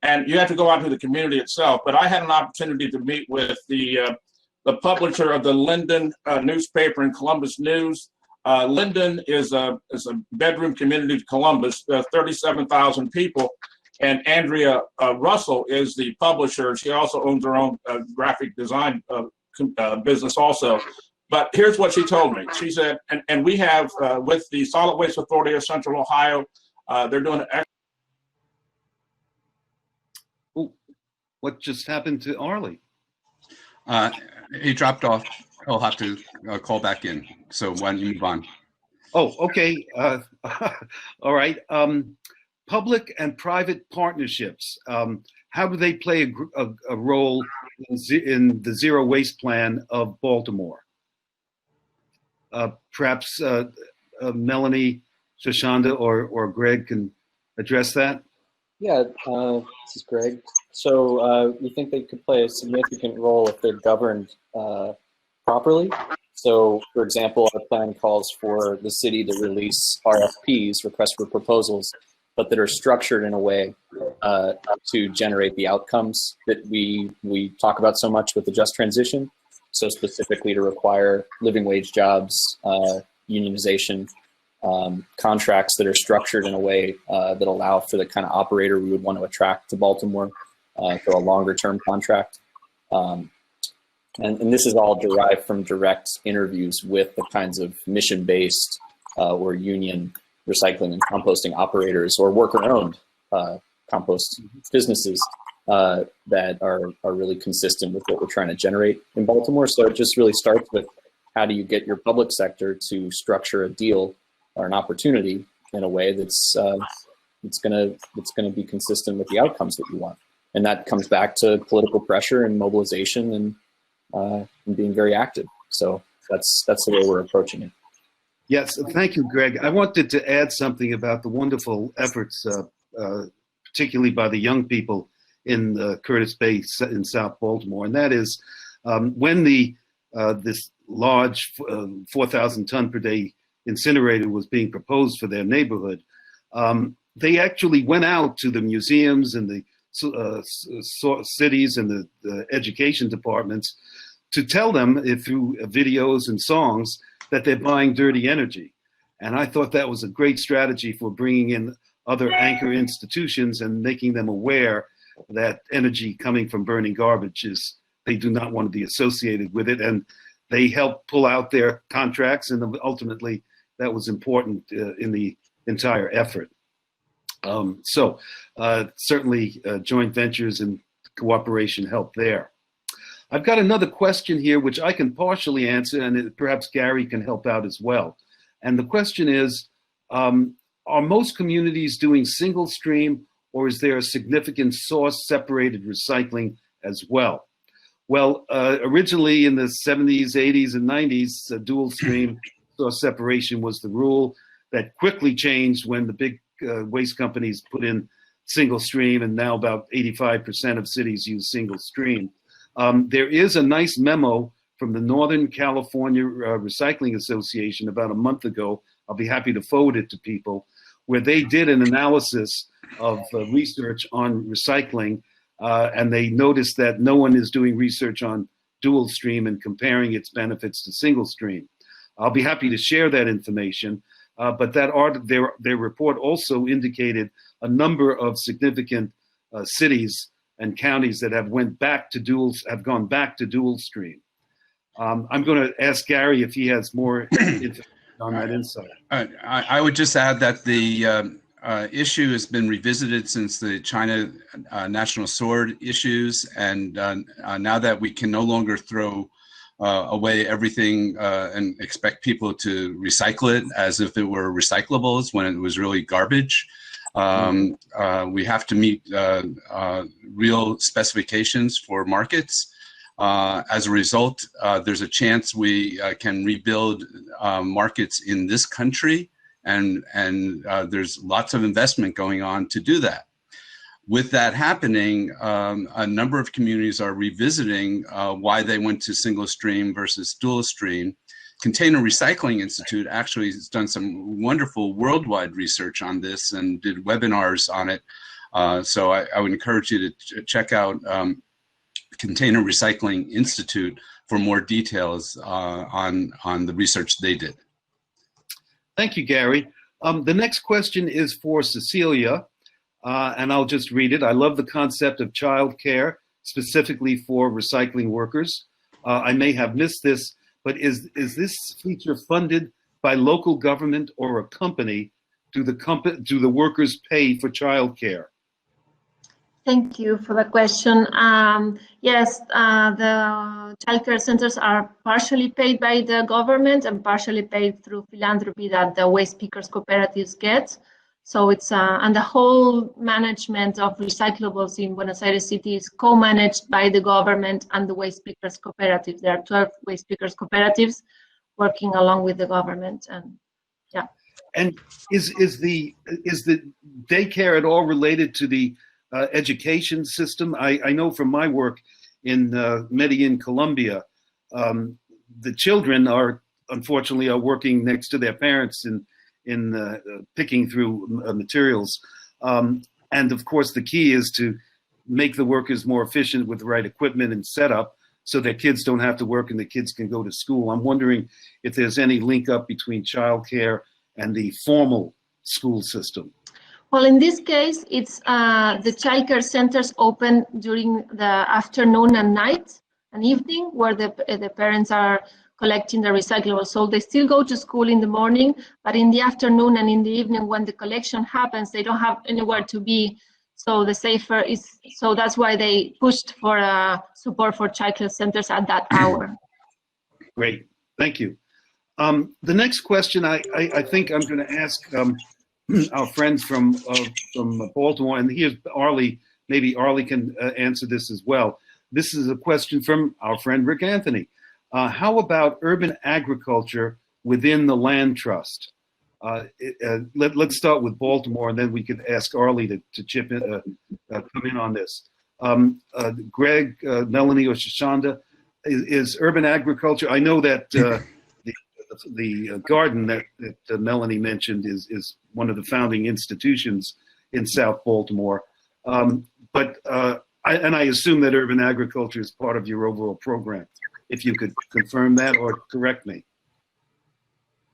and you have to go out to the community itself, but I had an opportunity to meet with the publisher of the Linden newspaper in Columbus News. Linden is a bedroom community of Columbus, 37,000 people, and Andrea Russell is the publisher. She also owns her own graphic design business also. But here's what she told me. She said, and we have with the Solid Waste Authority of Central Ohio, they're doing an What just happened to Arlie? He dropped off. I'll have to call back in. So why don't you move on? Oh, okay. All right. Public and private partnerships. How do they play a role in the zero waste plan of Baltimore? Perhaps Melanie, Shoshanda, or Greg can address that. Yeah, this is Greg. So we think they could play a significant role if they're governed properly. So, for example, our plan calls for the city to release RFPs, requests for proposals, but that are structured in a way to generate the outcomes that we talk about so much with the just transition. So specifically to require living wage jobs, unionization, contracts that are structured in a way that allow for the kind of operator we would want to attract to Baltimore for a longer term contract. And this is all derived from direct interviews with the kinds of mission-based or union recycling and composting operators or worker-owned compost businesses that are really consistent with what we're trying to generate in Baltimore. So it just really starts with how do you get your public sector to structure a deal or an opportunity in a way that's it's gonna be consistent with the outcomes that you want, and that comes back to political pressure and mobilization and being very active. So that's the way we're approaching it. Yes, thank you, Greg. I wanted to add something about the wonderful efforts, particularly by the young people in Curtis Bay in South Baltimore, and that is when this large 4,000 ton per day incinerator was being proposed for their neighborhood. They actually went out to the museums and the cities and the education departments to tell them through videos and songs that they're buying dirty energy. And I thought that was a great strategy for bringing in other anchor institutions and making them aware that energy coming from burning garbage they do not want to be associated with it. And they helped pull out their contracts, and ultimately that was important in the entire effort. Certainly joint ventures and cooperation help there. I've got another question here, which I can partially answer, and perhaps Gary can help out as well. And the question is, are most communities doing single stream, or is there a significant source separated recycling as well? Well, originally in the 70s, 80s, and 90s, dual stream source separation was the rule. That quickly changed when the big waste companies put in single stream, and now about 85% of cities use single stream. There is a nice memo from the Northern California Recycling Association about a month ago. I'll be happy to forward it to people, where they did an analysis of research on recycling, and they noticed that no one is doing research on dual stream and comparing its benefits to single stream. I'll be happy to share that information, but their report also indicated a number of significant cities and counties that have gone back to dual stream. I'm going to ask Gary if he has more information on that insight. I would just add that the issue has been revisited since the China National Sword issues, and now that we can no longer throw away everything and expect people to recycle it as if it were recyclables when it was really garbage. We have to meet real specifications for markets. As a result, there's a chance we can rebuild markets in this country, and there's lots of investment going on to do that. With that happening, a number of communities are revisiting why they went to single stream versus dual stream. Container Recycling Institute actually has done some wonderful worldwide research on this and did webinars on it. So I would encourage you to check out Container Recycling Institute for more details on the research they did. Thank you, Gary. The next question is for Cecilia, and I'll just read it. I love the concept of childcare, specifically for recycling workers. I may have missed this, but is this feature funded by local government or a company? Do the workers pay for childcare? Thank you for the question. Yes, the childcare centers are partially paid by the government and partially paid through philanthropy that the waste pickers cooperatives get. So it's, and the whole management of recyclables in Buenos Aires City is co-managed by the government and the waste pickers cooperatives. There are 12 waste pickers cooperatives working along with the government, and yeah. And is the daycare at all related to the education system? I know from my work in Medellin, Colombia, the children are unfortunately working next to their parents in picking through materials. And of course, the key is to make the workers more efficient with the right equipment and setup so that kids don't have to work and the kids can go to school. I'm wondering if there's any link up between childcare and the formal school system. Well, in this case, it's the childcare centers open during the afternoon and night and evening, where the parents are collecting the recyclables. So they still go to school in the morning, but in the afternoon and in the evening, when the collection happens, they don't have anywhere to be. So the safer is, so that's why they pushed for support for childcare centers at that hour. Great, thank you. The next question I think I'm going to ask our friends from Baltimore, and here's Arlie. Maybe Arlie can answer this as well. This is a question from our friend Rick Anthony. How about urban agriculture within the land trust? Let's start with Baltimore, and then we could ask Arlie to chip in, come in on this. Greg, Melanie, or Shoshanda, is urban agriculture? I know that the garden that Melanie mentioned is one of the founding institutions in South Baltimore, but I assume that urban agriculture is part of your overall program. If you could confirm that or correct me.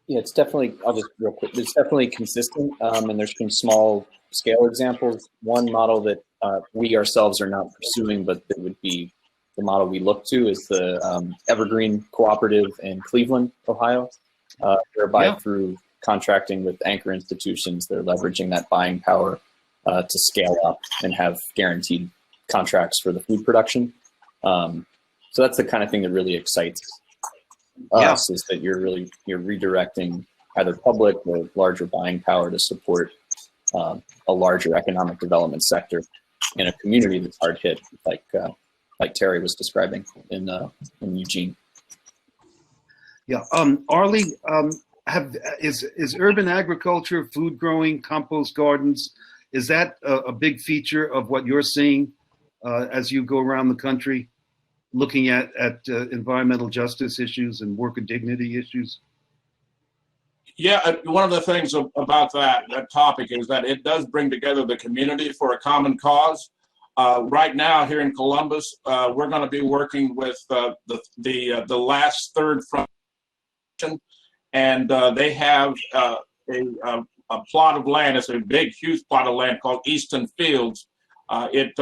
Yeah, it's definitely, I'll just real quick, it's definitely consistent, and there's some small scale examples. One model that we ourselves are not pursuing, but that would be the model we look to is the Evergreen Cooperative in Cleveland, Ohio, whereby through contracting with anchor institutions, they're leveraging that buying power to scale up and have guaranteed contracts for the food production. So that's the kind of thing that really excites us, is that you're redirecting either public or larger buying power to support a larger economic development sector in a community that's hard hit, like Terry was describing in Eugene. Yeah, Arlie, is urban agriculture, food growing, compost gardens, is that a big feature of what you're seeing as you go around the country, looking at environmental justice issues and worker dignity issues? Yeah, one of the things about that topic is that it does bring together the community for a common cause. Right now here in Columbus, we're going to be working with the last third front, and they have a plot of land. It's a big, huge plot of land called Easton Fields. It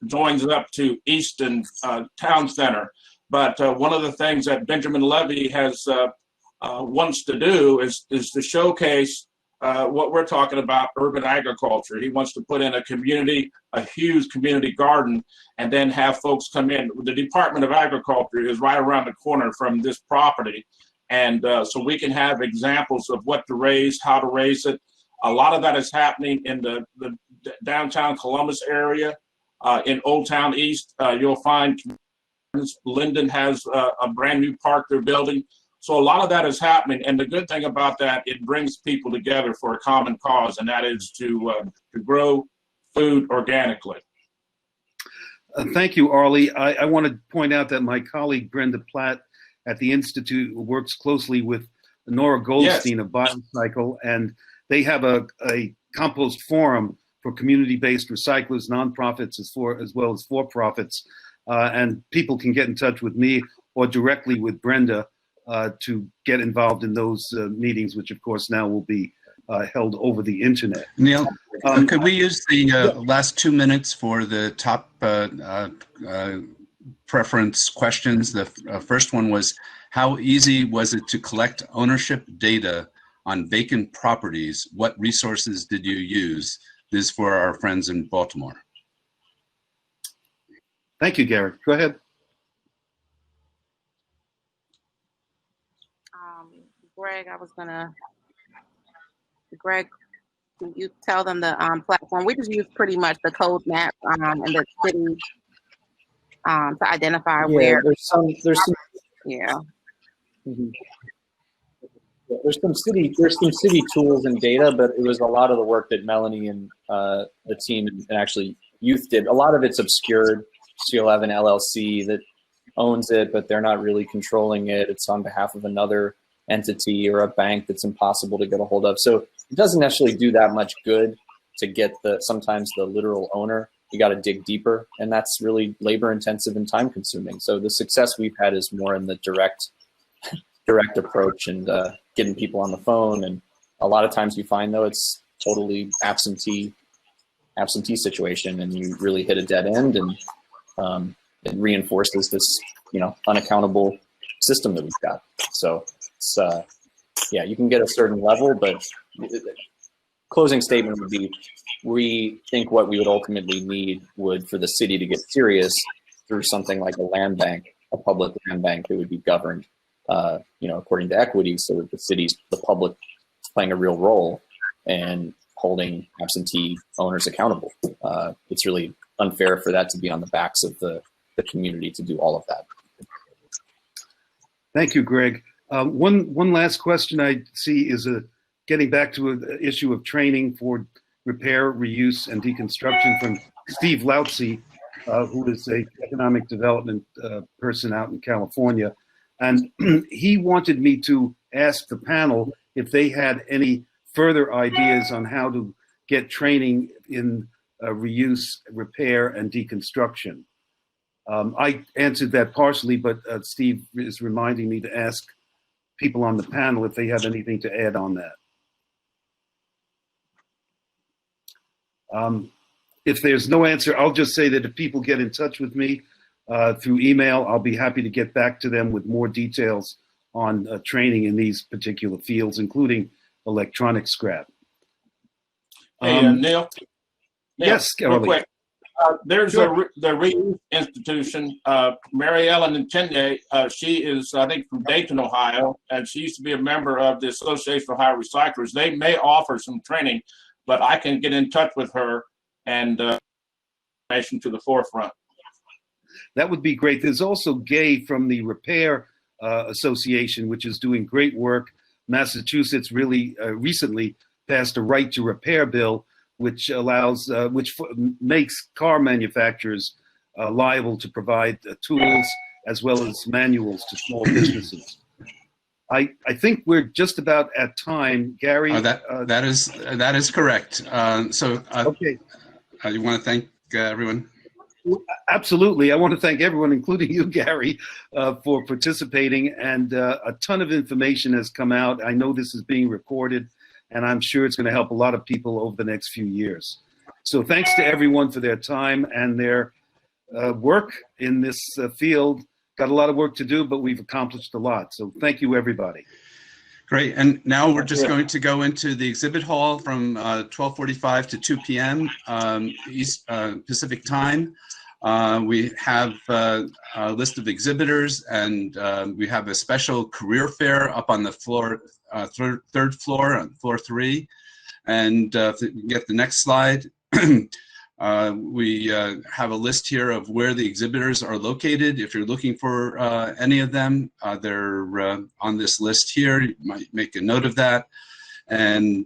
joins up to Easton Town Center. But one of the things that Benjamin Levy has wants to do is to showcase what we're talking about, urban agriculture. He wants to put in a huge community garden, and then have folks come in. The Department of Agriculture is right around the corner from this property. And so we can have examples of what to raise, how to raise it. A lot of that is happening in the downtown Columbus area. In Old Town East, you'll find Linden has a brand new park they're building. So a lot of that is happening. And the good thing about that, it brings people together for a common cause, and that is to grow food organically. Thank you, Arlie. I want to point out that my colleague Brenda Platt at the Institute works closely with Nora Goldstein of BioCycle, and they have a compost forum for community-based recyclers, nonprofits, as well as for-profits, and people can get in touch with me or directly with Brenda to get involved in those meetings, which of course now will be held over the internet. Neil, could we use the last 2 minutes for the top preference questions? The first one was, how easy was it to collect ownership data on vacant properties? What resources did you use? This is for our friends in Baltimore. Thank you, Gary. Go ahead. Greg, Greg, can you tell them the platform? We just use pretty much the code map and the city to identify where. There's some Yeah. Mhm. There's some city tools and data, but it was a lot of the work that Melanie and the team and actually youth did. A lot of it's obscured. So you'll have an LLC that owns it, but they're not really controlling it. It's on behalf of another entity or a bank that's impossible to get a hold of. So it doesn't actually do that much good to get sometimes the literal owner. You got to dig deeper, and that's really labor intensive and time consuming. So the success we've had is more in the direct approach and getting people on the phone. And a lot of times you find though it's totally absentee situation, and you really hit a dead end, and it reinforces this unaccountable system that we've got. So it's yeah, you can get a certain level, but closing statement would be, we think what we would ultimately need would, for the city to get serious, through something like a land bank, a public land bank that would be governed according to equity, so that the public is playing a real role and holding absentee owners accountable. It's really unfair for that to be on the backs of the community to do all of that. Thank you, Greg. One last question I see is getting back to an issue of training for repair, reuse, and deconstruction from Steve Lautsy, who is a economic development person out in California. And he wanted me to ask the panel if they had any further ideas on how to get training in reuse, repair, and deconstruction. I answered that partially, but Steve is reminding me to ask people on the panel if they have anything to add on that. If there's no answer, I'll just say that if people get in touch with me through email, I'll be happy to get back to them with more details on training in these particular fields, including electronic scrap. Hey, Neil. Yes, real quick. There's the Reuse Institution. Mary Ellen Ntende, she is, I think, from Dayton, Ohio, and she used to be a member of the Association of Ohio Recyclers. They may offer some training, but I can get in touch with her and information to the forefront. That would be great. There's also Gay from the Repair Association, which is doing great work. Massachusetts really recently passed a right to repair bill, which allows, makes car manufacturers liable to provide tools as well as manuals to small businesses. I think we're just about at time, Gary. That is correct. Okay. You want to thank everyone? Absolutely. I want to thank everyone, including you, Gary, for participating. And a ton of information has come out. I know this is being recorded, and I'm sure it's going to help a lot of people over the next few years. So thanks to everyone for their time and their work in this field. Got a lot of work to do, but we've accomplished a lot. So thank you, everybody. Great. And now we're just going to go into the exhibit hall from 12:45 to 2 p.m. East Pacific time. We have a list of exhibitors, and we have a special career fair up on the floor, third floor, on floor 3. And if you can get the next slide, we have a list here of where the exhibitors are located. If you're looking for any of them, they're on this list here. You might make a note of that. And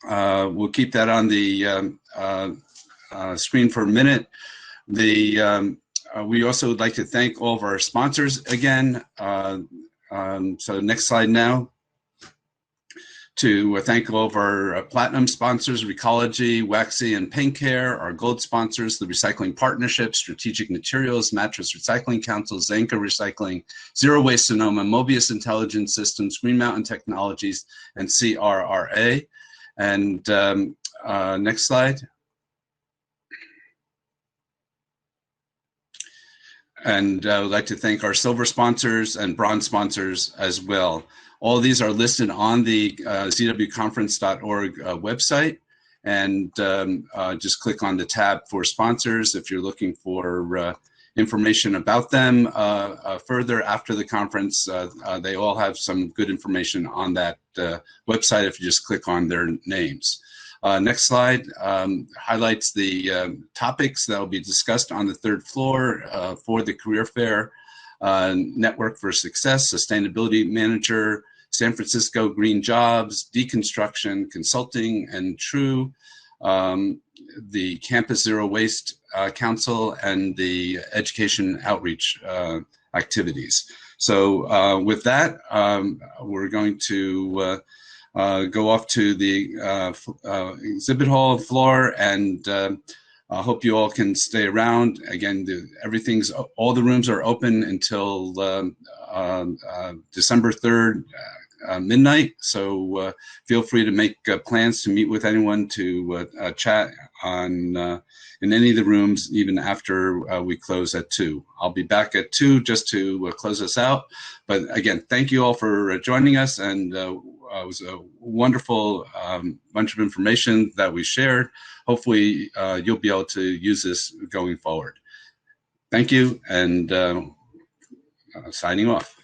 we'll keep that on the screen for a minute. The we also would like to thank all of our sponsors again. So next slide now. To thank all of our platinum sponsors, Recology, Waxy, and Paint Care, our gold sponsors, the Recycling Partnership, Strategic Materials, Mattress Recycling Council, Zanka Recycling, Zero Waste Sonoma, Mobius Intelligence Systems, Green Mountain Technologies, and CRRA. And next slide. And I would like to thank our silver sponsors and bronze sponsors as well. All of these are listed on the zwconference.org website, and just click on the tab for sponsors if you're looking for information about them further after the conference. They all have some good information on that website if you just click on their names. Next slide highlights the topics that will be discussed on the third floor for the career fair. Network for Success, Sustainability Manager, San Francisco Green Jobs, Deconstruction, Consulting, and True, the Campus Zero Waste Council, and the Education Outreach activities. So with that, we're going to go off to the exhibit hall floor, and I hope you all can stay around. Again, all the rooms are open until December 3rd, midnight. So feel free to make plans to meet with anyone to chat on in any of the rooms, even after we close at 2. I'll be back at 2 just to close us out. But again, thank you all for joining us, and it was a wonderful bunch of information that we shared. Hopefully you'll be able to use this going forward. Thank you, and signing off.